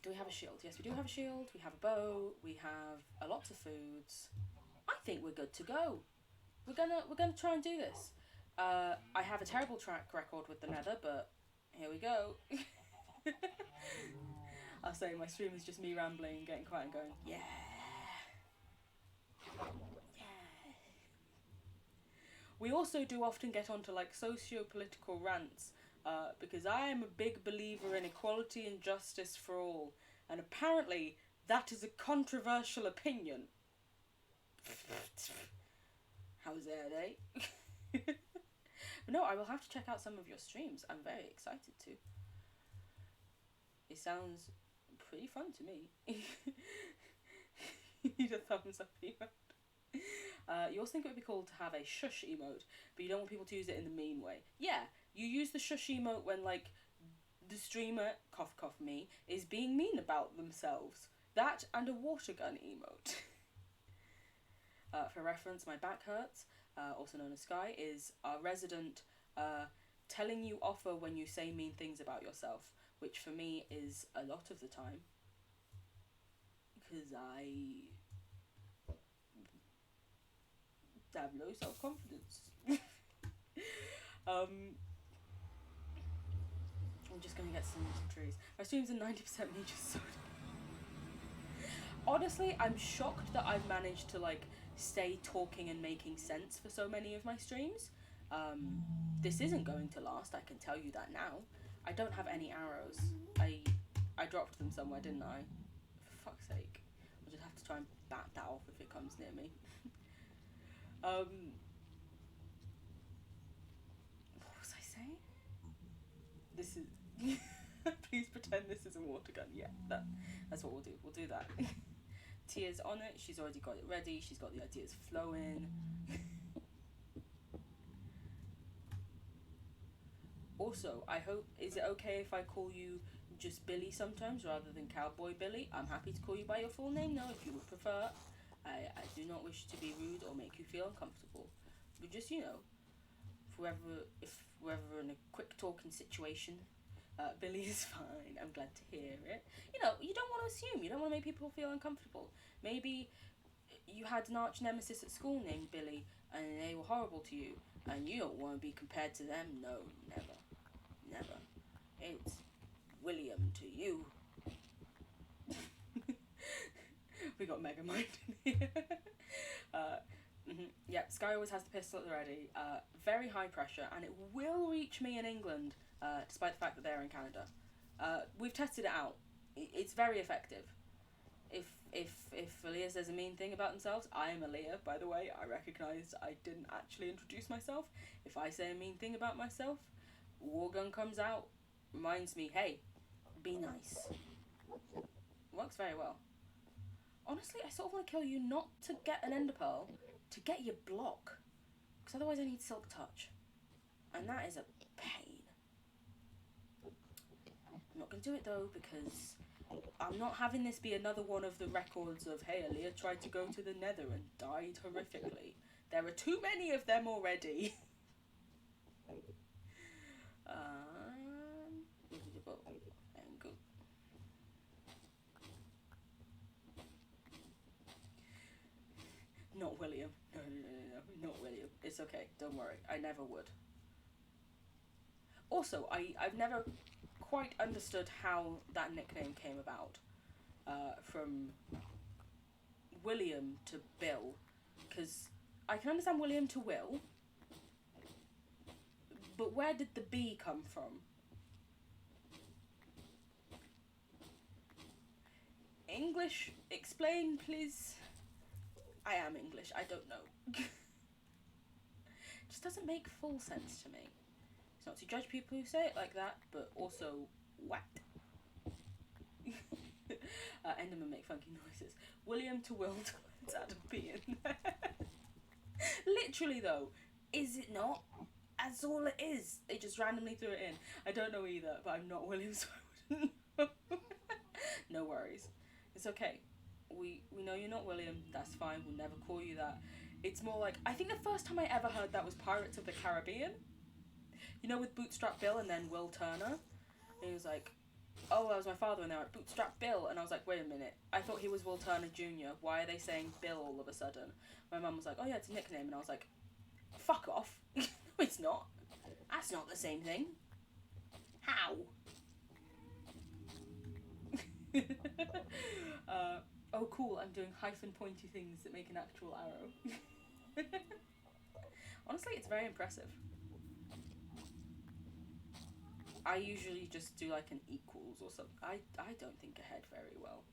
Do we have a shield? Yes, we do have a shield. We have a bow. We have a lots of foods. I think we're good to go. We're gonna try and do this. I have a terrible track record with the nether, but here we go. I'll say my stream is just me rambling, getting quiet and going, yeah. Yeah. We also do often get onto like socio-political rants, because I am a big believer in equality and justice for all, and apparently that is a controversial opinion. How's that, eh? But no, I will have to check out some of your streams. I'm very excited to. It sounds pretty fun to me. You need a thumbs up emote. You also think it would be cool to have a shush emote, but you don't want people to use it in the mean way. Yeah, you use the shush emote when, like, the streamer, cough cough me, is being mean about themselves. That and a water gun emote. For reference, my back hurts, also known as Sky, is our resident telling you offer when you say mean things about yourself, which for me is a lot of the time, because I have low self-confidence. I'm just gonna get some trees. My streams are 90% me just soda. Honestly, I'm shocked that I've managed to like stay talking and making sense for so many of my streams. This isn't going to last, I can tell you that now. I don't have any arrows. I dropped them somewhere, didn't I? For fuck's sake. I'll just have to try and bat that off if it comes near me. What was I saying? This is... Please pretend this is a water gun. Yeah, that's what we'll do. We'll do that. Tia's on it. She's already got it ready. She's got the ideas flowing. Also, I hope... Is it okay if I call you just Billy sometimes rather than Cowboy Billy? I'm happy to call you by your full name now if you would prefer. I do not wish to be rude or make you feel uncomfortable. But just, you know, if we're ever in a quick talking situation, Billy is fine. I'm glad to hear it. You know, you don't want to assume. You don't want to make people feel uncomfortable. Maybe you had an arch nemesis at school named Billy and they were horrible to you and you don't want to be compared to them. No, never. Never. It's William to you. We got Megamind in here. Yep, Sky always has the pistol at the ready. Very high pressure, and it will reach me in England, despite the fact that they're in Canada. We've tested it out. It's very effective. If Aaliyah says a mean thing about themselves, I am Aaliyah, by the way. I recognised I didn't actually introduce myself. If I say a mean thing about myself, Wargun comes out, reminds me, hey, be nice. Works very well. Honestly, I sort of want to kill you not to get an ender pearl, to get your block. Because otherwise I need silk touch. And that is a pain. I'm not going to do it though, because I'm not having this be another one of the records of, hey, Aaliyah tried to go to the nether and died horrifically. There are too many of them already. And go. Not William. No, not William. It's okay. Don't worry. I never would. Also, I've never quite understood how that nickname came about. From William to Bill. Because I can understand William to Will. But where did the B come from? English, explain please. I am English, I don't know. Just doesn't make full sense to me. It's not to judge people who say it like that, but also, what? Enderman make funky noises. William to Will, let's add a B in there. Literally though, is it not? That's all it is. They just randomly threw it in. I don't know either, but I'm not William, so I wouldn't know. No worries. It's okay. We know you're not William. That's fine. We'll never call you that. It's more like, I think the first time I ever heard that was Pirates of the Caribbean. You know, with Bootstrap Bill and then Will Turner. And he was like, oh, that was my father, and they're like, Bootstrap Bill, and I was like, wait a minute, I thought he was Will Turner Jr., why are they saying Bill all of a sudden? My mum was like, oh yeah, it's a nickname, and I was like, fuck off. No, it's not. That's not the same thing. How? Oh cool, I'm doing hyphen pointy things that make an actual arrow. Honestly, it's very impressive. I usually just do like an equals or something. I don't think ahead very well.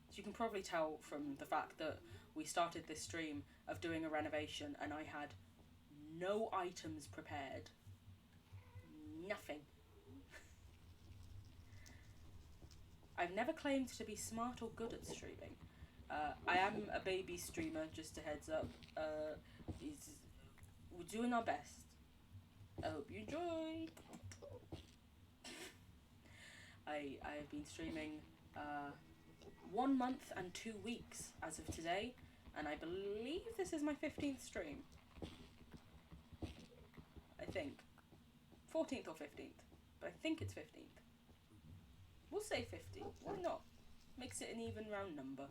So you can probably tell from the fact that we started this stream of doing a renovation and I had no items prepared. Nothing. I've never claimed to be smart or good at streaming. I am a baby streamer, just a heads up. We're doing our best. I hope you enjoy. I've been streaming 1 month and 2 weeks as of today, and I believe this is my 15th stream. I think. 14th or 15th, but I think it's 15th. We'll say 50. Why not? Makes it an even round number.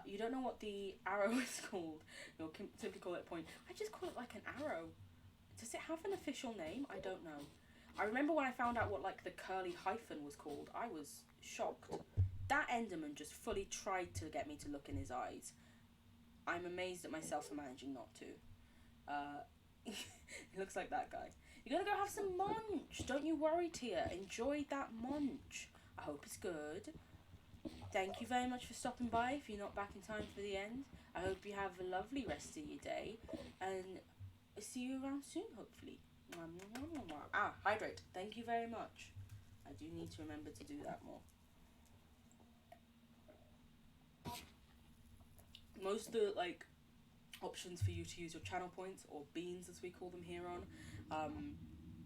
You don't know what the arrow is called. You'll simply call it a point. I just call it like an arrow. Does it have an official name? I don't know. I remember when I found out what like the curly hyphen was called, I was shocked. That Enderman just fully tried to get me to look in his eyes. I'm amazed at myself for managing not to. He looks like that guy. You're gonna go have some munch. Don't you worry, Tia. Enjoy that munch. I hope it's good. Thank you very much for stopping by if you're not back in time for the end. I hope you have a lovely rest of your day. And see you around soon, hopefully. Hydrate. Thank you very much. I do need to remember to do that more. Most of the, like, options for you to use your channel points, or beans as we call them here on,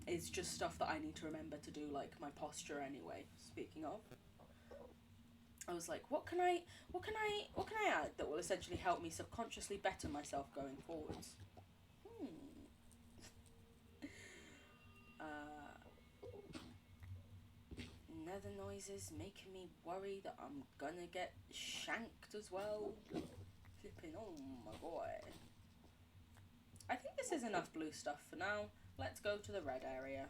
is just stuff that I need to remember to do, like my posture anyway. Speaking of, I was like, what can I add that will essentially help me subconsciously better myself going forwards? Nether noises making me worry that I'm gonna get shanked as well. Flipping, oh my boy. I think this is enough blue stuff for now. Let's go to the red area.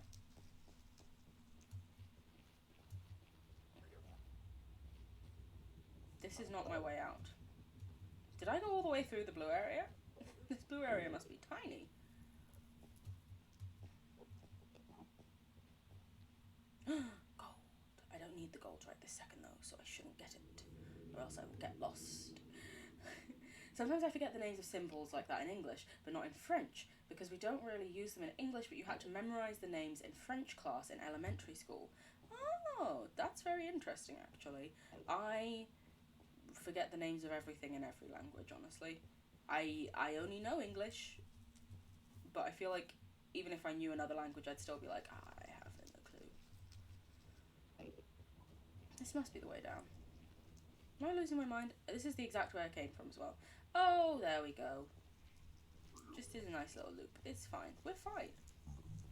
This is not my way out. Did I go all the way through the blue area? This blue area must be tiny. Gold. I don't need the gold right this second though, so I shouldn't get it, or else I will get lost. Sometimes I forget the names of symbols like that in English, but not in French, because we don't really use them in English, but you had to memorize the names in French class in elementary school. Oh, that's very interesting actually. I forget the names of everything in every language, honestly. I only know English, but I feel like even if I knew another language, I'd still be like, I haven't a clue. This must be the way down. Am I losing my mind? This is the exact way I came from as well. Oh, there we go. Just did a nice little loop. It's fine. We're fine.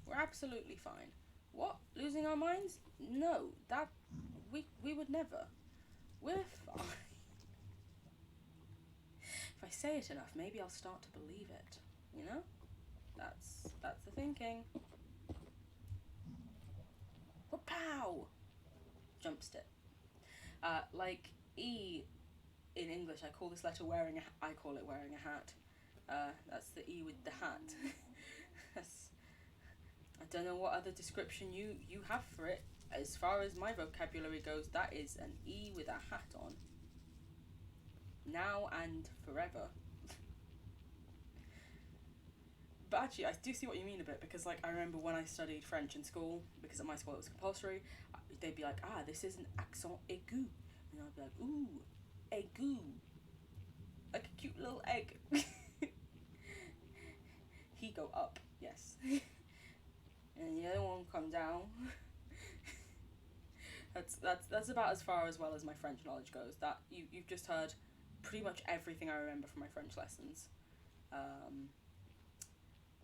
We're absolutely fine. What? Losing our minds? No, that... We would never. We're fine. If I say it enough, maybe I'll start to believe it. You know? That's the thinking. Pow! Jump step. Like E in English, I call this letter wearing I call it wearing a hat. That's the E with the hat. I don't know what other description you have for it. As far as my vocabulary goes, that is an E with a hat on. Now and forever. But actually, I do see what you mean a bit, because like I remember when I studied French in school, because at my school it was compulsory, they'd be like, this is an accent aigu. And I'd be like, ooh, aigu. Like a cute little egg. He go up, yes. And the other one come down. That's about as far as well as my French knowledge goes. That you've just heard pretty much everything I remember from my French lessons.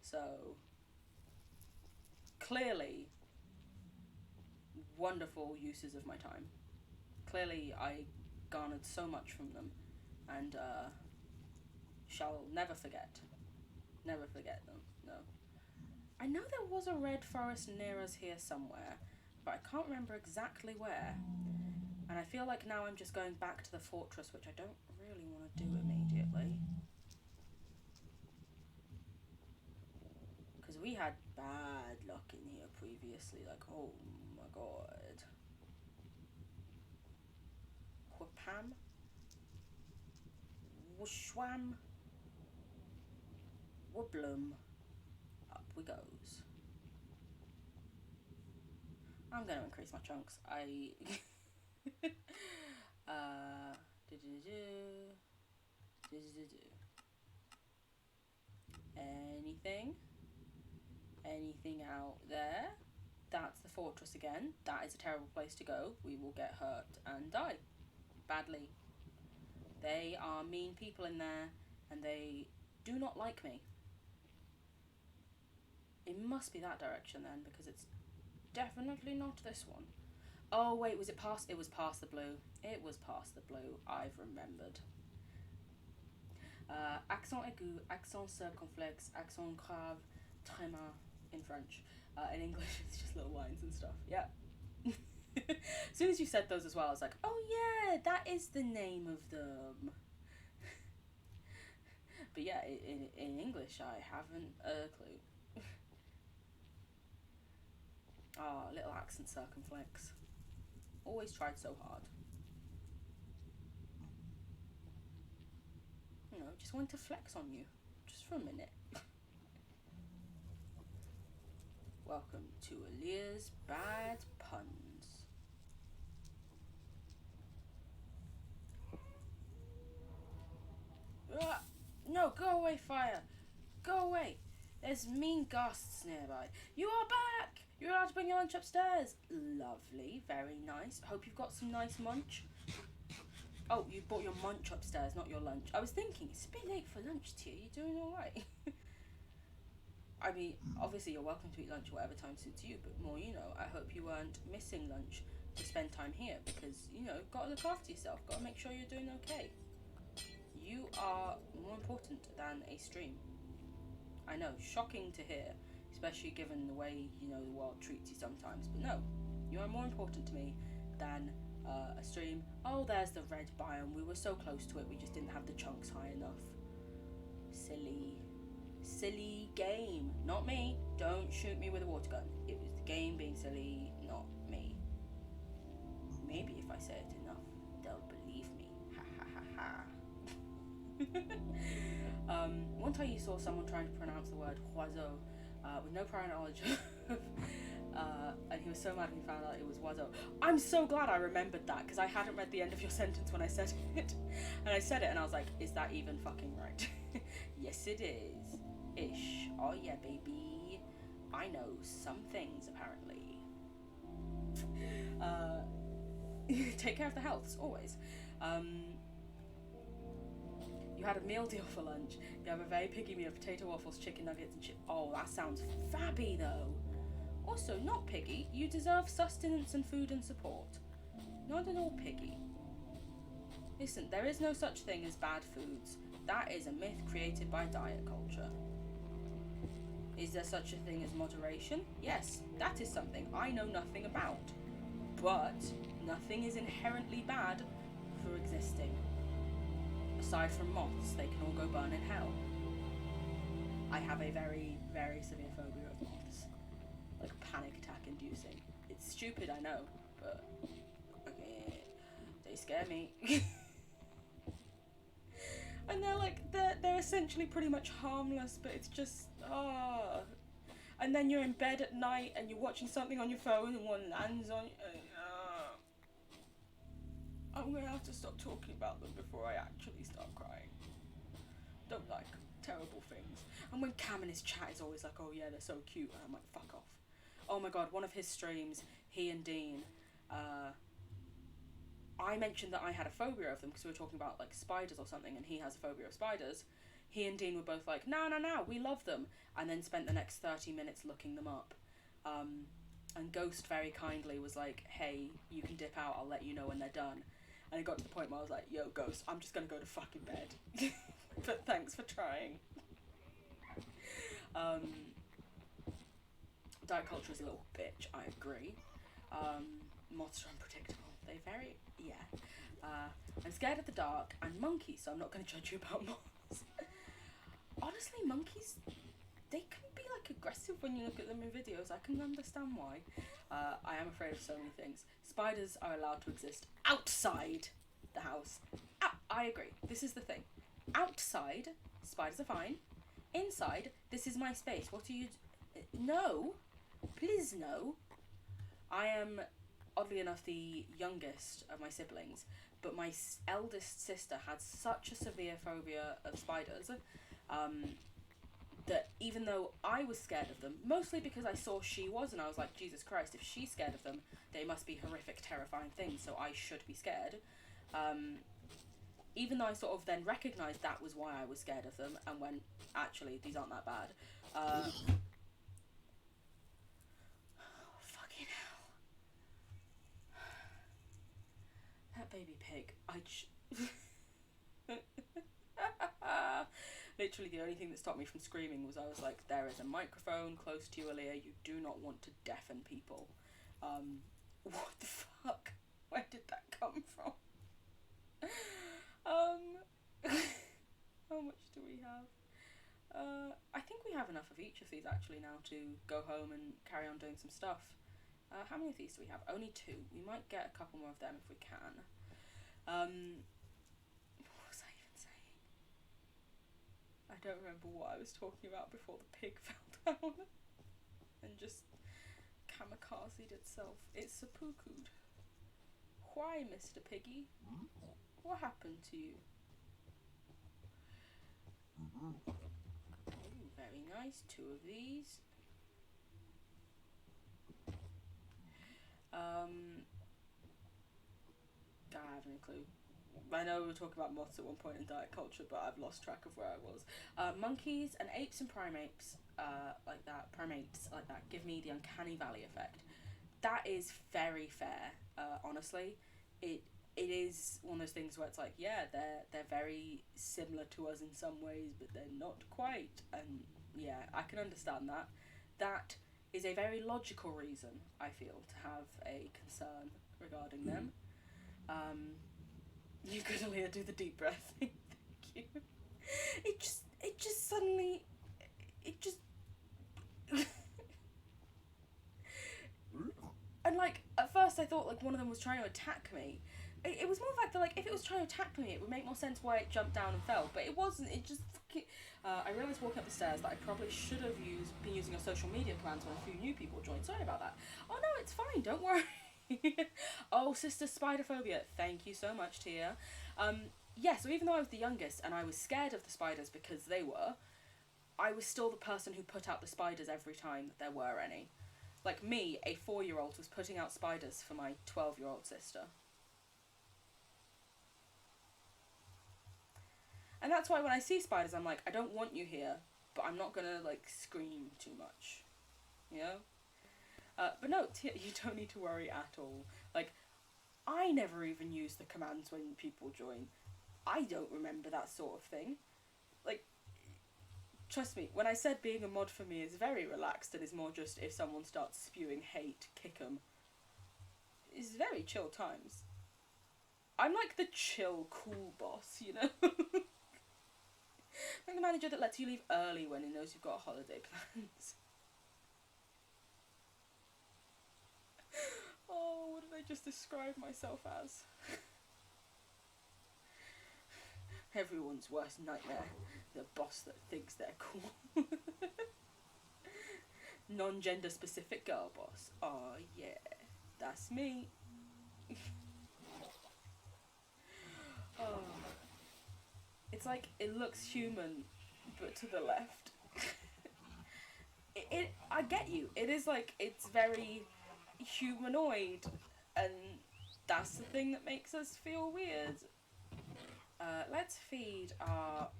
So clearly wonderful uses of my time. Clearly I garnered so much from them, and shall never forget. Never forget them, no. I know there was a red forest near us here somewhere, but I can't remember exactly where. And I feel like now I'm just going back to the fortress, which I don't really want to do immediately. Because we had bad luck in here previously, like, oh my god. Whapam? Whooshwam? Wooblum. Up we goes. I'm going to increase my chunks. Anything? Anything out there? That's the fortress again. That is a terrible place to go. We will get hurt and die. Badly. They are mean people in there, and they do not like me. It must be that direction then, because it's definitely not this one. Oh wait, was it past? It was past the blue. It was past the blue. I've remembered. Accent aigu, accent circonflexe, accent grave, tréma in French. In English, it's just little lines and stuff. Yeah. As soon as you said those as well, I was like, oh yeah, that is the name of them. But yeah, in English, I haven't a clue. Ah, oh, little accent circumflex. Always tried so hard. You know, just wanted to flex on you. Just for a minute. Welcome to Aaliyah's Bad Puns. No, go away, fire. Go away. There's mean ghasts nearby. You are back! You're allowed to bring your lunch upstairs. Lovely, very nice. Hope you've got some nice munch. Oh, you brought your munch upstairs, not your lunch. I was thinking, it's a bit late for lunch, Tia. You doing alright? I mean, obviously you're welcome to eat lunch whatever time suits you, but more you know, I hope you weren't missing lunch to spend time here, because, you know, gotta look after yourself, gotta make sure you're doing okay. You are more important than a stream. I know, shocking to hear, especially given the way, you know, the world treats you sometimes, but no, you are more important to me than a stream. Oh, there's the red biome, we were so close to it, we just didn't have the chunks high enough. Silly game, not me. Don't shoot me with a water gun. It was the game being silly, not me. Maybe if I say it enough, they'll believe me. Ha ha ha ha. One time you saw someone trying to pronounce the word oiseau with no prior knowledge of, and he was so mad when he found out it was oiseau. I'm so glad I remembered that, because I hadn't read the end of your sentence when I said it. And I said it and I was like, is that even fucking right? Yes it is. Ish. Oh yeah, baby. I know some things, apparently. Take care of the healths, always. You had a meal deal for lunch. You have a very piggy meal, potato waffles, chicken nuggets, and oh, that sounds fabby, though. Also, not piggy. You deserve sustenance and food and support. Not at all piggy. Listen, there is no such thing as bad foods. That is a myth created by diet culture. Is there such a thing as moderation? Yes, that is something I know nothing about. But nothing is inherently bad for existing. Aside from moths, they can all go burn in hell. I have a very, very severe phobia of moths. Like panic attack inducing. It's stupid, I know, but okay, they scare me. And they're like, they're essentially pretty much harmless, but it's just, And then you're in bed at night and you're watching something on your phone and one lands on you. I'm gonna have to stop talking about them before I actually start crying. Don't like terrible things. And when Cam in his chat is always like, oh yeah, they're so cute, and I'm like, fuck off. Oh my god, one of his streams, he and Dean, I mentioned that I had a phobia of them because we were talking about like spiders or something, and he has a phobia of spiders. He and Dean were both like, no, we love them, and then spent the next 30 minutes looking them up. And Ghost very kindly was like, hey, you can dip out, I'll let you know when they're done. And it got to the point where I was like, yo, Ghost, I'm just gonna go to fucking bed. But thanks for trying. Diet culture is a little bitch, I agree. Moths are unpredictable. They very, yeah. I'm scared of the dark and monkeys, so I'm not going to judge you about moths. Honestly, monkeys, they can be like aggressive when you look at them in videos. I can understand why. I am afraid of so many things. Spiders are allowed to exist outside the house. I agree. This is the thing. Outside, spiders are fine. Inside, this is my space. What are you... No. Please no. I am, oddly enough, the youngest of my siblings, but my eldest sister had such a severe phobia of spiders that even though I was scared of them, mostly because I saw she was, and I was like, Jesus Christ, if she's scared of them, they must be horrific, terrifying things, so I should be scared. Even though I sort of then recognised that was why I was scared of them, and went, actually, these aren't that bad. Fucking hell. That baby pig. Literally the only thing that stopped me from screaming was I was like, there is a microphone close to you, Aaliyah. You do not want to deafen people. What the fuck? Where did that come from? How much do we have? I think we have enough of each of these actually now to go home and carry on doing some stuff. How many of these do we have? Only 2. We might get a couple more of them if we can. What was I even saying? I don't remember what I was talking about before the pig fell down and just kamikazed itself. It's seppuku'd. Why, Mr. Piggy? What happened to you? Ooh, very nice. 2 of these. I have no clue. I know we were talking about moths at one point in diet culture, but I've lost track of where I was. Monkeys and apes and primates like that give me the uncanny valley effect. That is very fair. Honestly, it is one of those things where it's like, yeah, they're very similar to us in some ways, but they're not quite. And yeah, I can understand that. That is a very logical reason, I feel, to have a concern regarding them. You could only do the deep breath thing. Thank you. It just suddenly, and like at first I thought like one of them was trying to attack me. It was more the fact that like if it was trying to attack me, it would make more sense why it jumped down and fell. But it wasn't. It just fucking. I realised walking up the stairs that I probably should have been using your social media commands when a few new people joined. Sorry about that. Oh no, it's fine. Don't worry. Oh, sister spiderphobia. Thank you so much, Tia. Yeah, so even though I was the youngest and I was scared of the spiders because they were, I was still the person who put out the spiders every time that there were any. Like me, a 4-year-old was putting out spiders for my 12-year-old sister. And that's why when I see spiders, I'm like, I don't want you here, but I'm not gonna like scream too much, you know? But no, you don't need to worry at all. Like, I never even use the commands when people join. I don't remember that sort of thing. Like, trust me, when I said being a mod for me is very relaxed and is more just if someone starts spewing hate, kick 'em. It's very chill times. I'm like the chill, cool boss, you know? Like the manager that lets you leave early when he knows you've got holiday plans. Oh, what did I just describe myself as? Everyone's worst nightmare. The boss that thinks they're cool. Non-gender specific girl boss. Oh yeah, that's me. Oh. It's like, it looks human, but to the left. I get you. It is like, it's very humanoid, and that's the thing that makes us feel weird. Let's feed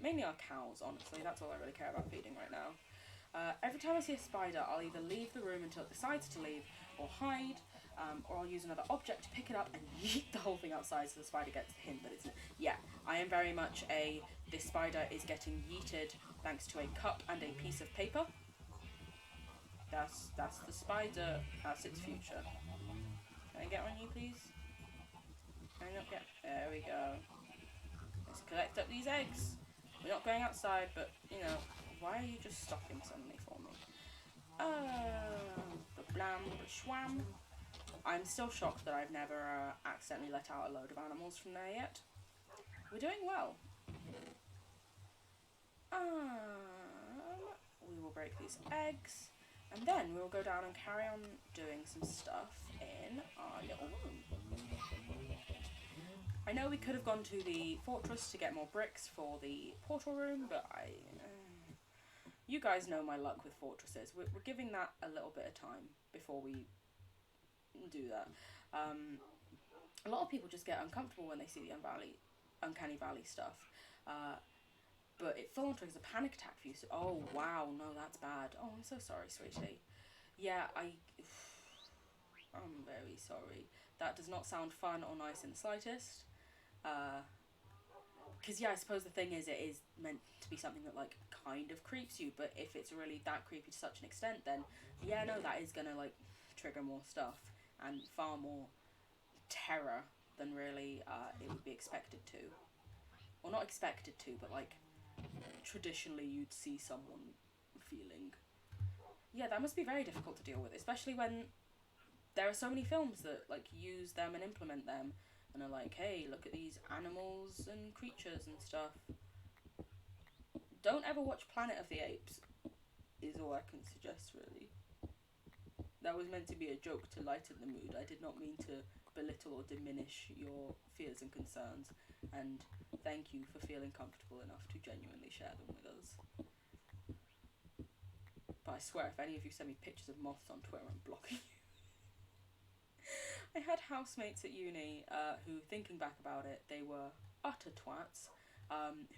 mainly our cows, honestly. That's all I really care about feeding right now. Every time I see a spider, I'll either leave the room until it decides to leave, or hide, or I'll use another object to pick it up and yeet the whole thing outside so the spider gets the hint that it's... Yeah, I am very much a, this spider is getting yeeted thanks to a cup and a piece of paper. That's the spider, that's its future. Can I get on you, please? Can I not get... There we go. Let's collect up these eggs. We're not going outside, but, you know, why are you just stopping suddenly for me? Blam, shwam. I'm still shocked that I've never accidentally let out a load of animals from there yet. We're doing well. We will break these eggs, and then we'll go down and carry on doing some stuff in our little room. I know we could have gone to the fortress to get more bricks for the portal room, but you guys know my luck with fortresses. We're giving that a little bit of time before we do that. A lot of people just get uncomfortable when they see the Uncanny Valley stuff. But it full on triggers a panic attack for you. So, oh wow, no, that's bad. Oh, I'm so sorry, sweetie. Yeah, I'm very sorry. That does not sound fun or nice in the slightest. Because yeah, I suppose the thing is, it is meant to be something that like kind of creeps you, but if it's really that creepy to such an extent, then yeah, no, that is gonna like trigger more stuff and far more terror than really it would be expected to. Well, not expected to, but like traditionally you'd see someone feeling. Yeah, that must be very difficult to deal with, especially when there are so many films that like use them and implement them and are like, hey, look at these animals and creatures and stuff. Don't ever watch Planet of the Apes, is all I can suggest, really. That was meant to be a joke to lighten the mood. I did not mean to belittle or diminish your fears and concerns, and thank you for feeling comfortable enough to genuinely share them with us. But I swear, if any of you send me pictures of moths on Twitter, I'm blocking you. I had housemates at uni who, thinking back about it, they were utter twats,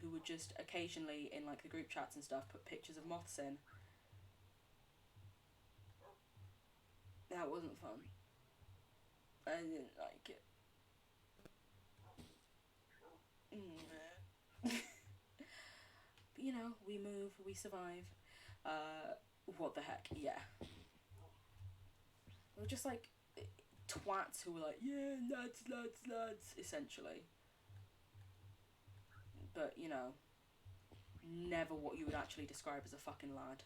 who would just occasionally, in like the group chats and stuff, put pictures of moths in. That wasn't fun. I didn't like it. But you know, we move, we survive. What the heck, yeah. We were just like twats who were like, yeah, lads, essentially. But, you know, never what you would actually describe as a fucking lad.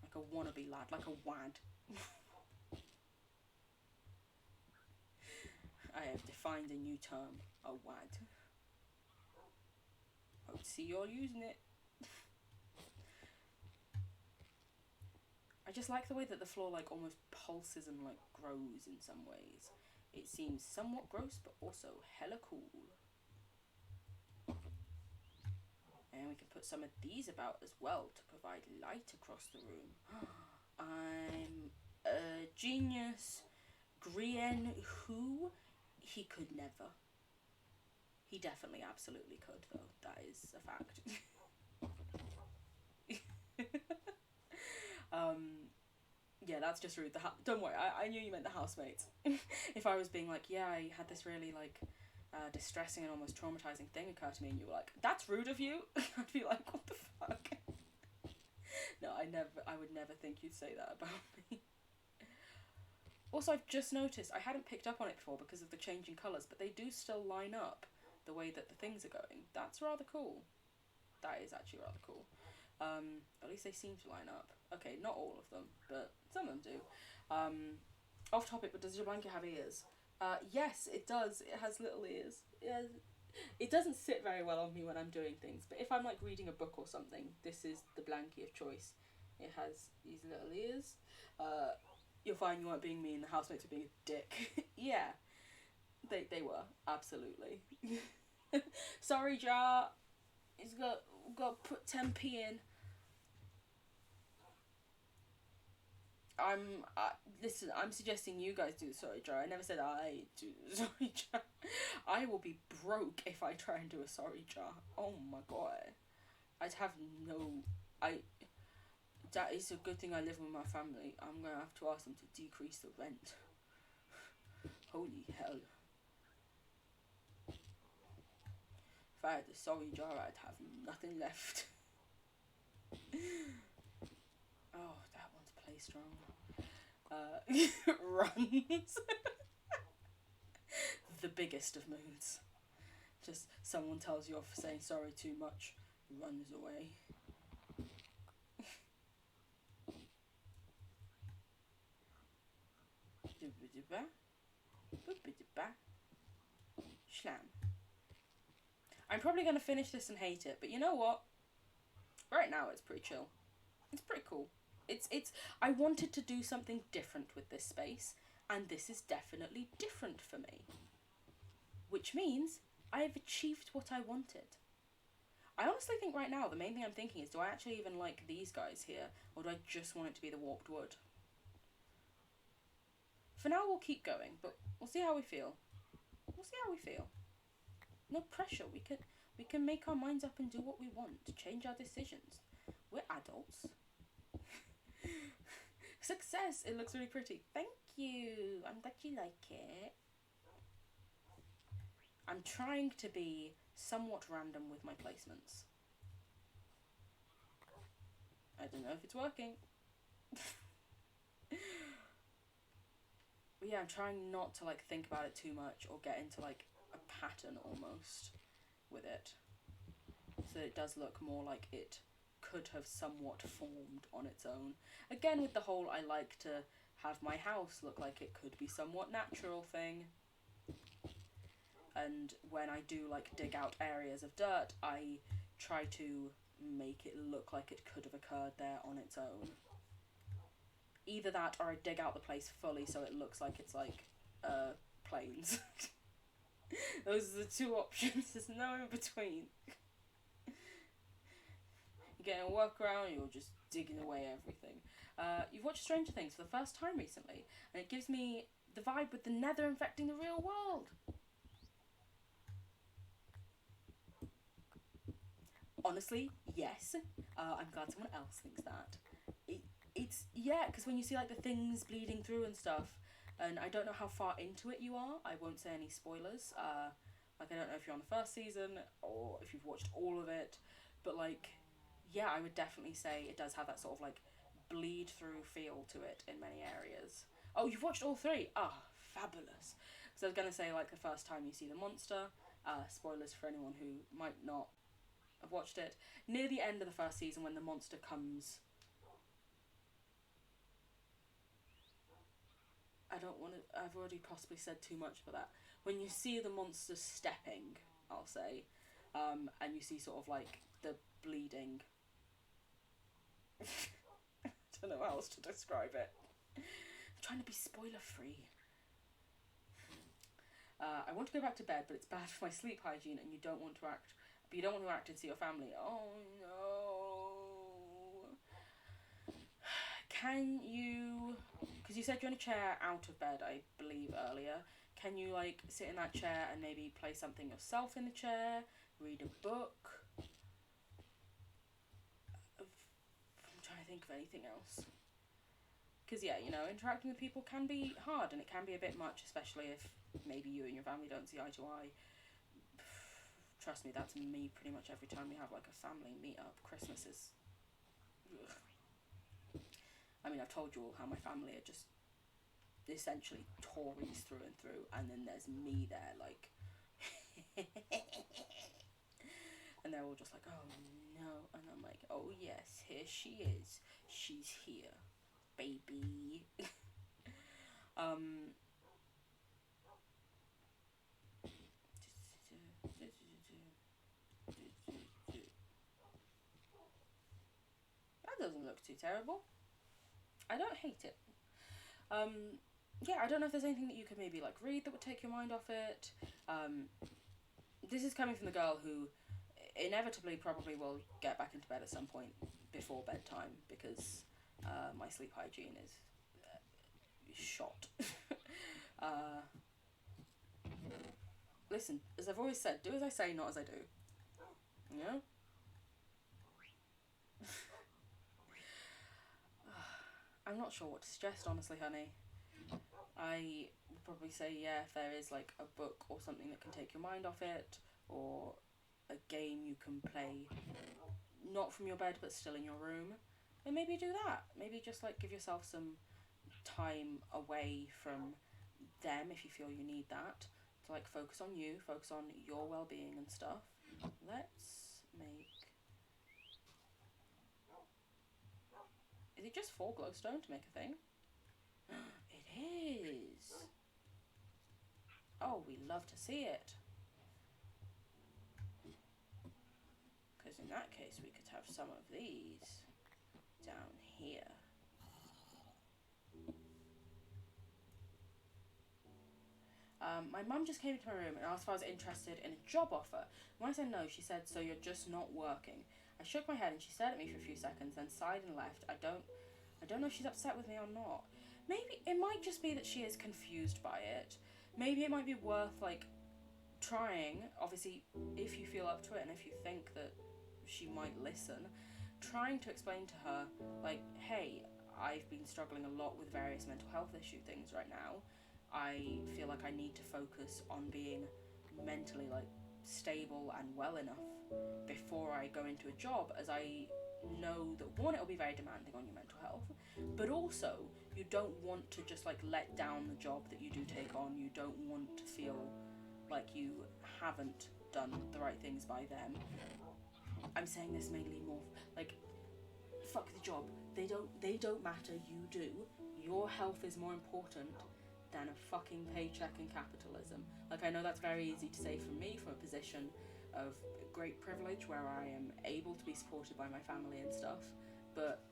Like a wannabe lad, like a wad. I have defined a new term, a wad. I would see you're using it. I just like the way that the floor like almost pulses and like grows in some ways. It seems somewhat gross but also hella cool. And we can put some of these about as well to provide light across the room. I'm a genius. Grien who? He could never. He definitely absolutely could though. That is a fact. Yeah, that's just rude. Don't worry, I knew you meant the housemates. If I was being like, yeah, I had this really like distressing and almost traumatizing thing occur to me, and you were like, that's rude of you, I'd be like, what the fuck? No, I would never think you'd say that about me. Also, I've just noticed, I hadn't picked up on it before because of the changing colours, but they do still line up the way that the things are going. That's rather cool. That is actually rather cool. At least they seem to line up. Okay, not all of them, but some of them do. Off topic, but does your blanket have ears? Yes, it does. It has little ears. It doesn't sit very well on me when I'm doing things, but if I'm like reading a book or something, this is the blankie of choice. It has these little ears. You'll find you weren't being mean, the housemates were being a dick. Yeah, they were, absolutely. Sorry, Jar. He's got to put 10p in. Listen, I'm suggesting you guys do the sorry jar. I never said I do the sorry jar. I will be broke if I try and do a sorry jar. Oh my god. I'd have no... That is a good thing I live with my family. I'm gonna have to ask them to decrease the rent. Holy hell. If I had the sorry jar, I'd have nothing left. Oh, that one's play strong. Runs. The biggest of moods. Just someone tells you off for saying sorry too much, runs away. Schlam. I'm probably going to finish this and hate it, but you know what? Right now it's pretty chill. It's pretty cool. It's. I wanted to do something different with this space, and this is definitely different for me. Which means I have achieved what I wanted. I honestly think right now the main thing I'm thinking is, do I actually even like these guys here, or do I just want it to be the warped wood? For now we'll keep going, but we'll see how we feel. We'll see how we feel. No pressure. We can make our minds up and do what we want, to change our decisions. We're adults. Success! It looks really pretty. Thank you. I'm glad you like it. I'm trying to be somewhat random with my placements. I don't know if it's working. But yeah, I'm trying not to like think about it too much or get into like a pattern almost with it. So that it does look more like it could have somewhat formed on its own. Again, with the whole I like to have my house look like it could be somewhat natural thing. And when I do like dig out areas of dirt, I try to make it look like it could have occurred there on its own. Either that or I dig out the place fully so it looks like it's like plains. Those are the two options, there's no in between. You're getting a workaround, you're just digging away everything. You've watched Stranger Things for the first time recently, and it gives me the vibe with the nether infecting the real world. Honestly, yes. I'm glad someone else thinks that. It's yeah, because when you see like the things bleeding through and stuff, and I don't know how far into it you are. I won't say any spoilers. Like I don't know if you're on the first season or if you've watched all of it, but like, yeah, I would definitely say it does have that sort of like bleed through feel to it in many areas. Oh, you've watched all three? Ah, oh, fabulous. Because I was gonna say like the first time you see the monster. Spoilers for anyone who might not have watched it. Near the end of the first season, when the monster comes. I don't want to. I've already possibly said too much for that. When you see the monster stepping, I'll say, and you see sort of like the bleeding. I don't know how else to describe it. I'm trying to be spoiler free. I want to go back to bed, but it's bad for my sleep hygiene, and you don't want to act. But you don't want to act and see your family. Oh no. Can you, because you said you're in a chair out of bed, I believe, earlier. Can you, like, sit in that chair and maybe play something yourself in the chair? Read a book? I'm trying to think of anything else. Because, yeah, you know, interacting with people can be hard and it can be a bit much, especially if maybe you and your family don't see eye to eye. Trust me, that's me pretty much every time we have, like, a family meet-up. Christmas is... Ugh. I mean, I've told you all how my family are just essentially Tories through and through, and then there's me there, like, and they're all just like, oh no, and I'm like, oh yes, here she is, she's here, baby. That doesn't look too terrible. I don't hate it. Yeah, I don't know if there's anything that you could maybe like read that would take your mind off it. This is coming from the girl who inevitably probably will get back into bed at some point before bedtime because my sleep hygiene is shot. Listen, as I've always said, do as I say, not as I do. You know? I'm not sure what to suggest, honestly, honey. I would probably say, yeah, if there is like a book or something that can take your mind off it, or a game you can play, not from your bed but still in your room, then maybe do that. Maybe just like give yourself some time away from them if you feel you need that, to like focus on you, focus on your well-being and stuff. Let's make... Is it just 4 glowstone to make a thing? It is! Oh, we love to see it. Because in that case we could have some of these down here. My mum just came into my room and asked if I was interested in a job offer. When I said no, she said, "So you're just not working?" I shook my head and she stared at me for a few seconds, then sighed and left. I don't know if she's upset with me or not. Maybe it might just be that she is confused by it. Maybe it might be worth like trying, obviously, if you feel up to it and if you think that she might listen, trying to explain to her, like, hey, I've been struggling a lot with various mental health issue things right now. I feel like I need to focus on being mentally like stable and well enough before I go into a job, as I know that one, it'll be very demanding on your mental health, but also you don't want to just like let down the job that you do take on. You don't want to feel like you haven't done the right things by them. I'm saying this mainly more like, fuck the job. They don't matter, you do. Your health is more important than a fucking paycheck in capitalism. Like, I know that's very easy to say from me, from a position of great privilege where I am able to be supported by my family and stuff, but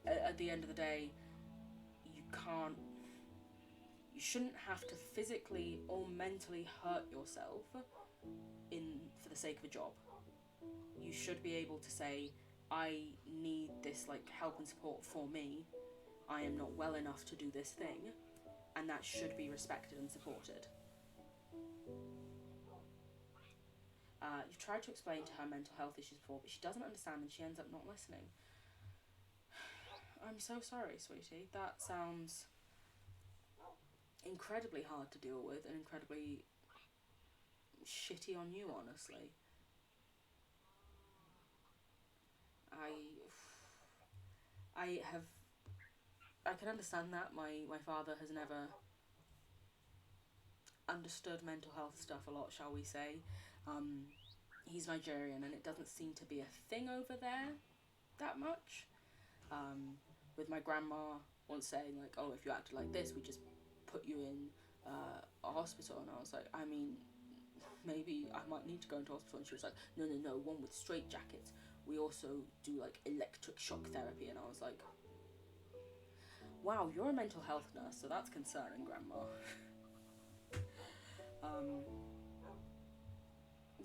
at the end of the day, you shouldn't have to physically or mentally hurt yourself for the sake of a job. You should be able to say, I need this like help and support for me. I am not well enough to do this thing, and that should be respected and supported. You've tried to explain to her mental health issues before, but she doesn't understand and she ends up not listening. I'm so sorry, sweetie. That sounds incredibly hard to deal with and incredibly shitty on you, honestly. I can understand that. My father has never understood mental health stuff a lot, shall we say. He's Nigerian and it doesn't seem to be a thing over there that much. With my grandma once saying like, oh, if you acted like this, we just put you in a hospital. And I was like, I mean, maybe I might need to go into hospital. And she was like, no, one with straight jackets. We also do like electric shock therapy. And I was like, wow, you're a mental health nurse, so that's concerning, Grandma.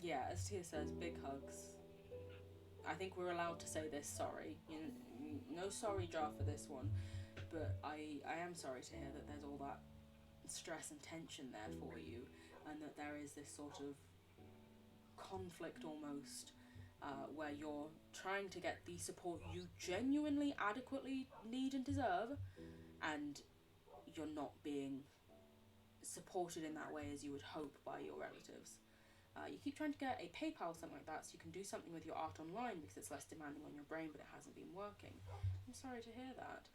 Yeah, as Tia says, big hugs. I think we're allowed to say this, sorry. No sorry jar for this one, but I am sorry to hear that there's all that stress and tension there for you, and that there is this sort of conflict almost, where you're trying to get the support you genuinely adequately need and deserve, and you're not being supported in that way as you would hope by your relatives. You keep trying to get a PayPal or something like that so you can do something with your art online because it's less demanding on your brain, but it hasn't been working. I'm sorry to hear that.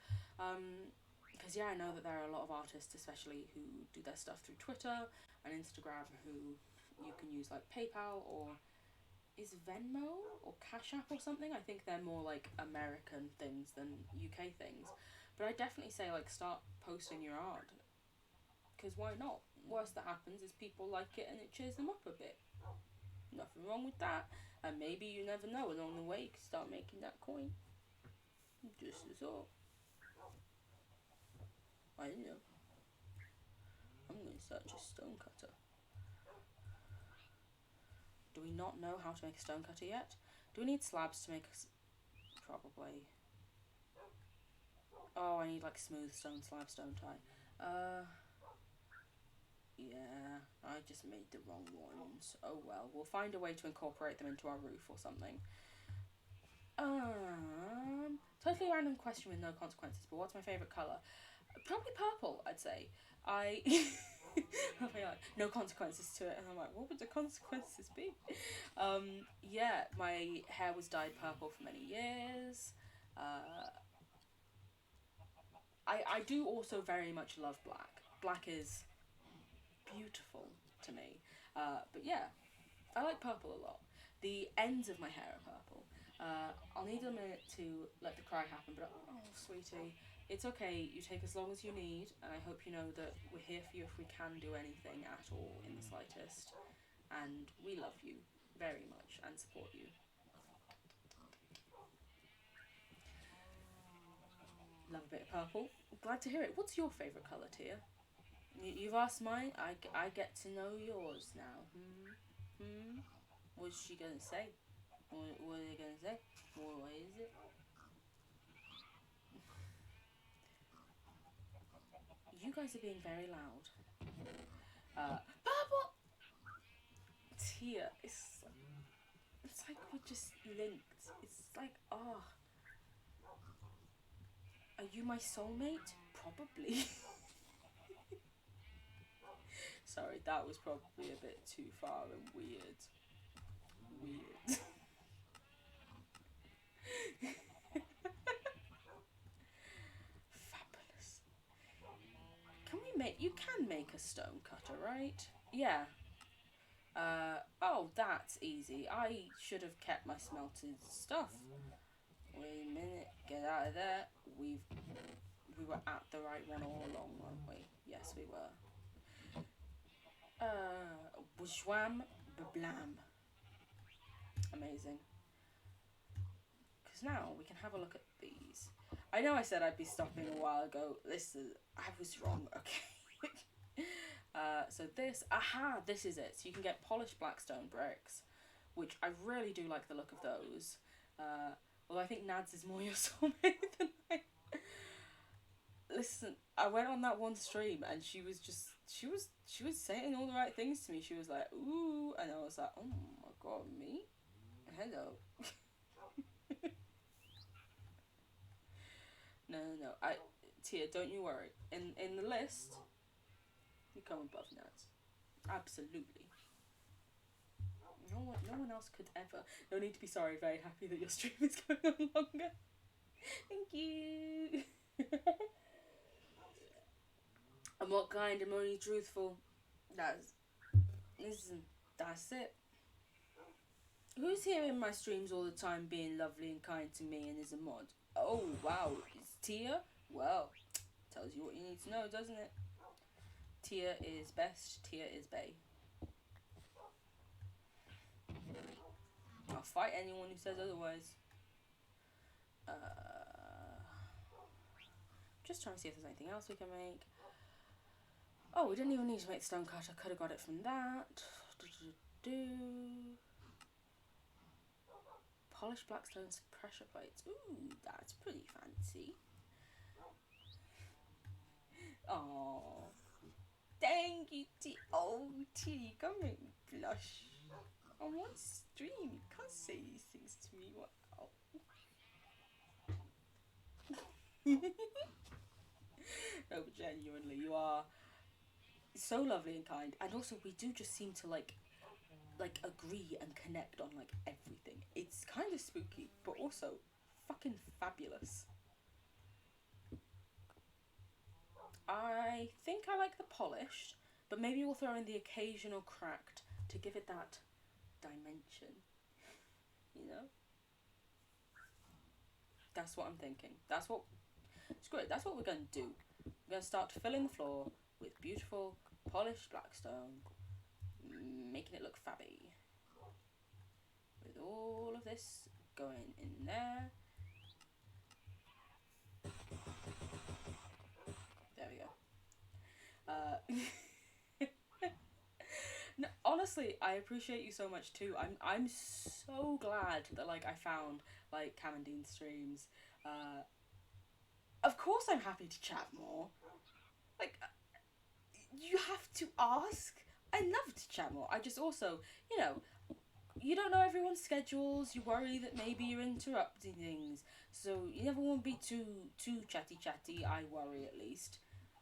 Because yeah, I know that there are a lot of artists, especially who do their stuff through Twitter and Instagram, who you can use like PayPal or is Venmo or Cash App or something. I think they're more like American things than UK things. But I definitely say like start posting your art, because why not? Worst that happens is people like it and it cheers them up a bit. Nothing wrong with that. And maybe you never know, along the way you can start making that coin. Just as all. I don't know. I'm going to search a stone cutter. Do we not know how to make a stone cutter yet? Do we need slabs to make probably. Oh, I need like smooth stone slabs, don't I? Yeah, I just made the wrong ones. Oh well, we'll find a way to incorporate them into our roof or something. Totally random question with no consequences, but what's my favourite colour? Probably purple, I'd say. I like, no consequences to it, and I'm like, what would the consequences be? Yeah, my hair was dyed purple for many years. I do also very much love black. Black is beautiful to me. But yeah, I like purple a lot. The ends of my hair are purple. I'll need a minute to let the cry happen, but oh, sweetie, it's okay. You take as long as you need, and I hope you know that we're here for you if we can do anything at all in the slightest. And we love you very much and support you. Love a bit of purple. Glad to hear it. What's your favourite colour, Tia? You've asked mine. I get to know yours now. What's she gonna say? What are they gonna say? What is it? You guys are being very loud. Purple! Tia, it's like we just linked. It's like, oh. Are you my soulmate? Probably. Sorry, that was probably a bit too far and weird. Weird. Fabulous. You can make a stone cutter, right? Yeah. Oh, that's easy. I should have kept my smelted stuff. Wait a minute, get out of there. We were at the right one all along, weren't we? Yes, we were. Bouchwam, blam. Amazing. Because now we can have a look at these. I know I said I'd be stopping a while ago. I was wrong, okay. So this is it. So you can get polished blackstone bricks, which I really do like the look of those. Although I think Nads is more your soulmate than I. Listen, I went on that one stream and she was saying all the right things to me. She was like, ooh, and I was like, oh my god, me? Hello. No. Tia, don't you worry. In the list, you come above Nads. Absolutely. No one else could ever. No need to be sorry. Very happy that your stream is going on longer. Thank you. I'm not kind. I'm only truthful. That's it. Who's here in my streams all the time, being lovely and kind to me and is a mod? Oh wow, it's Tia. Well, tells you what you need to know, doesn't it? Tia is best. Tia is bae. I'll fight anyone who says otherwise. Just trying to see if there's anything else we can make. Oh, we didn't even need to make the stone cutter. Could have got it from that. Polished blackstone pressure plates. Ooh, that's pretty fancy. Oh, thank you, T. Oh, T, come make me blush. On one stream, you can't say these things to me. Wow. No, but genuinely, you are so lovely and kind, and also we do just seem to like agree and connect on like everything. It's kind of spooky, but also fucking fabulous. I think I like the polished, but maybe we'll throw in the occasional cracked to give it that dimension. You know? That's what I'm thinking. Screw it, that's what we're going to do. We're going to start filling the floor with beautiful polished blackstone, making it look fabby. With all of this going in there. There we go. No, honestly, I appreciate you so much too. I'm so glad that like I found like Cam and Dean streams. Of course I'm happy to chat more. Like, you have to ask. I love to chat more. I just also, you know, you don't know everyone's schedules. You worry that maybe you're interrupting things, so you never want to be too chatty. I worry, at least.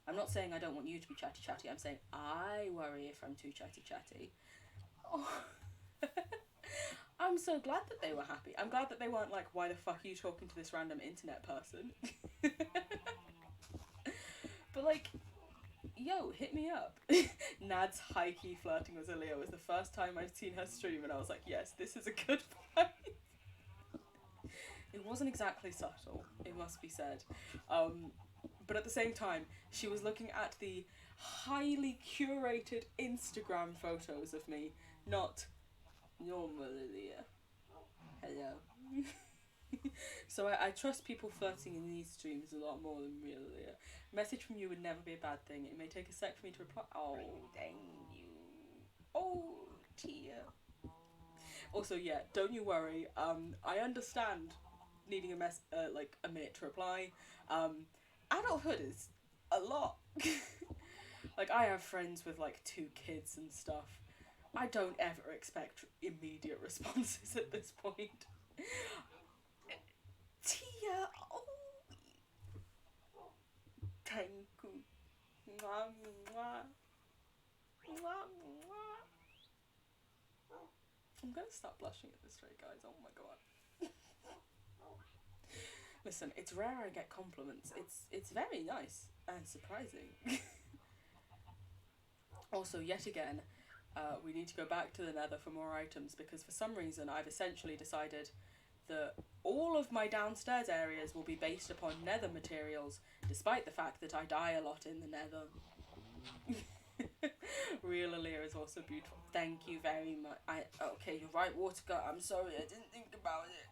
I'm not saying I don't want you to be chatty. I'm saying I worry if I'm too chatty. Oh. I'm so glad that they were happy. I'm glad that they weren't like, why the fuck are you talking to this random internet person? But like, yo, hit me up. Nad's high-key flirting with Aaliyah was the first time I've seen her stream, and I was like, yes, this is a good vibe. It wasn't exactly subtle, it must be said. But at the same time, she was looking at the highly curated Instagram photos of me, not normal Aaliyah. Hello. So I trust people flirting in these streams a lot more than real Aaliyah. A message from you would never be a bad thing. It may take a sec for me to reply. Oh, dang you. Oh, Tia. Also, yeah, don't you worry. I understand needing a minute to reply. Adulthood is a lot. Like, I have friends with like 2 kids and stuff. I don't ever expect immediate responses at this point. Tia, oh, thank you. Mwah, mwah. Mwah, mwah. I'm gonna stop blushing at this rate, guys. Oh my god. Listen, it's rare I get compliments. It's very nice and surprising. Also, yet again, we need to go back to the Nether for more items, because for some reason I've essentially decided that all of my downstairs areas will be based upon Nether materials, despite the fact that I die a lot in the Nether. Real Aaliyah is also beautiful. Thank you very much. Okay, you're right, Watercut. I'm sorry, I didn't think about it.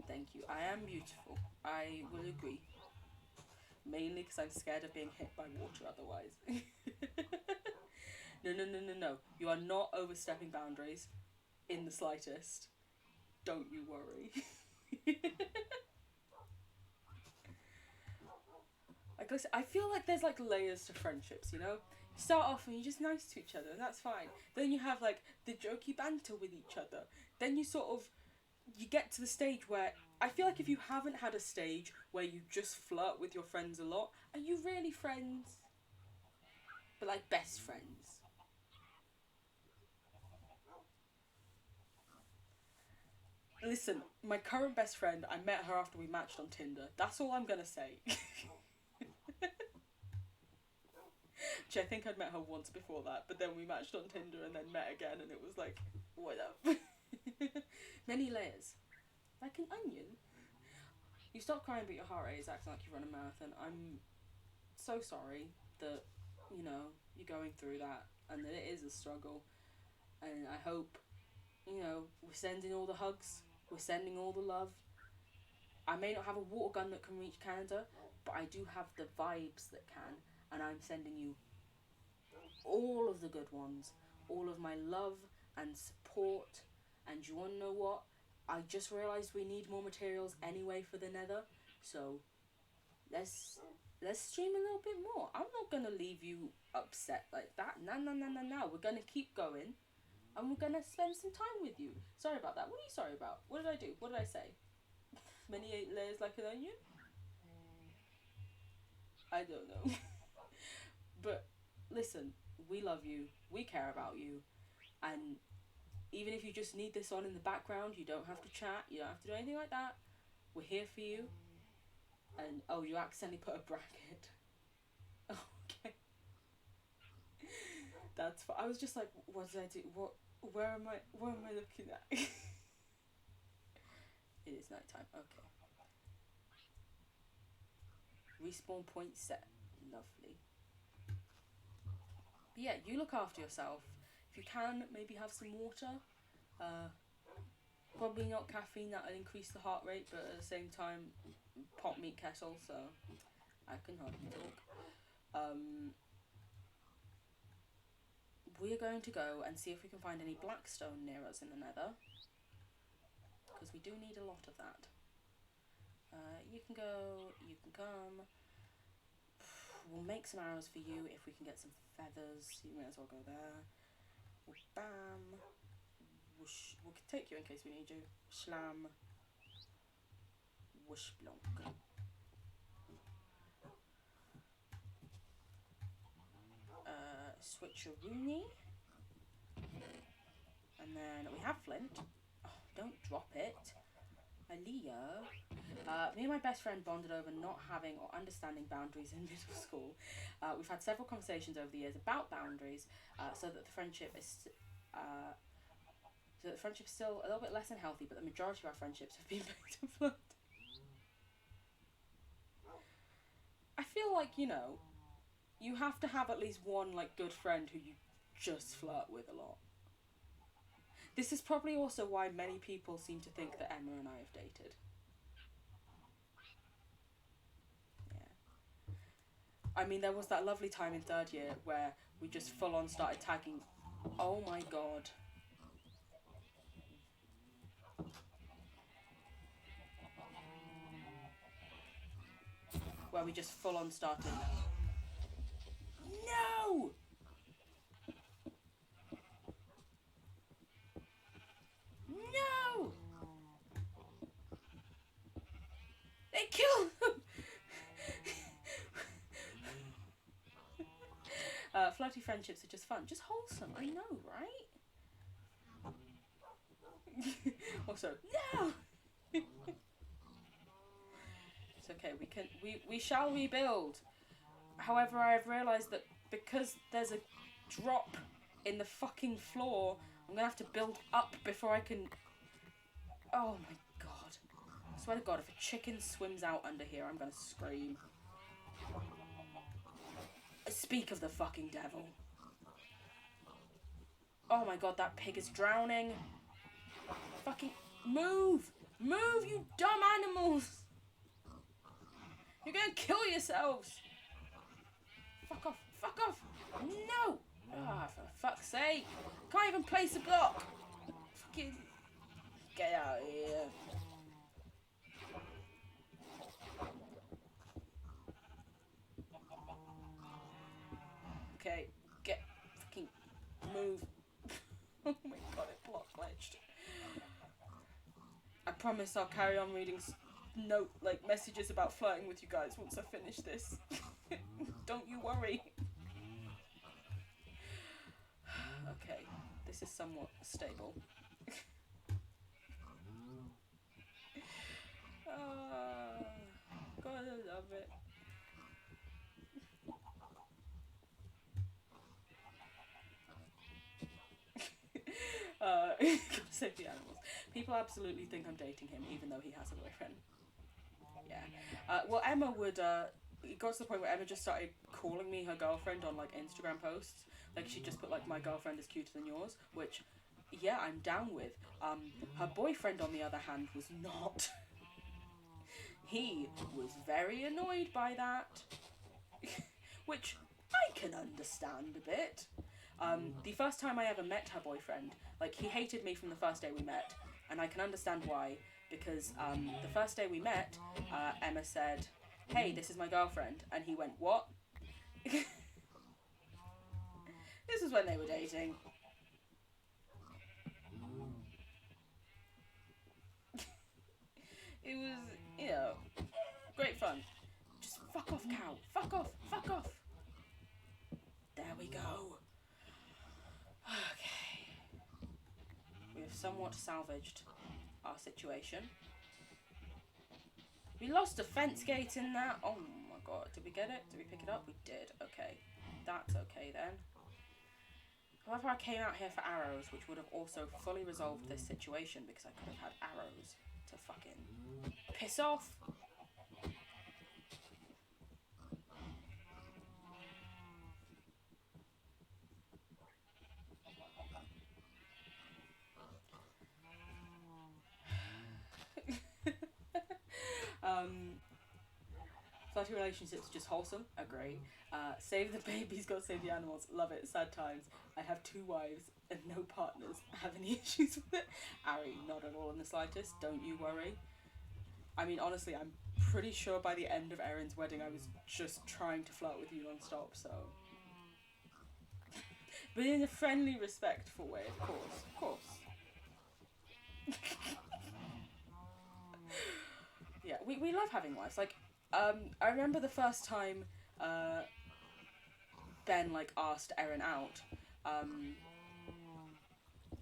Thank you. I am beautiful. I will agree. Mainly because I'm scared of being hit by water otherwise. No. You are not overstepping boundaries in the slightest. Don't you worry. Like I said, I feel like there's like layers to friendships, you know? You start off and you're just nice to each other, and that's fine. Then you have like the jokey banter with each other. Then you sort of, you get to the stage where, I feel like if you haven't had a stage where you just flirt with your friends a lot, are you really friends? But like best friends. Listen, my current best friend, I met her after we matched on Tinder. That's all I'm gonna say. Which I think I'd met her once before that, but then we matched on Tinder and then met again, and it was like, what up? Many layers. Like an onion. You stop crying but your heart rate is acting like you run a marathon. I'm so sorry that, you know, you're going through that and that it is a struggle. And I hope, you know, we're sending all the hugs, we're sending all the love. I may not have a water gun that can reach Canada, but I do have the vibes that can, and I'm sending you all of the good ones, all of my love and support. And you wanna know what? I just realised we need more materials anyway for the Nether, so let's stream a little bit more. I'm not gonna leave you upset like that. No. We're gonna keep going, and we're gonna spend some time with you. Sorry about that. What are you sorry about? What did I do? What did I say? Many layers like an onion? I don't know. But listen, we love you. We care about you, and even if you just need this on in the background, you don't have to chat, you don't have to do anything like that. We're here for you. And, oh, you accidentally put a bracket. Okay. That's I was just like, what did I do? Where am I looking at? It is nighttime, okay. Respawn point set. Lovely. But yeah, you look after yourself. If you can, maybe have some water. Probably not caffeine, that'll increase the heart rate, but at the same time, pot meat kettle, so I can hardly talk. We're going to go and see if we can find any blackstone near us in the Nether, because we do need a lot of that. You can go, you can come. We'll make some arrows for you if we can get some feathers. You may as well go there. Bam. Whoosh. We'll take you in case we need you. Schlam. Whoosh blonk. Switcheroony. And then we have Flint. Oh, don't drop it. Aaliyah. Me and my best friend bonded over not having or understanding boundaries in middle school. We've had several conversations over the years about boundaries, so that the friendship is still a little bit less than healthy, but the majority of our friendships have been based on flirt. I feel like, you know, you have to have at least one, like, good friend who you just flirt with a lot. This is probably also why many people seem to think that Emma and I have dated. Yeah. I mean, there was that lovely time in third year where we just full on started tagging. Oh my god. Where we just full on started. No! No! They killed them! Flirty friendships are just fun. Just wholesome, I know, right? Also, no! It's okay, we shall rebuild. However, I have realised that because there's a drop in the fucking floor, I'm gonna have to build up before I can... Oh my god. I swear to god, if a chicken swims out under here, I'm gonna scream. Speak of the fucking devil. Oh my god, that pig is drowning. Fucking move! Move, you dumb animals! You're gonna kill yourselves! Fuck off! Fuck off! No! Ah, for fuck's sake! Can't even place a block! Fucking... Get out of here. Okay, get... Fucking... Move. Oh my god, it block glitched. I promise I'll carry on reading messages about flirting with you guys once I finish this. Don't you worry. Okay, this is somewhat stable. God, I love it. Gotta save the animals. People absolutely think I'm dating him, even though he has a boyfriend. Yeah. Well, Emma would, it got to the point where Emma just started calling me her girlfriend on, like, Instagram posts. Like, she just put, like, my girlfriend is cuter than yours, which, yeah, I'm down with. Her boyfriend, on the other hand, was not. He was very annoyed by that. Which I can understand a bit. The first time I ever met her boyfriend, like, he hated me from the first day we met, and I can understand why, because the first day we met, Emma said, "Hey, this is my girlfriend," and he went, "What?" This was when they were dating. It was, you know, great fun. Just fuck off, cow. Fuck off. Fuck off. There we go. Okay. We have somewhat salvaged our situation. We lost a fence gate in that. Oh my god. Did we get it? Did we pick it up? We did. Okay. That's okay then. However, I came out here for arrows, which would have also fully resolved this situation because I could have had arrows to fucking piss off. Flirty relationships, just wholesome. Agree. Save the babies, gotta save the animals. Love it. Sad times. I have 2 wives and no partners. Have any issues with it? Ari, not at all in the slightest. Don't you worry. I mean, honestly, I'm pretty sure by the end of Erin's wedding, I was just trying to flirt with you non-stop, so... But in a friendly, respectful way, of course. Of course. Yeah, we love having wives. Like, I remember the first time Ben like asked Erin out,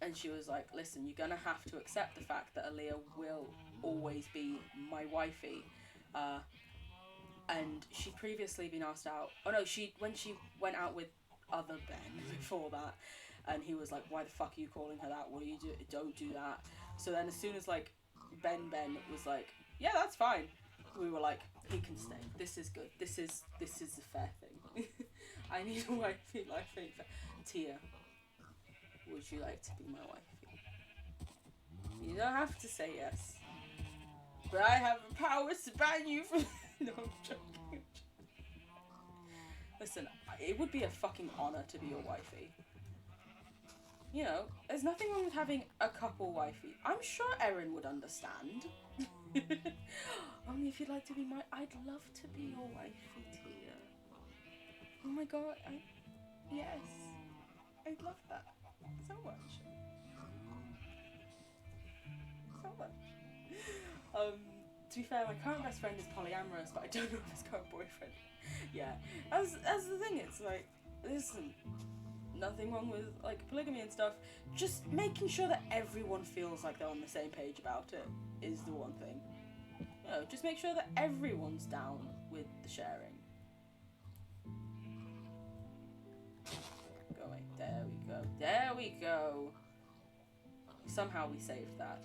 and she was like, "Listen, you're gonna have to accept the fact that Aaliyah will always be my wifey." And she'd previously been asked out. Oh no, when she went out with other Ben before that, and he was like, "Why the fuck are you calling her that? What do you do? Don't do that." So then, as soon as like Ben was like, "Yeah, that's fine," we were like, "He can stay. This is good. This is a fair thing." I need a wifey. Life ain't fair. Tia, would you like to be my wifey? You don't have to say yes, but I have the powers to ban you from. No, I'm joking. Listen, it would be a fucking honour to be your wifey. You know, there's nothing wrong with having a couple wifey. I'm sure Erin would understand. Only if you'd like to be I'd love to be your wifey, Tia. Oh my god, yes. I'd love that so much. So much. To be fair, my current best friend is polyamorous, but I don't know if his current boyfriend. Yeah, as the thing, it's like, listen, nothing wrong with like polygamy and stuff. Just making sure that everyone feels like they're on the same page about it is the one thing. You know, just make sure that everyone's down with the sharing. Going, there we go, there we go. Somehow we saved that.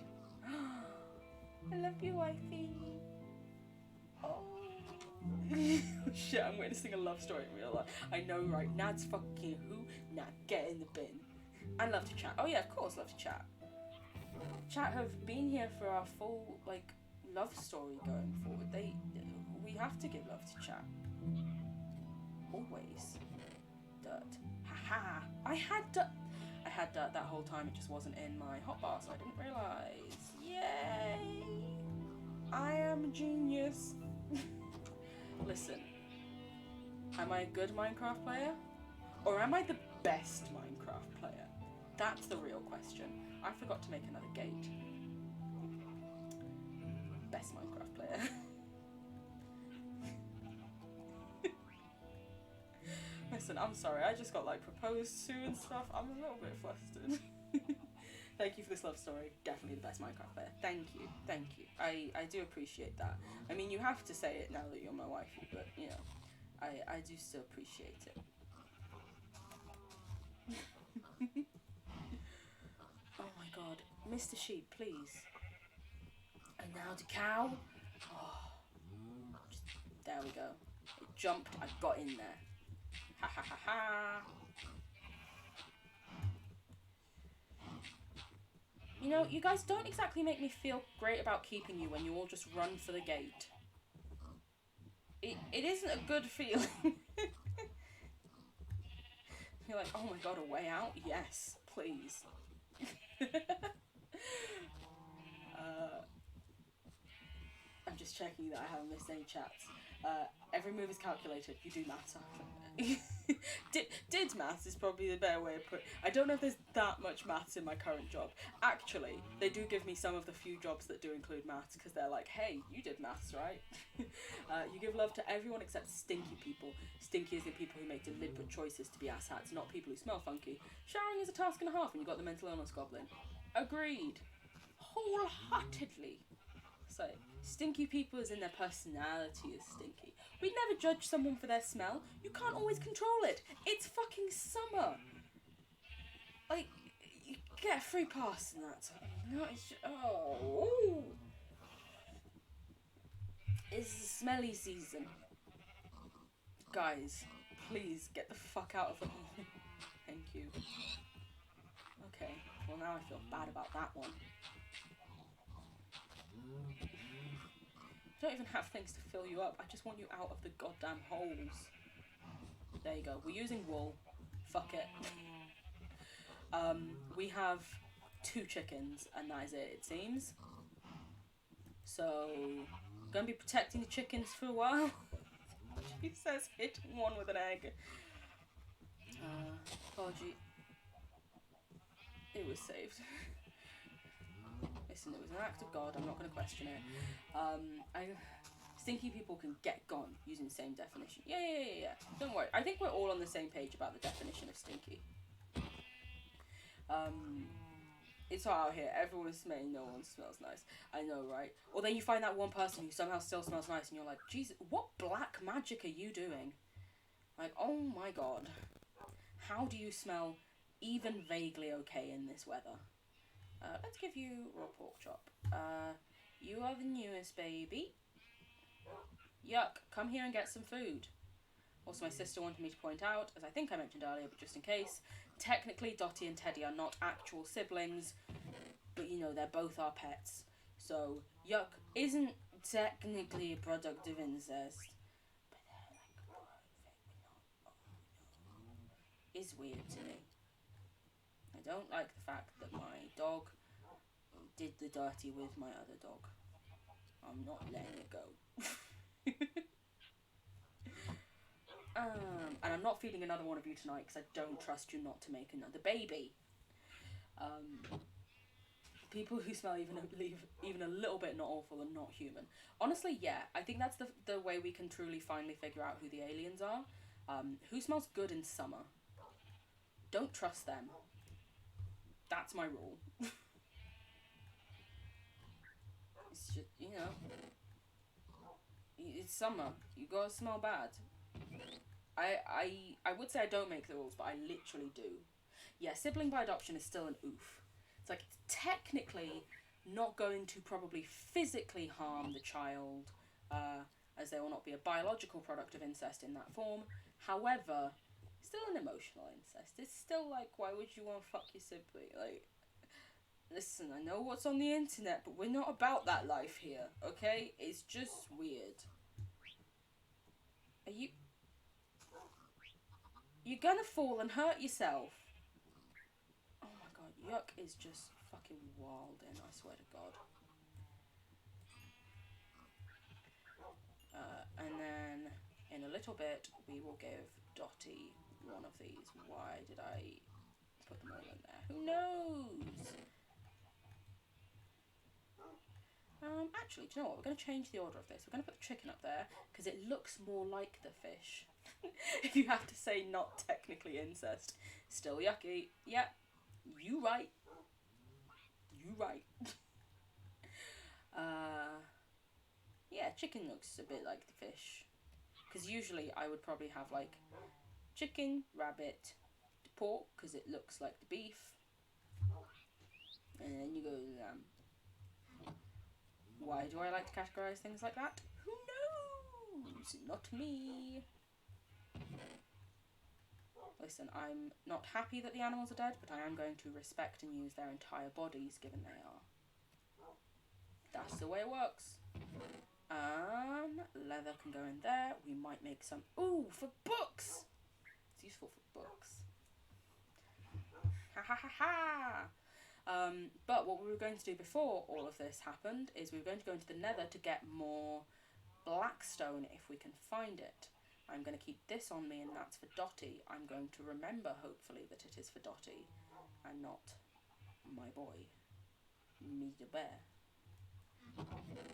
I love you, wifey. Oh. Shit, I'm going to sing a love story in real life. I know, right? Nad's fucking who? Nad, get in the bin. I love to chat. Oh yeah, of course, love to chat. Chat have been here for our full, like, love story going forward. We have to give love to chat. Always. Dirt. Haha. I had dirt that whole time, it just wasn't in my hotbar, so I didn't realise. Yay! I am a genius. Listen, am I a good Minecraft player? Or am I the best Minecraft player? That's the real question. I forgot to make another gate. Best Minecraft player. Listen, I'm sorry, I just got like proposed to and stuff. I'm a little bit flustered. Thank you for this love story. Definitely the best Minecraft player. Thank you. Thank you. I do appreciate that. I mean, you have to say it now that you're my wifey, but you know, I do still appreciate it. Oh my god. Mr. Sheep, please. And now the cow. Oh, there we go. It jumped, I got in there. Ha ha ha ha. You know, you guys don't exactly make me feel great about keeping you when you all just run for the gate. It isn't a good feeling. You're like, oh my god, a way out? Yes, please. I'm just checking that I haven't missed any chats. Every move is calculated. You do maths after. Did maths is probably the better way of putting it. I don't know if there's that much maths in my current job. Actually, they do give me some of the few jobs that do include maths because they're like, hey, you did maths, right? You give love to everyone except stinky people. Stinky is the people who make deliberate choices to be asshats, not people who smell funky. Showering is a task and a half when you got the mental illness goblin. Agreed. Wholeheartedly. So, stinky people is in their personality is stinky. We'd never judge someone for their smell. You can't always control it. It's fucking summer. Like, you get a free pass and that. No, it's just, oh. It's the smelly season. Guys, please get the fuck out of the hole. Thank you. Okay, well now I feel bad about that one. I don't even have things to fill you up. I just want you out of the goddamn holes. There you go. We're using wool. Fuck it. We have 2 chickens, and that is it seems. So, I'm gonna be protecting the chickens for a while. She says hitting one with an egg. Apology. It was saved. listen, it was an act of God. I'm not going to question it. Stinky people can get gone using the same definition. Yeah. Don't worry. I think we're all on the same page about the definition of stinky. It's hot out here. Everyone is smelling. No one smells nice. I know, right? Or then you find that one person who somehow still smells nice, and you're like, Jesus, what black magic are you doing? Like, oh my God. How do you smell even vaguely okay in this weather? Let's give you raw pork chop. You are the newest baby. Yuck, come here and get some food. Also, my sister wanted me to point out, as I think I mentioned earlier, but just in case, technically Dottie and Teddy are not actual siblings, but you know, they're both our pets. So, Yuck isn't technically a product of incest, but they're like is weird to me. I don't like the fact that my dog did the dirty with my other dog. I'm not letting it go. And I'm not feeding another one of you tonight because I don't trust you not to make another baby. People who smell even a little bit not awful and not human. Honestly, yeah, I think that's the way we can truly finally figure out who the aliens are. Who smells good in summer? Don't trust them. That's my rule. It's just, you know, it's summer. You gotta smell bad. I would say I don't make the rules, but I literally do. Yeah, sibling by adoption is still an oof. It's like, it's technically not going to probably physically harm the child, as they will not be a biological product of incest in that form. However, still an emotional incest. It's still like, why would you want to fuck your sibling? Like, listen, I know what's on the internet, but we're not about that life here, okay? It's just weird. Are you... You're gonna fall and hurt yourself. Oh my God, Yuck is just fucking wild, and I swear to God. And then, in a little bit, we will give Dottie one of these. Why did I put them all in there? Who knows? Actually, do you know what? We're going to change the order of this. We're going to put the chicken up there, because it looks more like the fish. If you have to say not technically incest. Still yucky. Yep. You right. You right. Yeah, chicken looks a bit like the fish. Because usually I would probably have like chicken, rabbit, pork, because it looks like the beef. And then you go to lamb. Why do I like to categorize things like that? Who knows? Not me. Listen, I'm not happy that the animals are dead, but I am going to respect and use their entire bodies, given they are. That's the way it works. Leather can go in there. We might make some... Ooh, for books! It's useful for books. Ha ha ha ha! But what we were going to do before all of this happened is we were going to go into the nether to get more blackstone if we can find it. I'm going to keep this on me, and that's for Dottie. I'm going to remember, hopefully, that it is for Dottie and not my boy, me the bear.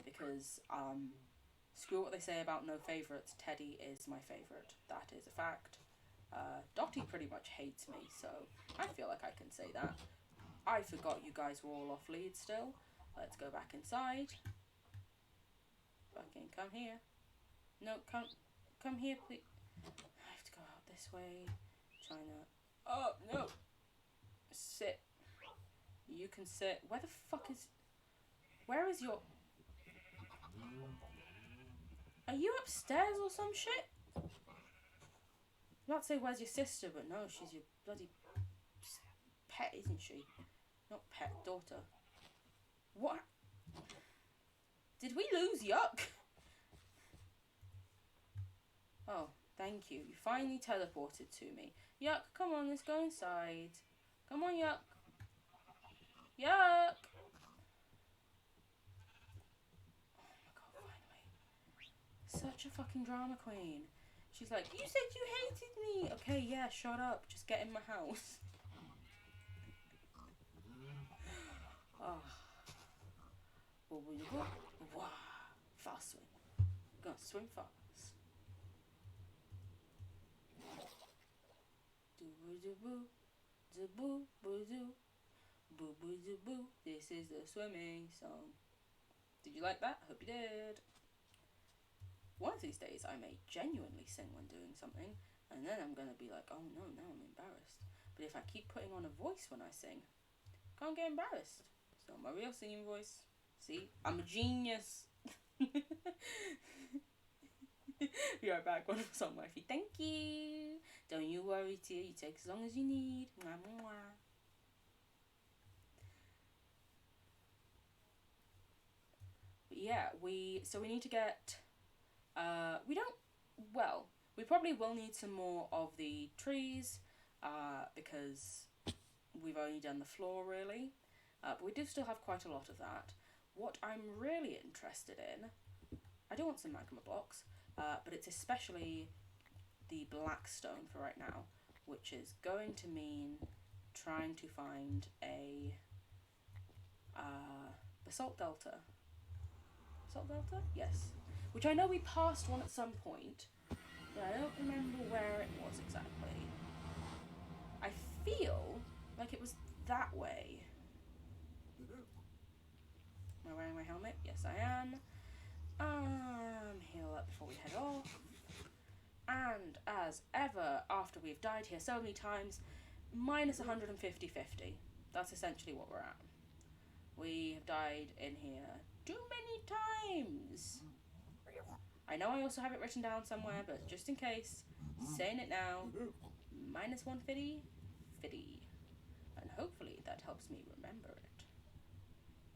Because, screw what they say about no favourites, Teddy is my favourite. That is a fact. Dottie pretty much hates me, so I feel like I can say that. I forgot you guys were all off lead still. Let's go back inside. Fucking come here. No, come here, please. I have to go out this way. Trying to... Oh, no. Sit. You can sit. Where the fuck is... Where is your... Are you upstairs or some shit? I'm about to say, where's your sister? But no, she's your bloody pet, isn't she? Not pet, daughter. What? Did we lose Yuck? Oh, thank you. You finally teleported to me. Yuck, come on, let's go inside. Come on, Yuck. Yuck! Oh my God, finally. Such a fucking drama queen. She's like, you said you hated me! Okay, yeah, shut up. Just get in my house. Oh. Wow. Fast swim. Gonna swim fast. Do-boo-do-boo. Do-boo-boo-doo. Boo-boo-doo-boo. This is the swimming song. Did you like that? I hope you did. One of these days I may genuinely sing when doing something, and then I'm gonna be like, oh no, now I'm embarrassed. But if I keep putting on a voice when I sing, I can't get embarrassed. It's not my real singing voice. See? I'm a genius. Be right back. One song, wifey. Thank you. Don't you worry, dear. You take as long as you need. Mwah, mwah. But yeah, we need to get. We probably will need some more of the trees, because we've only done the floor really. But we do still have quite a lot of that. What I'm really interested in, I do want some magma blocks, but it's especially the black stone for right now, which is going to mean trying to find a basalt delta. Basalt delta? Yes. Which I know we passed one at some point, but I don't remember where it was exactly. I feel like it was that way. Am I wearing my helmet? Yes, I am. Heal up before we head off. And as ever, after we've died here so many times, minus 150-50. That's essentially what we're at. We have died in here too many times. I know I also have it written down somewhere, but just in case, saying it now, minus 150, 50. And hopefully that helps me remember it.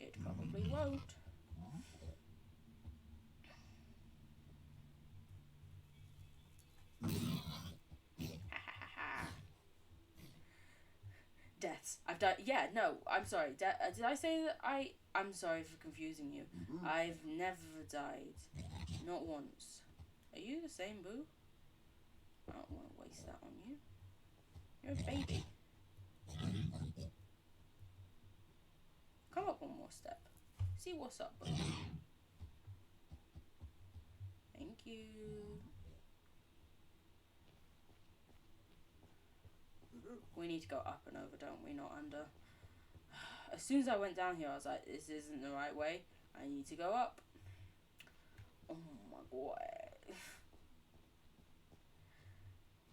It probably won't. Deaths. I've died. Yeah, no, I'm sorry. Did I say that I'm sorry for confusing you. I've never died. Not once. Are you the same, boo? I don't want to waste that on you. You're a baby. Come up one more step. See what's up, boo. Thank you. We need to go up and over, don't we? Not under. As soon as I went down here, I was like, this isn't the right way. I need to go up. Oh my god.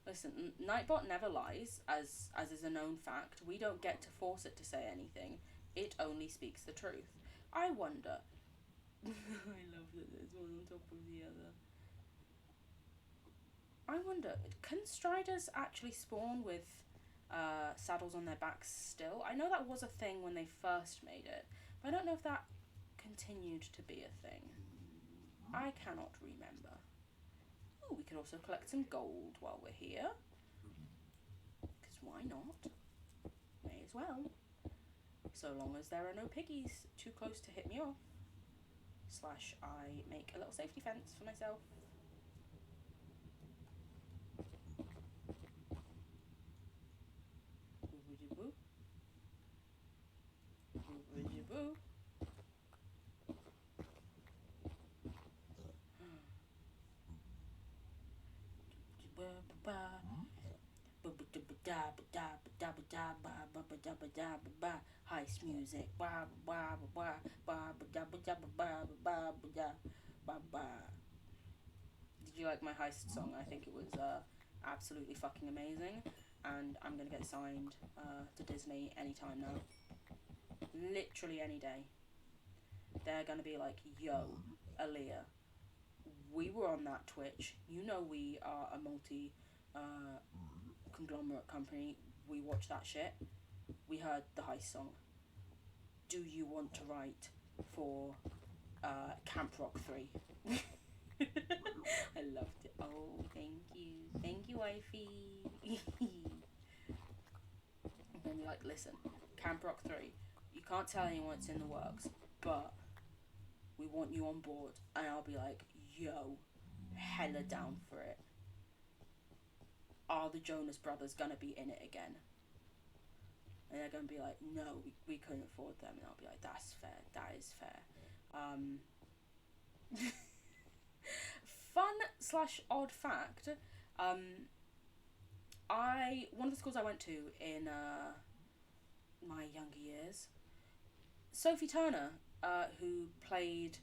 Listen, Nightbot never lies, as is a known fact. We don't get to force it to say anything. It only speaks the truth. I wonder. I love that there's one on top of the other. I wonder, can Striders actually spawn with saddles on their backs still? I know that was a thing when they first made it, but I don't know if that continued to be a thing. I cannot remember. Ooh, we could also collect some gold while we're here. Because why not? May as well. So long as there are no piggies too close to hit me off. / I make a little safety fence for myself. Boo-boo-doo-boo. Boo-boo-doo-boo. Heist music. Did you like my heist song? I think it was absolutely fucking amazing, and I'm gonna get signed to Disney anytime now. Literally any day. They're gonna be like, yo, Aaliyah, we were on that Twitch. You know we are a multi conglomerate company. We watch that shit. We heard the heist song. Do you want to write for Camp Rock 3? I loved it. Oh, thank you. Thank you, wifey. And then you're like, listen, Camp Rock 3, you can't tell anyone it's in the works, but we want you on board. And I'll be like, yo, hella down for it. Are the Jonas Brothers gonna be in it again? And they're gonna be like, no, we couldn't afford them. And I'll be like, that's fair, that is fair. Um, Fun/odd fact, one of the schools I went to in my younger years, Sophie Turner, who played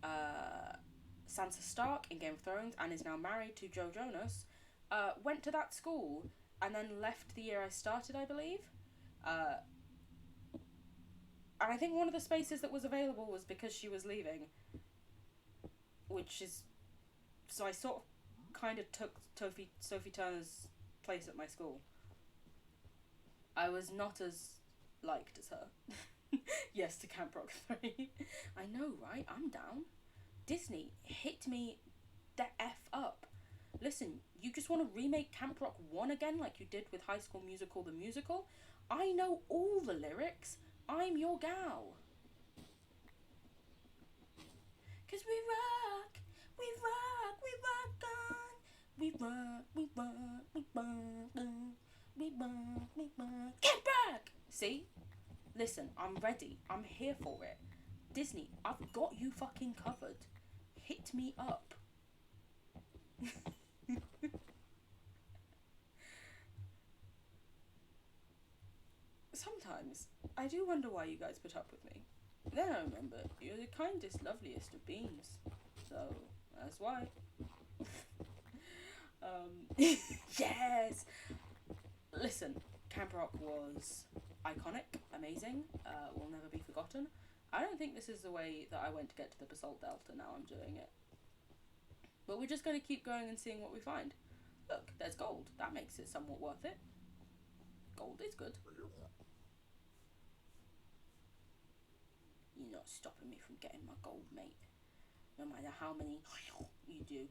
Sansa Stark in Game of Thrones and is now married to Joe Jonas, went to that school and then left the year I started, I believe. And I think one of the spaces that was available was because she was leaving. Which is... So I sort of kind of took Sophie Turner's place at my school. I was not as liked as her. Yes to Camp Rock 3. I know, right? I'm down. Disney, hit me the F up. Listen, you just want to remake Camp Rock 1 again like you did with High School Musical the musical? I know all the lyrics. I'm your gal. 'Cause we rock, we rock, we rock on. We rock, we rock, we rock on. We rock, we rock. Camp Rock! See? Listen, I'm ready. I'm here for it. Disney, I've got you fucking covered. Hit me up. Sometimes I do wonder why you guys put up with me. Then I remember you're the kindest, loveliest of beings. So that's why. Yes! Listen, Camp Rock was iconic, amazing, will never be forgotten. I don't think this is the way that I went to get to the Basalt Delta, now I'm doing it. But we're just going to keep going and seeing what we find. Look, there's gold. That makes it somewhat worth it. Gold is good. You're not stopping me from getting my gold, mate. No matter how many you do.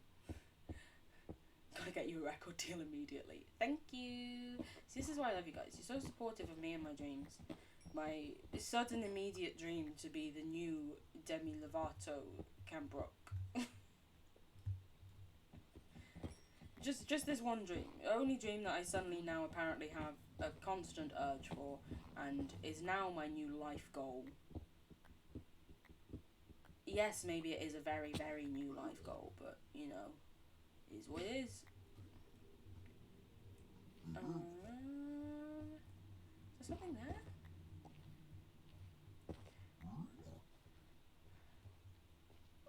Gotta get you a record deal immediately. Thank you. See, this is why I love you guys. You're so supportive of me and my dreams. My sudden immediate dream to be the new Demi Lovato Camp Rock. Just this one dream. The only dream that I suddenly now apparently have a constant urge for, and is now my new life goal. Yes, maybe it is a very, very new life goal, but, you know, is what it is. Is there something there?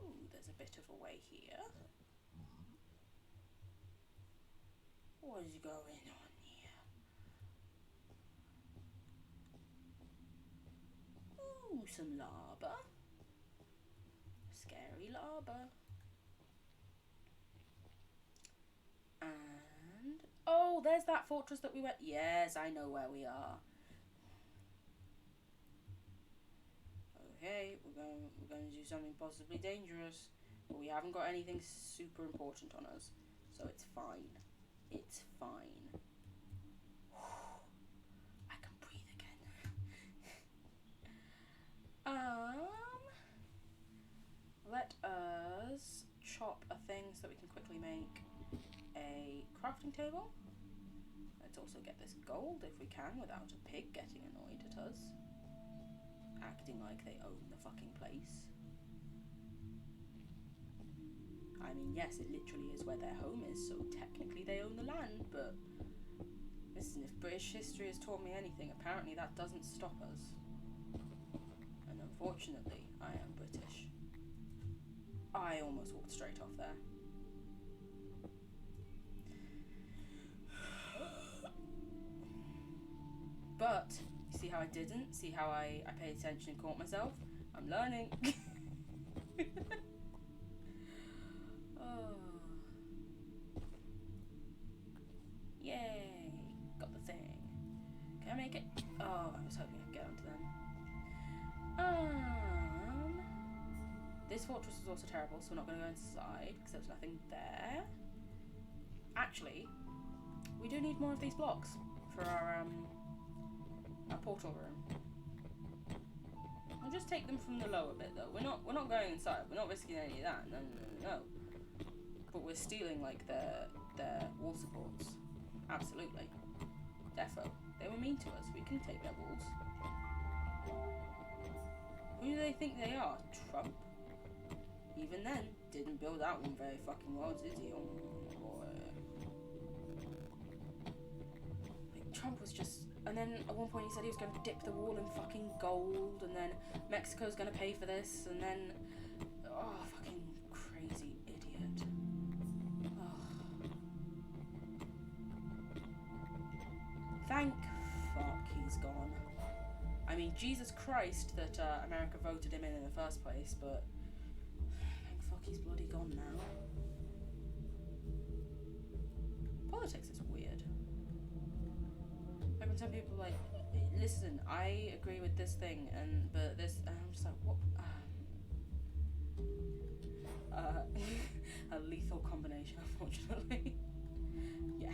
Ooh, there's a bit of a way here. What is going on here? Ooh, some lava. Scary lava. And... oh, there's that fortress that we went... yes, I know where we are. Okay, we're going to do something possibly dangerous. But we haven't got anything super important on us. So it's fine. It's fine. I can breathe again. Let us chop a thing so that we can quickly make a crafting table. Let's also get this gold if we can without a pig getting annoyed at us. Acting like they own the fucking place. I mean, yes, it literally is where their home is, so technically they own the land, but listen, if British history has taught me anything, apparently that doesn't stop us. And unfortunately, I am British. I almost walked straight off there. But, you see how I didn't? See how I paid attention and caught myself? I'm learning. Oh. Yay! Got the thing. Can I make it? Oh, I was hoping I could get onto them. This fortress is also terrible, so we're not going to go inside because there's nothing there. Actually, we do need more of these blocks for our portal room. We'll just take them from the lower bit though. We're not going inside. We're not risking any of that. No. But we're stealing like their wall supports. Absolutely. Defo. They were mean to us. We can take their walls. Who do they think they are? Trump? even then, didn't build that one very fucking well, did he? Oh boy. Like, Trump was just... And then at one point he said he was going to dip the wall in fucking gold, and then Mexico's going to pay for this, and then... Oh, fucking crazy idiot. Oh. Thank fuck he's gone. I mean, Jesus Christ that America voted him in the first place, but thank fuck he's bloody gone now. Politics is weird. Like when some people are like, listen, I agree with this thing, but this, and I'm just like, what? A lethal combination, unfortunately. Yeah.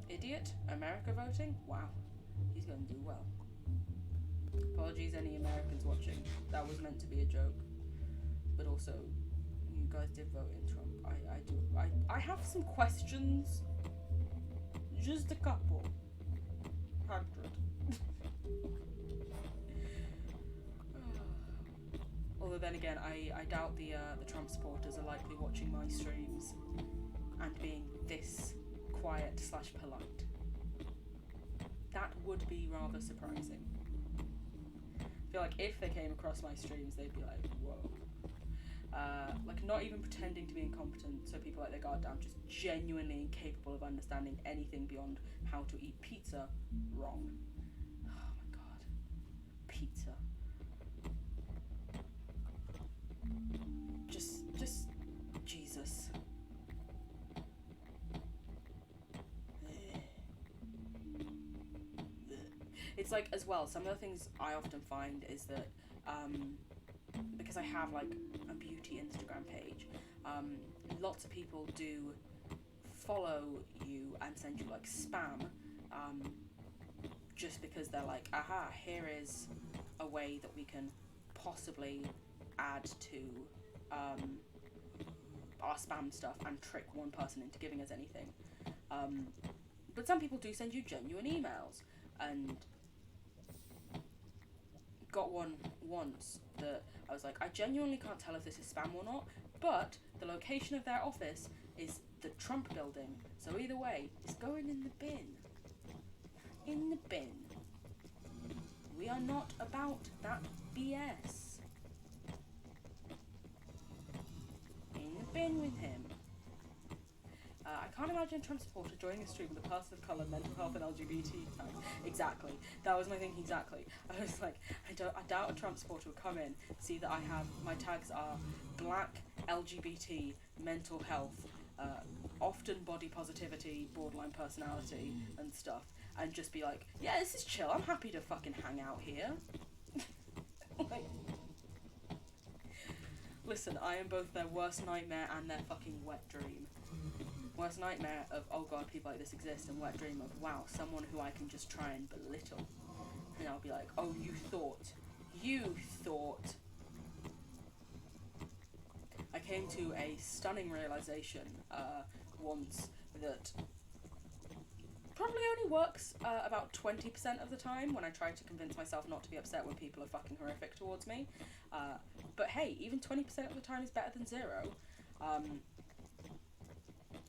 Idiot? America voting? Wow. He's gonna do well. Apologies any Americans watching. That was meant to be a joke. But also, you guys did vote in Trump. I have some questions. Just a couple. 100. Although then again, I doubt the Trump supporters are likely watching my streams and being this quiet / polite. That would be rather surprising. I feel like if they came across my streams, they'd be like, whoa. Like not even pretending to be incompetent, so people let their guard down, just genuinely incapable of understanding anything beyond how to eat pizza, wrong. Oh my god. Pizza. Just Jesus. It's like, as well, some of the things I often find is that, because I have like a beauty Instagram page, lots of people do follow you and send you like spam, just because they're like, aha, here is a way that we can possibly add to our spam stuff and trick one person into giving us anything. But some people do send you genuine emails, and got one once that I was like, I genuinely can't tell if this is spam or not, but the location of their office is the Trump building, so either way, it's going in the bin. In the bin. We are not about that BS. In the bin with him. I can't imagine a Trump supporter joining a stream with a person of colour, mental health and LGBT tags. Exactly. That was my thinking exactly. I was like, I doubt a Trump supporter would come in, see that I have, my tags are black, LGBT, mental health, often body positivity, borderline personality and stuff, and just be like, yeah, this is chill, I'm happy to fucking hang out here. Like, listen, I am both their worst nightmare and their fucking wet dream. Worst nightmare of, oh god, people like this exist, and wet dream of, wow, someone who I can just try and belittle. And I'll be like, oh, you thought. I came to a stunning realization once that probably only works about 20% of the time when I try to convince myself not to be upset when people are fucking horrific towards me. But hey, even 20% of the time is better than 0.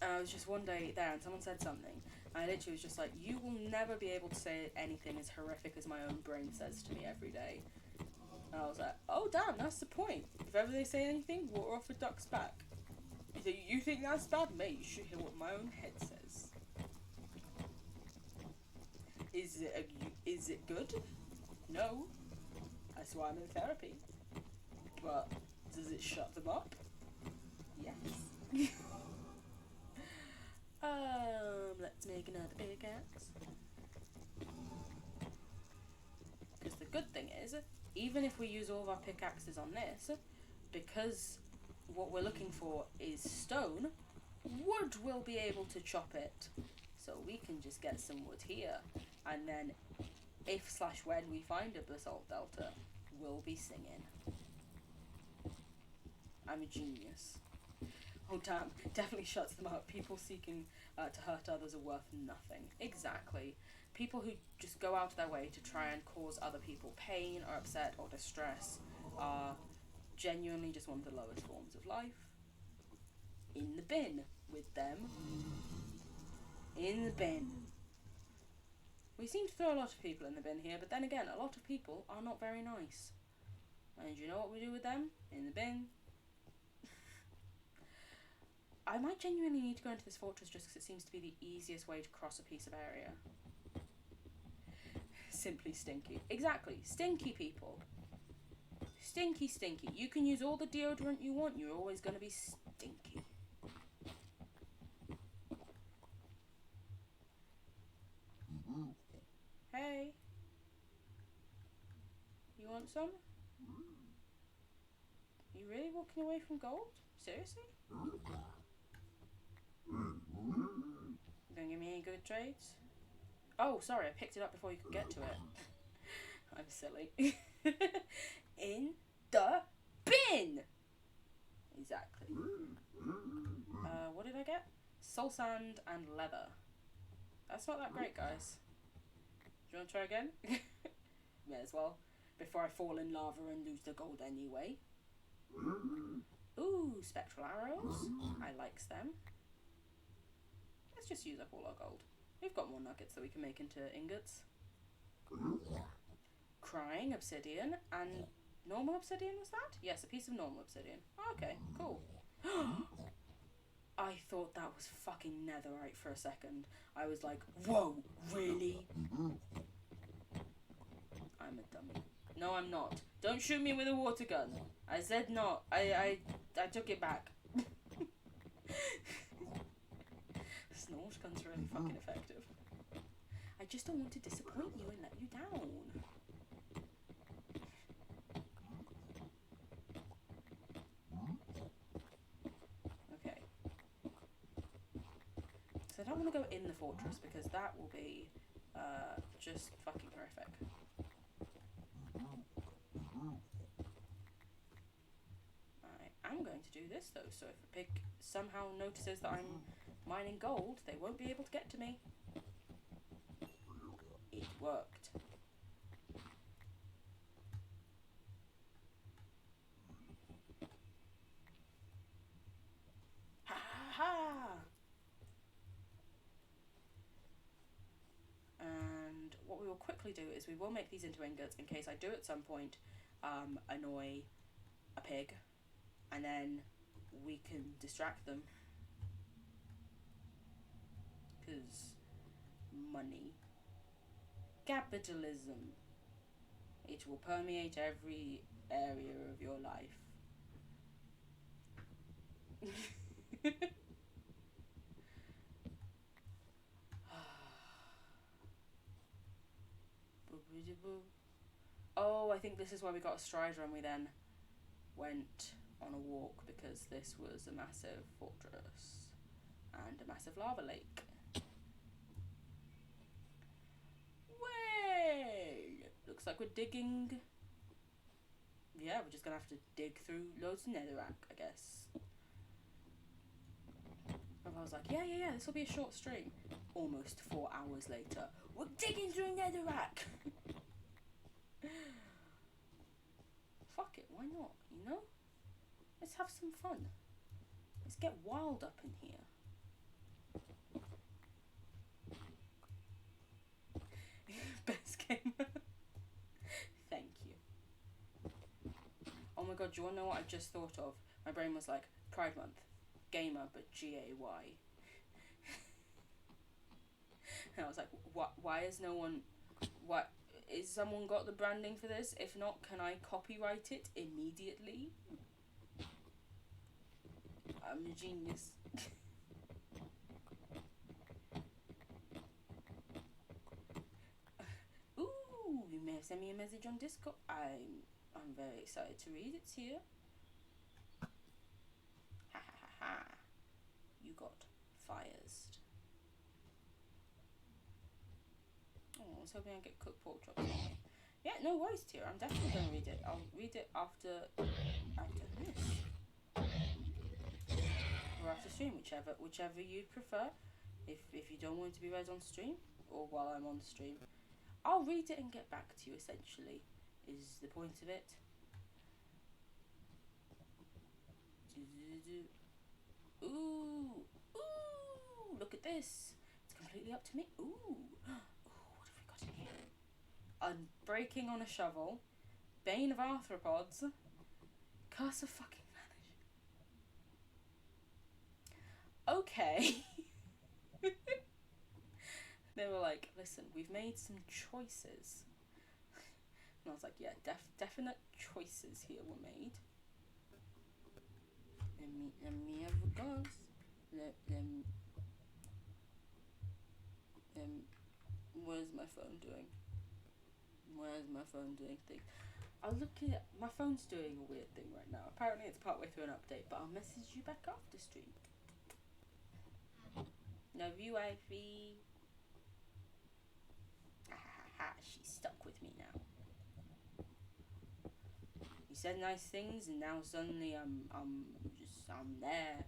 And I was just one day there and someone said something, and I literally was just like, you will never be able to say anything as horrific as my own brain says to me every day. And I was like, oh damn, that's the point. If ever they say anything, water off a duck's back. You think that's bad? Mate, you should hear what my own head says. Is it good? No. That's why I'm in therapy. But does it shut them up? Yes. Let's make another pickaxe. Because the good thing is, even if we use all of our pickaxes on this, because what we're looking for is stone, wood will be able to chop it. So we can just get some wood here, and then if/when we find a basalt delta, we'll be singing. I'm a genius. Oh damn, definitely shuts them up. People seeking to hurt others are worth nothing. Exactly. people who just go out of their way to try and cause other people pain or upset or distress are genuinely just one of the lowest forms of life. In the bin with them. In the bin. We seem to throw a lot of people in the bin here, but then again, a lot of people are not very nice. And you know what we do with them? In the bin. I might genuinely need to go into this fortress just because it seems to be the easiest way to cross a piece of area. Simply stinky. Exactly. Stinky people. Stinky, stinky. You can use all the deodorant you want, you're always going to be stinky. Hey. You want some? You really walking away from gold? Seriously? Don't give me any good trades? Oh, sorry, I picked it up before you could get to it. I'm silly. In the bin! Exactly. What did I get? Soul sand and leather. That's not that great, guys. Do you want to try again? May as well. Before I fall in lava and lose the gold anyway. Ooh, spectral arrows. I likes them. Let's just use up all our gold. We've got more nuggets that we can make into ingots. Crying obsidian and normal obsidian, was that? Yes, a piece of normal obsidian. Okay, cool. I thought that was fucking netherite for a second. I was like, whoa, really? I'm a dummy. No, I'm not. Don't shoot me with a water gun. I said not. I took it back. Snorch guns are really fucking effective. I just don't want to disappoint you and let you down. Okay. So I don't want to go in the fortress because that will be just fucking horrific. I'm going to do this though, so if a pig somehow notices that I'm mining gold, they won't be able to get to me. It worked. Ha ha ha! And what we will quickly do is we will make these into ingots in case I do at some point annoy a pig. And then we can distract them. Because money. Capitalism. It will permeate every area of your life. Oh, I think this is why we got a strider and we then went on a walk, because this was a massive fortress and a massive lava lake. Way! Looks like we're digging. Yeah, we're just gonna have to dig through loads of netherrack, I guess. And I was like, yeah, this will be a short stream. Almost 4 hours later, we're digging through netherrack! Fuck it, why not, you know? Let's have some fun. Let's get wild up in here. Best gamer. Thank you. Oh my god, do you want to know what I just thought of? My brain was like, Pride Month. Gamer, but G-A-Y. And I was like, what? Why is no one... What? Is someone got the branding for this? If not, can I copyright it immediately? I'm a genius. Ooh, you may have sent me a message on Discord. I'm very excited to read it. It's here. Ha ha ha ha. You got fires. Oh, I was hoping I'd get cooked pork chops. Yeah, no worries, Tier. I'm definitely going to read it. I'll read it after this. Or after stream, whichever you prefer. If you don't want it to be read on stream, or while I'm on the stream. I'll read it and get back to you, essentially, is the point of it. Ooh, ooh, look at this. It's completely up to me. Ooh, what have we got in here? Unbreaking on a shovel, Bane of Arthropods, Curse of fucking Vanish. Okay. They were like, listen, we've made some choices. And I was like, yeah, definite choices here were made. Let me have a glance. Where's my phone doing? Where's my phone doing thing? I'll look at my phone's doing a weird thing right now. Apparently it's partway through an update, but I'll message you back after stream. Love you, wifey. She's stuck with me now. You said nice things, and now suddenly I'm there.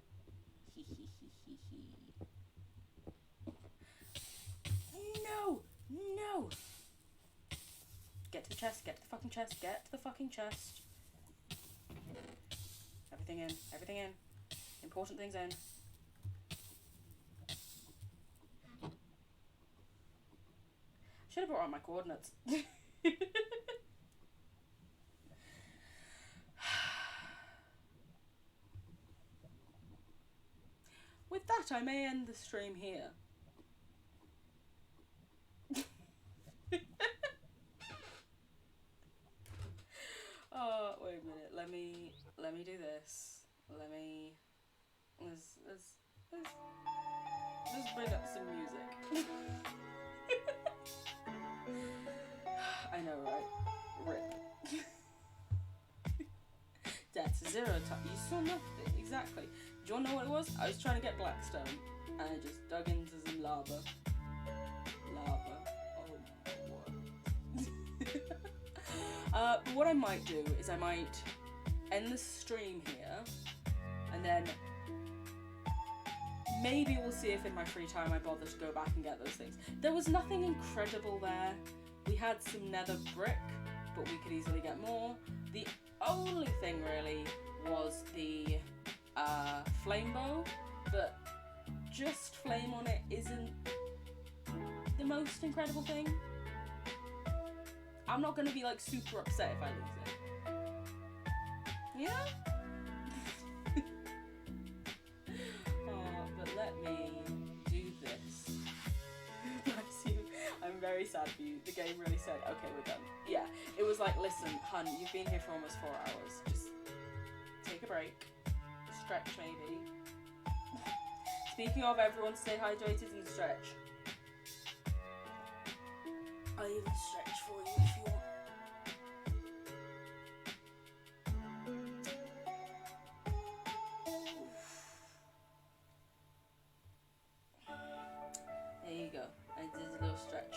Hee hee hee hee hee. No. Get to the chest. Get to the fucking chest. Get to the fucking chest. Everything in. Important things in. Should have brought out my coordinates. With that, I may end the stream here. Oh, wait a minute. Let me do this. Let's bring up some music. I know, right? Rip. Death to 0 time. You saw nothing. Exactly. Do you want to know what it was? I was trying to get Blackstone, and I just dug into some lava. Oh, what? But what I might do is I might end the stream here, and then maybe we'll see if in my free time I bother to go back and get those things. There was nothing incredible there. We had some nether brick, but we could easily get more. The only thing really was the flame bow, but just flame on it isn't the most incredible thing. I'm not gonna be like super upset if I lose it. Yeah? But let me do this. Bless you. I'm very sad for you. The game really said, okay, we're done. Yeah, it was like, listen, hun, you've been here for almost 4 hours. Just take a break. Stretch, maybe. Speaking of, everyone stay hydrated and stretch. I'll even stretch for you if you want. There you go. I did a little stretch.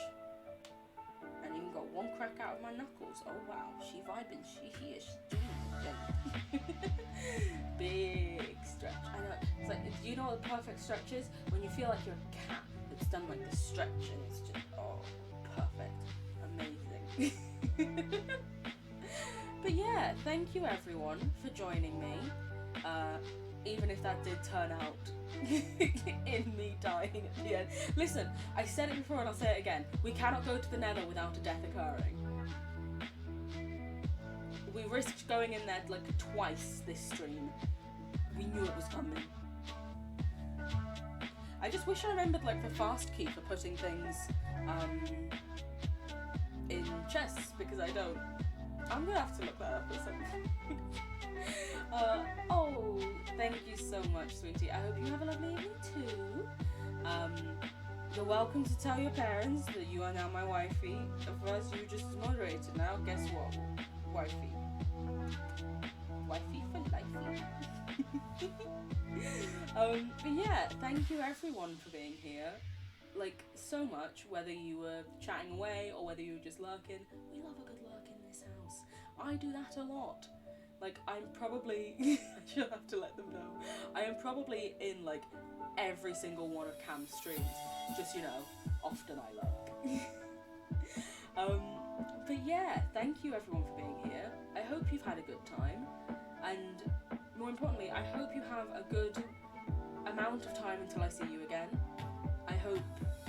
And even got one crack out of my knuckles. Oh wow, she vibing. She here. She's doing it. Big stretch. I know. It's like, you know what the perfect stretch is? When you feel like you're a cat that's done like the stretch and it's just, oh, perfect. Amazing. But yeah, thank you everyone for joining me. Even if that did turn out in me dying at the end. Listen, I said it before and I'll say it again. We cannot go to the nether without a death occurring. We risked going in there like twice this stream. We knew it was coming. I just wish I remembered like the fast key for putting things in chests, because I don't. I'm gonna have to look that up or something. Oh, thank you so much, sweetie. I hope you have a lovely evening too. You're welcome to tell your parents that you are now my wifey. At first you just moderated, now guess what? Wifey. Wifey for life. But yeah, thank you everyone for being here. Like, so much, whether you were chatting away or whether you were just lurking. We love a good lurk in this house. I do that a lot. Like, I'm probably, I should have to let them know, I am probably in, like, every single one of Cam's streams, just, you know, often I like. But yeah, thank you everyone for being here. I hope you've had a good time, and more importantly, I hope you have a good amount of time until I see you again. I hope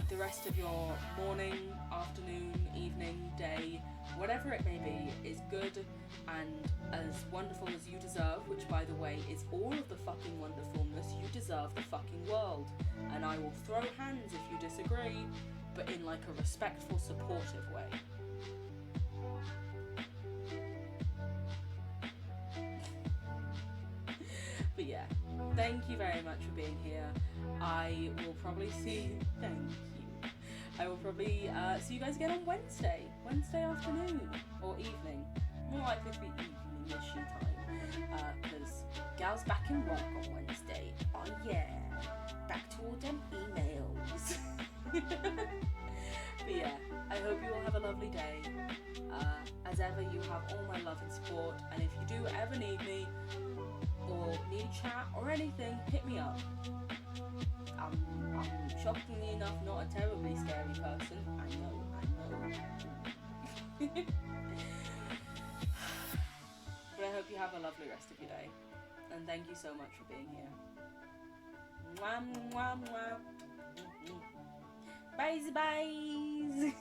the rest of your morning, afternoon, evening, day, whatever it may be, is good and as wonderful as you deserve, which by the way is all of the fucking wonderfulness. You deserve the fucking world, and I will throw hands if you disagree, but in like a respectful, supportive way. But yeah, thank you very much for being here. I will probably see thank you. I will probably see you guys again on Wednesday afternoon or evening. More likely to be evening-ish time, because Gal's back in work on Wednesday. Oh yeah, back to all them emails. But yeah, I hope you all have a lovely day. As ever, you have all my love and support, and if you do ever need me, or need a chat or anything, hit me up. I'm shockingly enough not a terribly scary person. I know. But I hope you have a lovely rest of your day, and thank you so much for being here. Mwah, mwah, mwah. Bye, bye.